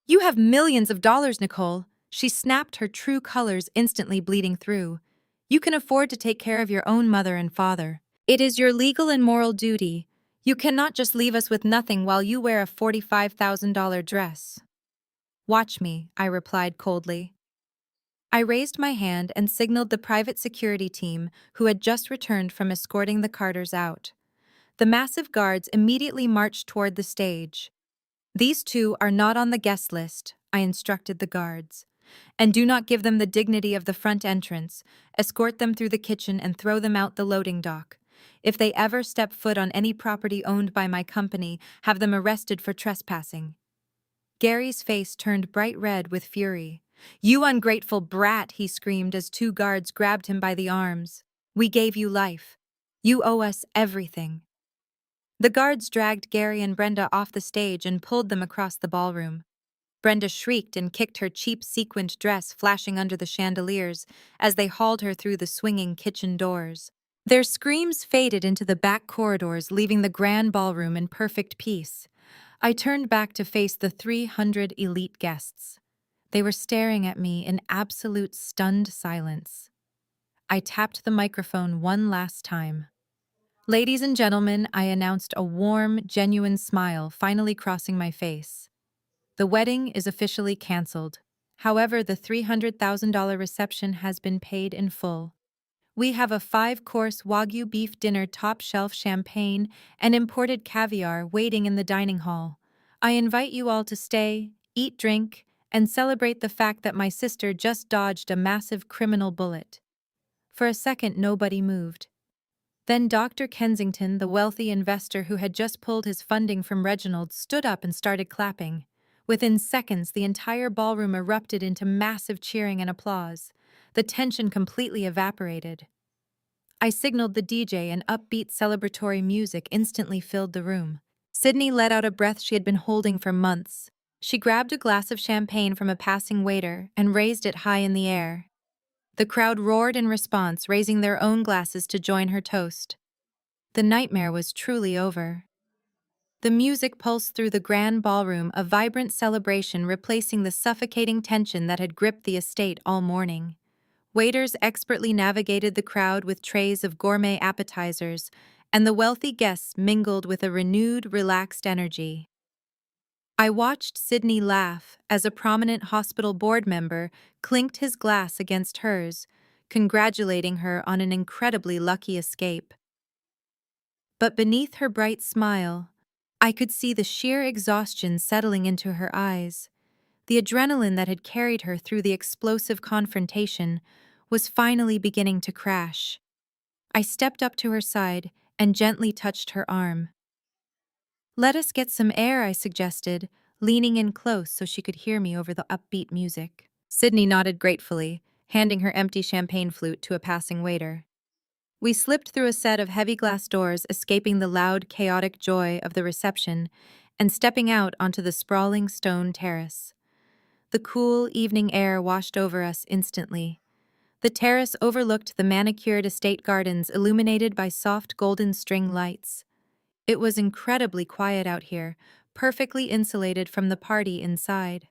"You have millions of dollars, Nicole." She snapped, her true colors instantly bleeding through. "You can afford to take care of your own mother and father. It is your legal and moral duty. You cannot just leave us with nothing while you wear a $45,000 dress." "Watch me," I replied coldly. I raised my hand and signaled the private security team who had just returned from escorting the Carters out. The massive guards immediately marched toward the stage. "These two are not on the guest list," I instructed the guards. "And do not give them the dignity of the front entrance. Escort them through the kitchen and throw them out the loading dock. If they ever step foot on any property owned by my company, have them arrested for trespassing." Gary's face turned bright red with fury. "You ungrateful brat," he screamed as two guards grabbed him by the arms. "We gave you life. You owe us everything." The guards dragged Gary and Brenda off the stage and pulled them across the ballroom. Brenda shrieked and kicked, her cheap sequined dress flashing under the chandeliers as they hauled her through the swinging kitchen doors. Their screams faded into the back corridors, leaving the grand ballroom in perfect peace. I turned back to face the 300 elite guests. They were staring at me in absolute stunned silence. I tapped the microphone one last time. "Ladies and gentlemen," I announced, a warm, genuine smile finally crossing my face. "The wedding is officially canceled. However, the $300,000 reception has been paid in full. We have a 5-course Wagyu beef dinner, top-shelf champagne, and imported caviar waiting in the dining hall. I invite you all to stay, eat, drink, and celebrate the fact that my sister just dodged a massive criminal bullet." For a second, nobody moved. Then Dr. Kensington, the wealthy investor who had just pulled his funding from Reginald, stood up and started clapping. Within seconds, the entire ballroom erupted into massive cheering and applause. The tension completely evaporated. I signaled the DJ, and upbeat celebratory music instantly filled the room. Sydney let out a breath she had been holding for months. She grabbed a glass of champagne from a passing waiter and raised it high in the air. The crowd roared in response, raising their own glasses to join her toast. The nightmare was truly over. The music pulsed through the grand ballroom, a vibrant celebration replacing the suffocating tension that had gripped the estate all morning. Waiters expertly navigated the crowd with trays of gourmet appetizers, and the wealthy guests mingled with a renewed, relaxed energy. I watched Sydney laugh as a prominent hospital board member clinked his glass against hers, congratulating her on an incredibly lucky escape. But beneath her bright smile, I could see the sheer exhaustion settling into her eyes. The adrenaline that had carried her through the explosive confrontation was finally beginning to crash. I stepped up to her side and gently touched her arm. "Let us get some air," I suggested, leaning in close so she could hear me over the upbeat music. Sydney nodded gratefully, handing her empty champagne flute to a passing waiter. We slipped through a set of heavy glass doors, escaping the loud, chaotic joy of the reception and stepping out onto the sprawling stone terrace. The cool evening air washed over us instantly. The terrace overlooked the manicured estate gardens illuminated by soft golden string lights. It was incredibly quiet out here, perfectly insulated from the party inside.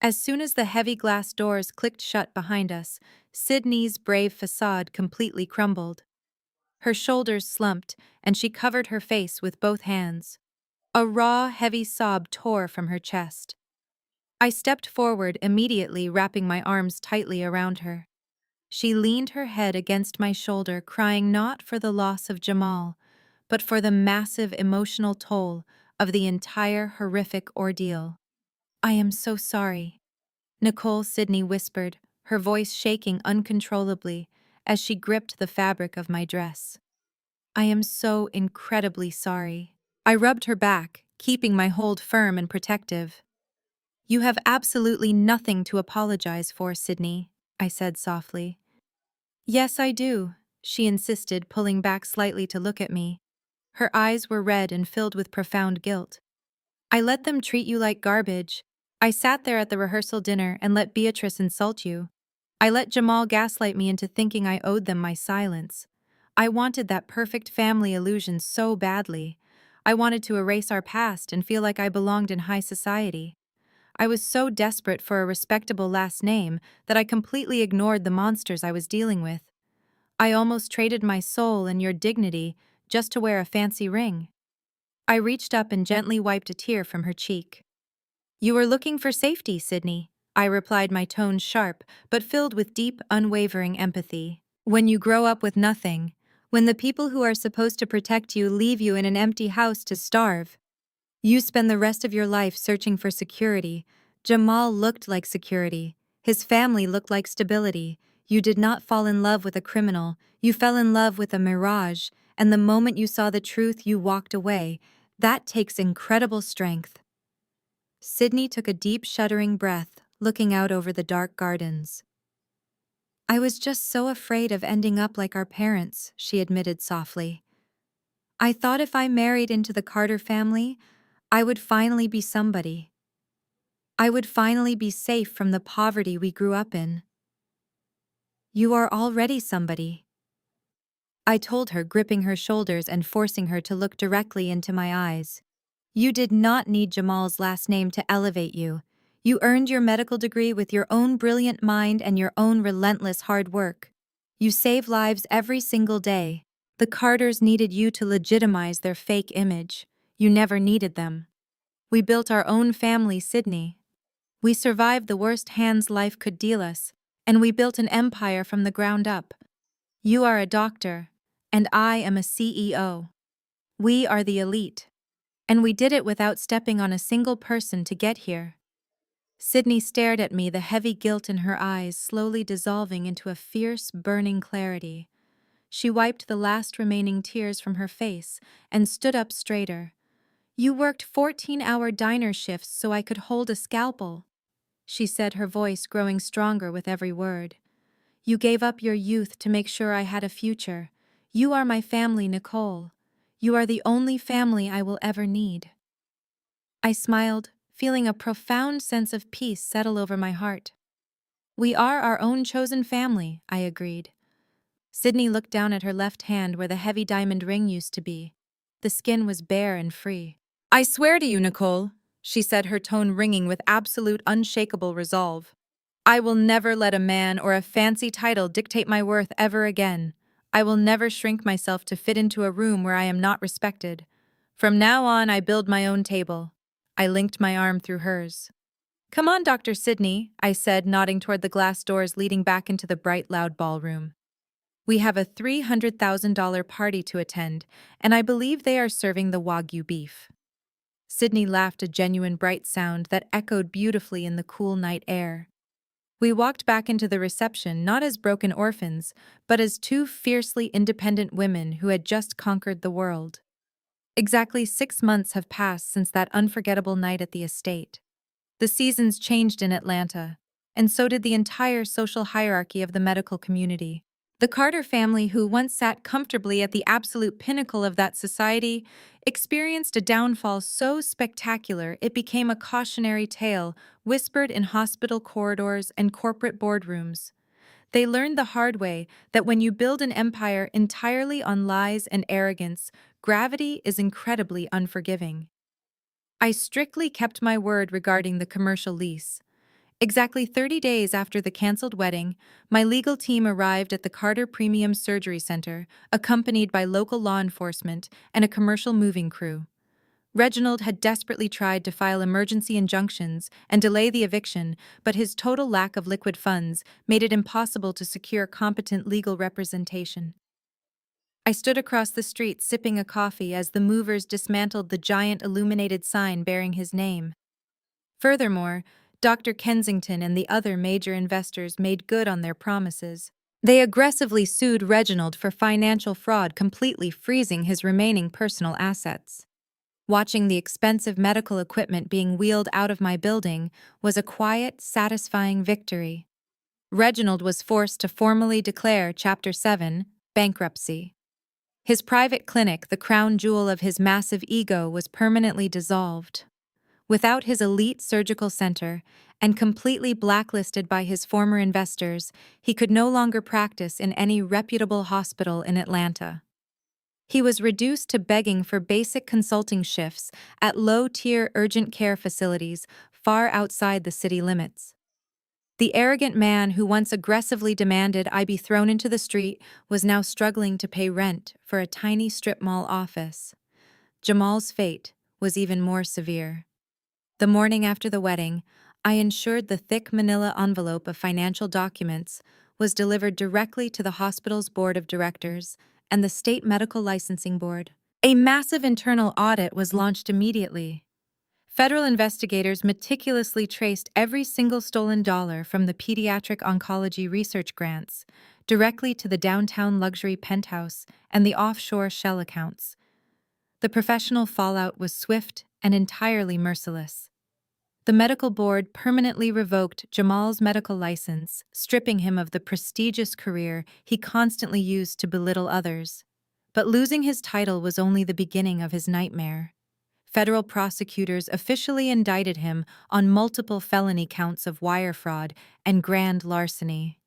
As soon as the heavy glass doors clicked shut behind us, Sydney's brave facade completely crumbled. Her shoulders slumped, and she covered her face with both hands. A raw, heavy sob tore from her chest. I stepped forward immediately, wrapping my arms tightly around her. She leaned her head against my shoulder, crying not for the loss of Jamal, but for the massive emotional toll of the entire horrific ordeal. "I am so sorry," Nicole Sydney whispered, her voice shaking uncontrollably as she gripped the fabric of my dress. "I am so incredibly sorry." I rubbed her back, keeping my hold firm and protective. "You have absolutely nothing to apologize for, Sydney," I said softly. "Yes, I do," she insisted, pulling back slightly to look at me. Her eyes were red and filled with profound guilt. "I let them treat you like garbage. I sat there at the rehearsal dinner and let Beatrice insult you. I let Jamal gaslight me into thinking I owed them my silence. I wanted that perfect family illusion so badly. I wanted to erase our past and feel like I belonged in high society. I was so desperate for a respectable last name that I completely ignored the monsters I was dealing with. I almost traded my soul and your dignity just to wear a fancy ring." I reached up and gently wiped a tear from her cheek. "You were looking for safety, Sydney," I replied, my tone sharp but filled with deep, unwavering empathy. "When you grow up with nothing, when the people who are supposed to protect you leave you in an empty house to starve, you spend the rest of your life searching for security. Jamal looked like security. His family looked like stability. You did not fall in love with a criminal. You fell in love with a mirage, and the moment you saw the truth, you walked away. That takes incredible strength." Sydney took a deep, shuddering breath, looking out over the dark gardens. "I was just so afraid of ending up like our parents," she admitted softly. "I thought if I married into the Carter family, I would finally be somebody. I would finally be safe from the poverty we grew up in." "You are already somebody," I told her, gripping her shoulders and forcing her to look directly into my eyes. "You did not need Jamal's last name to elevate you. You earned your medical degree with your own brilliant mind and your own relentless hard work. You save lives every single day. The Carters needed you to legitimize their fake image. You never needed them. We built our own family, Sydney. We survived the worst hands life could deal us, and we built an empire from the ground up. You are a doctor, and I am a CEO. We are the elite. And we did it without stepping on a single person to get here." Sydney stared at me, the heavy guilt in her eyes slowly dissolving into a fierce, burning clarity. She wiped the last remaining tears from her face and stood up straighter. "You worked 14-hour diner shifts so I could hold a scalpel," she said, her voice growing stronger with every word. "You gave up your youth to make sure I had a future. You are my family, Nicole. You are the only family I will ever need." I smiled, feeling a profound sense of peace settle over my heart. "We are our own chosen family," I agreed. Sydney looked down at her left hand where the heavy diamond ring used to be. The skin was bare and free. "I swear to you, Nicole," she said, her tone ringing with absolute, unshakable resolve, "I will never let a man or a fancy title dictate my worth ever again. I will never shrink myself to fit into a room where I am not respected. From now on, I build my own table." I linked my arm through hers. "Come on, Dr. Sydney," I said, nodding toward the glass doors leading back into the bright, loud ballroom. "We have a $300,000 party to attend, and I believe they are serving the Wagyu beef." Sydney laughed a genuine bright sound that echoed beautifully in the cool night air. We walked back into the reception not as broken orphans, but as two fiercely independent women who had just conquered the world. Exactly 6 months have passed since that unforgettable night at the estate. The seasons changed in Atlanta, and so did the entire social hierarchy of the medical community. The Carter family, who once sat comfortably at the absolute pinnacle of that society, experienced a downfall so spectacular it became a cautionary tale whispered in hospital corridors and corporate boardrooms. They learned the hard way that when you build an empire entirely on lies and arrogance, gravity is incredibly unforgiving. I strictly kept my word regarding the commercial lease. Exactly 30 days after the canceled wedding, my legal team arrived at the Carter Premium Surgery Center, accompanied by local law enforcement and a commercial moving crew. Reginald had desperately tried to file emergency injunctions and delay the eviction, but his total lack of liquid funds made it impossible to secure competent legal representation. I stood across the street sipping a coffee as the movers dismantled the giant illuminated sign bearing his name. Furthermore, Dr. Kensington and the other major investors made good on their promises. They aggressively sued Reginald for financial fraud, completely freezing his remaining personal assets. Watching the expensive medical equipment being wheeled out of my building was a quiet, satisfying victory. Reginald was forced to formally declare Chapter 7 bankruptcy. His private clinic, the crown jewel of his massive ego, was permanently dissolved. Without his elite surgical center, and completely blacklisted by his former investors, he could no longer practice in any reputable hospital in Atlanta. He was reduced to begging for basic consulting shifts at low-tier urgent care facilities far outside the city limits. The arrogant man who once aggressively demanded I be thrown into the street was now struggling to pay rent for a tiny strip mall office. Jamal's fate was even more severe. The morning after the wedding, I ensured the thick manila envelope of financial documents was delivered directly to the hospital's board of directors and the state medical licensing board. A massive internal audit was launched immediately. Federal investigators meticulously traced every single stolen dollar from the pediatric oncology research grants directly to the downtown luxury penthouse and the offshore shell accounts. The professional fallout was swift and entirely merciless. The medical board permanently revoked Jamal's medical license, stripping him of the prestigious career he constantly used to belittle others. But losing his title was only the beginning of his nightmare. Federal prosecutors officially indicted him on multiple felony counts of wire fraud and grand larceny.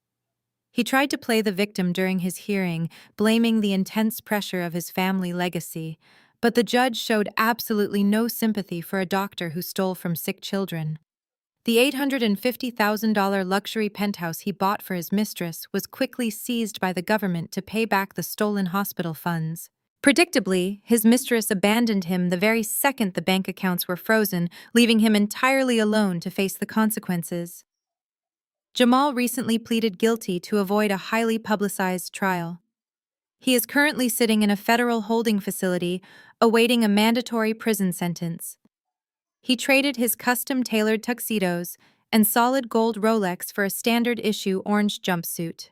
He tried to play the victim during his hearing, blaming the intense pressure of his family legacy, but the judge showed absolutely no sympathy for a doctor who stole from sick children. The $850,000 luxury penthouse he bought for his mistress was quickly seized by the government to pay back the stolen hospital funds. Predictably, his mistress abandoned him the very second the bank accounts were frozen, leaving him entirely alone to face the consequences. Jamal recently pleaded guilty to avoid a highly publicized trial. He is currently sitting in a federal holding facility, awaiting a mandatory prison sentence. He traded his custom-tailored tuxedos and solid gold Rolex for a standard-issue orange jumpsuit.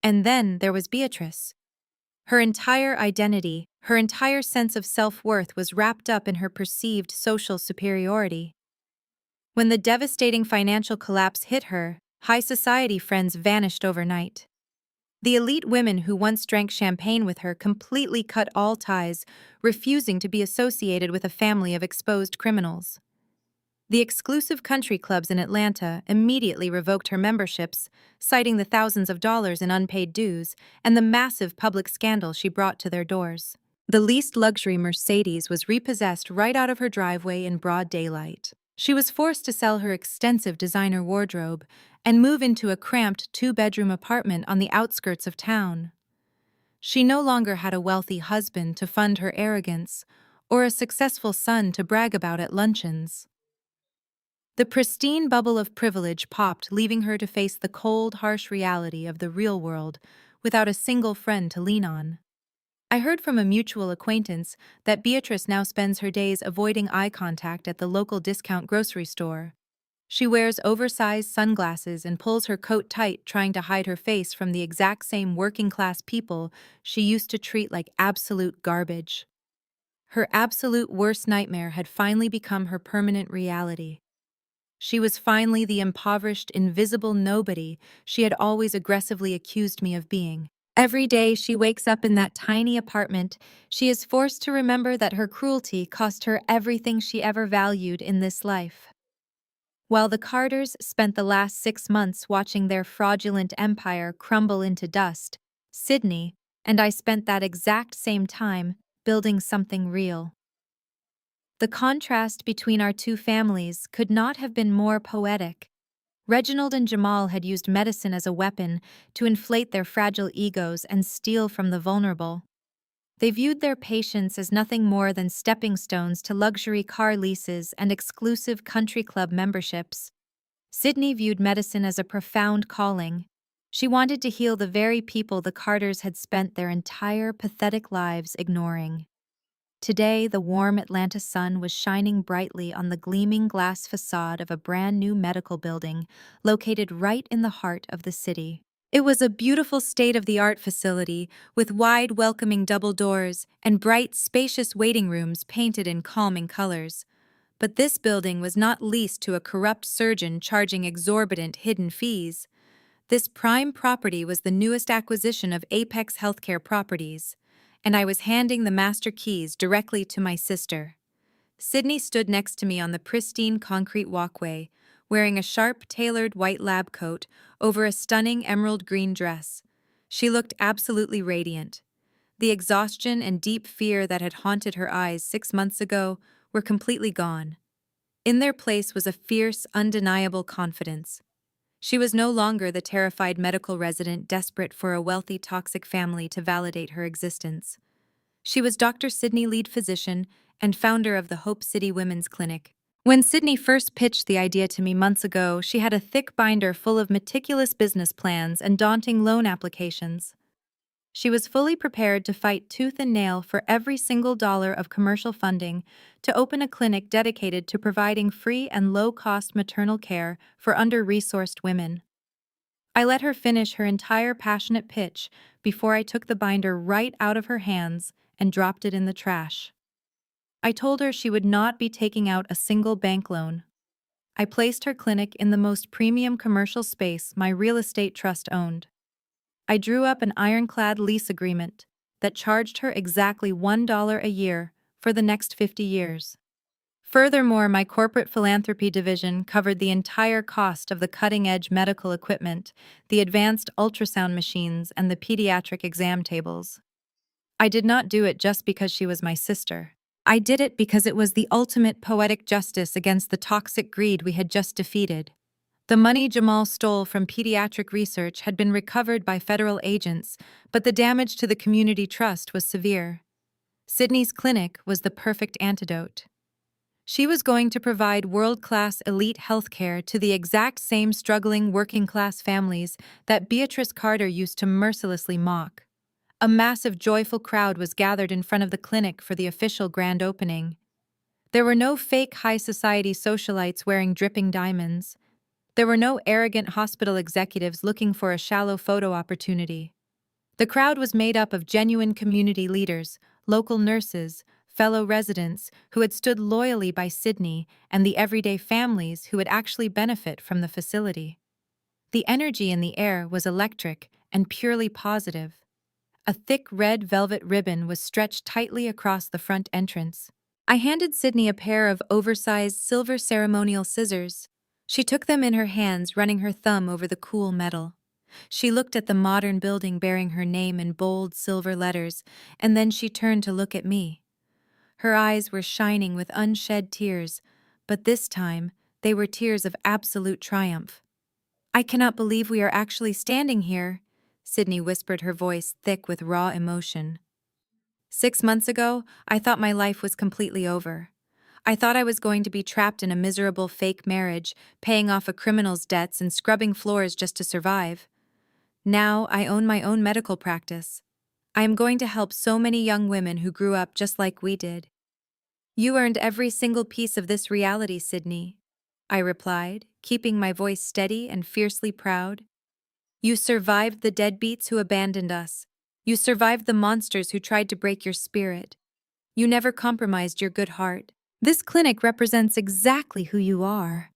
And then there was Beatrice. Her entire identity, her entire sense of self-worth was wrapped up in her perceived social superiority. When the devastating financial collapse hit her, high society friends vanished overnight. The elite women who once drank champagne with her completely cut all ties, refusing to be associated with a family of exposed criminals. The exclusive country clubs in Atlanta immediately revoked her memberships, citing the thousands of dollars in unpaid dues and the massive public scandal she brought to their doors. The leased luxury Mercedes was repossessed right out of her driveway in broad daylight. She was forced to sell her extensive designer wardrobe and move into a cramped two-bedroom apartment on the outskirts of town. She no longer had a wealthy husband to fund her arrogance or a successful son to brag about at luncheons. The pristine bubble of privilege popped, leaving her to face the cold, harsh reality of the real world without a single friend to lean on. I heard from a mutual acquaintance that Beatrice now spends her days avoiding eye contact at the local discount grocery store. She wears oversized sunglasses and pulls her coat tight, trying to hide her face from the exact same working-class people she used to treat like absolute garbage. Her absolute worst nightmare had finally become her permanent reality. She was finally the impoverished, invisible nobody she had always aggressively accused me of being. Every day she wakes up in that tiny apartment, she is forced to remember that her cruelty cost her everything she ever valued in this life. While the Carters spent the last 6 months watching their fraudulent empire crumble into dust, Sydney and I spent that exact same time building something real. The contrast between our two families could not have been more poetic. Reginald and Jamal had used medicine as a weapon to inflate their fragile egos and steal from the vulnerable. They viewed their patients as nothing more than stepping stones to luxury car leases and exclusive country club memberships. Sydney viewed medicine as a profound calling. She wanted to heal the very people the Carters had spent their entire pathetic lives ignoring. Today, the warm Atlanta sun was shining brightly on the gleaming glass facade of a brand new medical building located right in the heart of the city. It was a beautiful state-of-the-art facility with wide, welcoming double doors and bright, spacious waiting rooms painted in calming colors. But this building was not leased to a corrupt surgeon charging exorbitant hidden fees. This prime property was the newest acquisition of Apex Healthcare Properties, and I was handing the master keys directly to my sister. Sydney stood next to me on the pristine concrete walkway, wearing a sharp, tailored white lab coat over a stunning emerald green dress. She looked absolutely radiant. The exhaustion and deep fear that had haunted her eyes 6 months ago were completely gone. In their place was a fierce, undeniable confidence. She was no longer the terrified medical resident desperate for a wealthy, toxic family to validate her existence. She was Dr. Sydney, lead physician and founder of the Hope City Women's Clinic. When Sydney first pitched the idea to me months ago, she had a thick binder full of meticulous business plans and daunting loan applications. She was fully prepared to fight tooth and nail for every single dollar of commercial funding to open a clinic dedicated to providing free and low-cost maternal care for under-resourced women. I let her finish her entire passionate pitch before I took the binder right out of her hands and dropped it in the trash. I told her she would not be taking out a single bank loan. I placed her clinic in the most premium commercial space my real estate trust owned. I drew up an ironclad lease agreement that charged her exactly $1 a year for the next 50 years. Furthermore, my corporate philanthropy division covered the entire cost of the cutting-edge medical equipment, the advanced ultrasound machines, and the pediatric exam tables. I did not do it just because she was my sister. I did it because it was the ultimate poetic justice against the toxic greed we had just defeated. The money Jamal stole from pediatric research had been recovered by federal agents, but the damage to the community trust was severe. Sydney's clinic was the perfect antidote. She was going to provide world-class elite healthcare to the exact same struggling working-class families that Beatrice Carter used to mercilessly mock. A massive, joyful crowd was gathered in front of the clinic for the official grand opening. There were no fake high society socialites wearing dripping diamonds. There were no arrogant hospital executives looking for a shallow photo opportunity. The crowd was made up of genuine community leaders, local nurses, fellow residents who had stood loyally by Sydney, and the everyday families who would actually benefit from the facility. The energy in the air was electric and purely positive. A thick red velvet ribbon was stretched tightly across the front entrance. I handed Sydney a pair of oversized silver ceremonial scissors. She took them in her hands, running her thumb over the cool metal. She looked at the modern building bearing her name in bold silver letters, and then she turned to look at me. Her eyes were shining with unshed tears, but this time they were tears of absolute triumph. "I cannot believe we are actually standing here," Sydney whispered, her voice thick with raw emotion. 6 months ago, I thought my life was completely over. I thought I was going to be trapped in a miserable fake marriage, paying off a criminal's debts and scrubbing floors just to survive. Now I own my own medical practice. I am going to help so many young women who grew up just like we did. You earned every single piece of this reality, Sydney, I replied, keeping my voice steady and fiercely proud. You survived the deadbeats who abandoned us. You survived the monsters who tried to break your spirit. You never compromised your good heart. This clinic represents exactly who you are.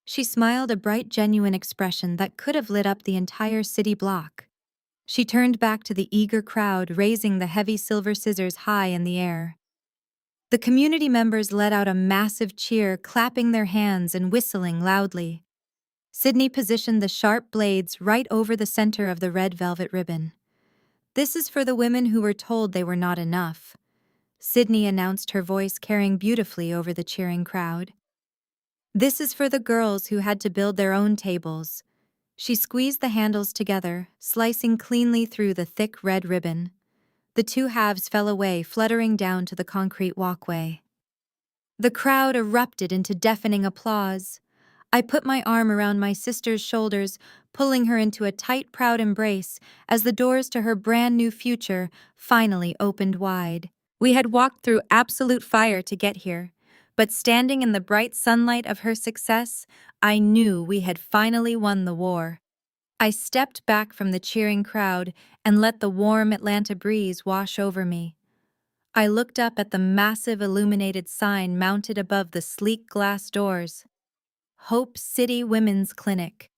She smiled, a bright, genuine expression that could have lit up the entire city block. She turned back to the eager crowd, raising the heavy silver scissors high in the air. The community members let out a massive cheer, clapping their hands and whistling loudly. Sydney positioned the sharp blades right over the center of the red velvet ribbon. This is for the women who were told they were not enough, Sydney announced, her voice carrying beautifully over the cheering crowd. This is for the girls who had to build their own tables. She squeezed the handles together, slicing cleanly through the thick red ribbon. The two halves fell away, fluttering down to the concrete walkway. The crowd erupted into deafening applause. I put my arm around my sister's shoulders, pulling her into a tight, proud embrace as the doors to her brand new future finally opened wide. We had walked through absolute fire to get here, but standing in the bright sunlight of her success, I knew we had finally won the war. I stepped back from the cheering crowd and let the warm Atlanta breeze wash over me. I looked up at the massive illuminated sign mounted above the sleek glass doors. Hope City Women's Clinic.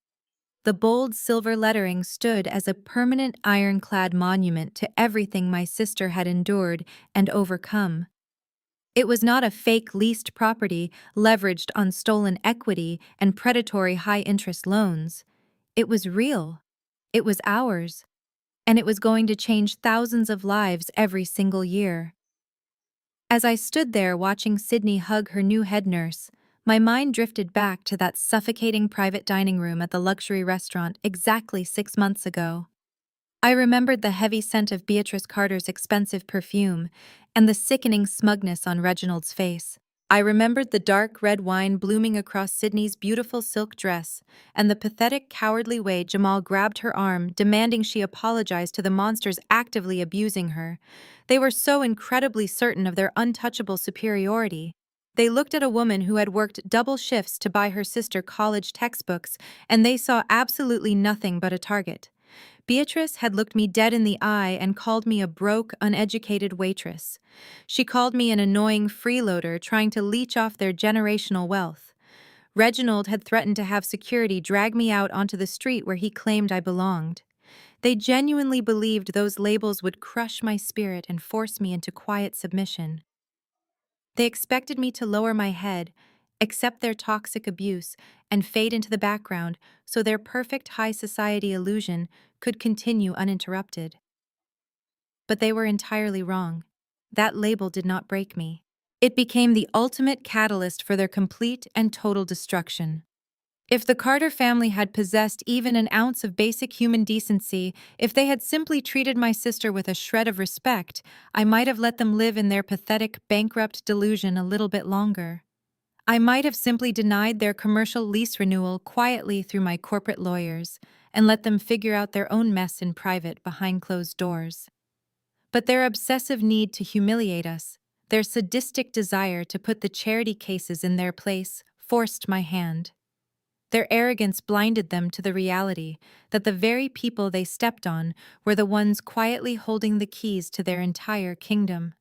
The bold silver lettering stood as a permanent ironclad monument to everything my sister had endured and overcome. It was not a fake leased property leveraged on stolen equity and predatory high-interest loans. It was real. It was ours. And it was going to change thousands of lives every single year. As I stood there watching Sydney hug her new head nurse, my mind drifted back to that suffocating private dining room at the luxury restaurant exactly 6 months ago. I remembered the heavy scent of Beatrice Carter's expensive perfume and the sickening smugness on Reginald's face. I remembered the dark red wine blooming across Sydney's beautiful silk dress and the pathetic, cowardly way Jamal grabbed her arm, demanding she apologize to the monsters actively abusing her. They were so incredibly certain of their untouchable superiority. They looked at a woman who had worked double shifts to buy her sister college textbooks, and they saw absolutely nothing but a target. Beatrice had looked me dead in the eye and called me a broke, uneducated waitress. She called me an annoying freeloader trying to leech off their generational wealth. Reginald had threatened to have security drag me out onto the street where he claimed I belonged. They genuinely believed those labels would crush my spirit and force me into quiet submission. They expected me to lower my head, accept their toxic abuse, and fade into the background so their perfect high society illusion could continue uninterrupted. But they were entirely wrong. That label did not break me. It became the ultimate catalyst for their complete and total destruction. If the Carter family had possessed even an ounce of basic human decency, if they had simply treated my sister with a shred of respect, I might have let them live in their pathetic, bankrupt delusion a little bit longer. I might have simply denied their commercial lease renewal quietly through my corporate lawyers and let them figure out their own mess in private behind closed doors. But their obsessive need to humiliate us, their sadistic desire to put the charity cases in their place, forced my hand. Their arrogance blinded them to the reality that the very people they stepped on were the ones quietly holding the keys to their entire kingdom.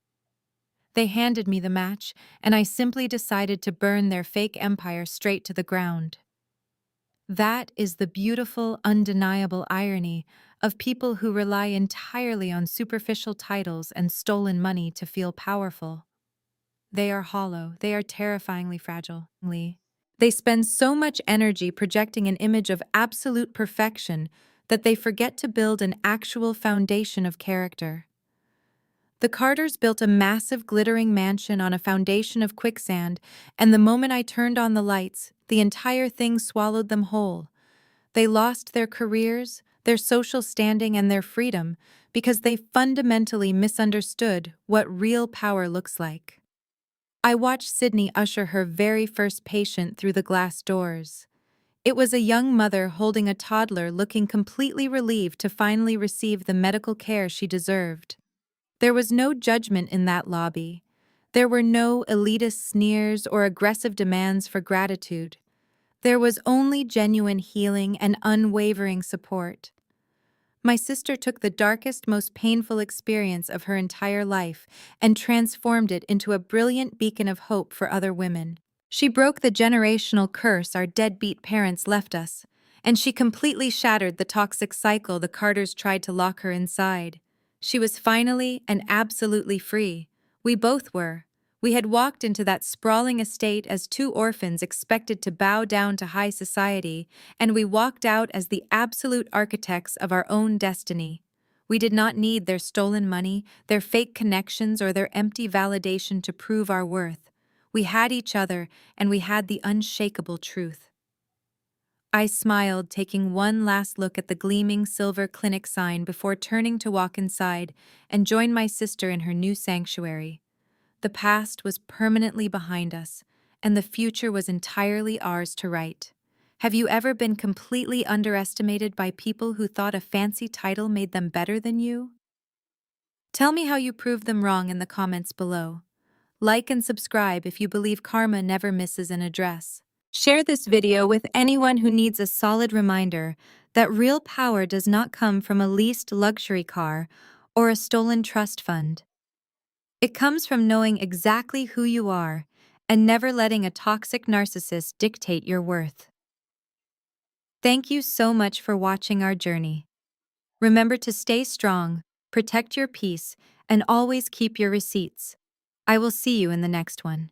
They handed me the match, and I simply decided to burn their fake empire straight to the ground. That is the beautiful, undeniable irony of people who rely entirely on superficial titles and stolen money to feel powerful. They are hollow, they are terrifyingly fragile. They spend so much energy projecting an image of absolute perfection that they forget to build an actual foundation of character. The Carters built a massive glittering mansion on a foundation of quicksand, and the moment I turned on the lights, the entire thing swallowed them whole. They lost their careers, their social standing, and their freedom because they fundamentally misunderstood what real power looks like. I watched Sydney usher her very first patient through the glass doors. It was a young mother holding a toddler looking completely relieved to finally receive the medical care she deserved. There was no judgment in that lobby. There were no elitist sneers or aggressive demands for gratitude. There was only genuine healing and unwavering support. My sister took the darkest, most painful experience of her entire life and transformed it into a brilliant beacon of hope for other women. She broke the generational curse our deadbeat parents left us, and she completely shattered the toxic cycle the Carters tried to lock her inside. She was finally and absolutely free. We both were. We had walked into that sprawling estate as two orphans expected to bow down to high society, and we walked out as the absolute architects of our own destiny. We did not need their stolen money, their fake connections, or their empty validation to prove our worth. We had each other, and we had the unshakable truth. I smiled, taking one last look at the gleaming silver clinic sign before turning to walk inside and join my sister in her new sanctuary. The past was permanently behind us, and the future was entirely ours to write. Have you ever been completely underestimated by people who thought a fancy title made them better than you? Tell me how you proved them wrong in the comments below. Like and subscribe if you believe karma never misses an address. Share this video with anyone who needs a solid reminder that real power does not come from a leased luxury car or a stolen trust fund. It comes from knowing exactly who you are and never letting a toxic narcissist dictate your worth. Thank you so much for watching our journey. Remember to stay strong, protect your peace, and always keep your receipts. I will see you in the next one.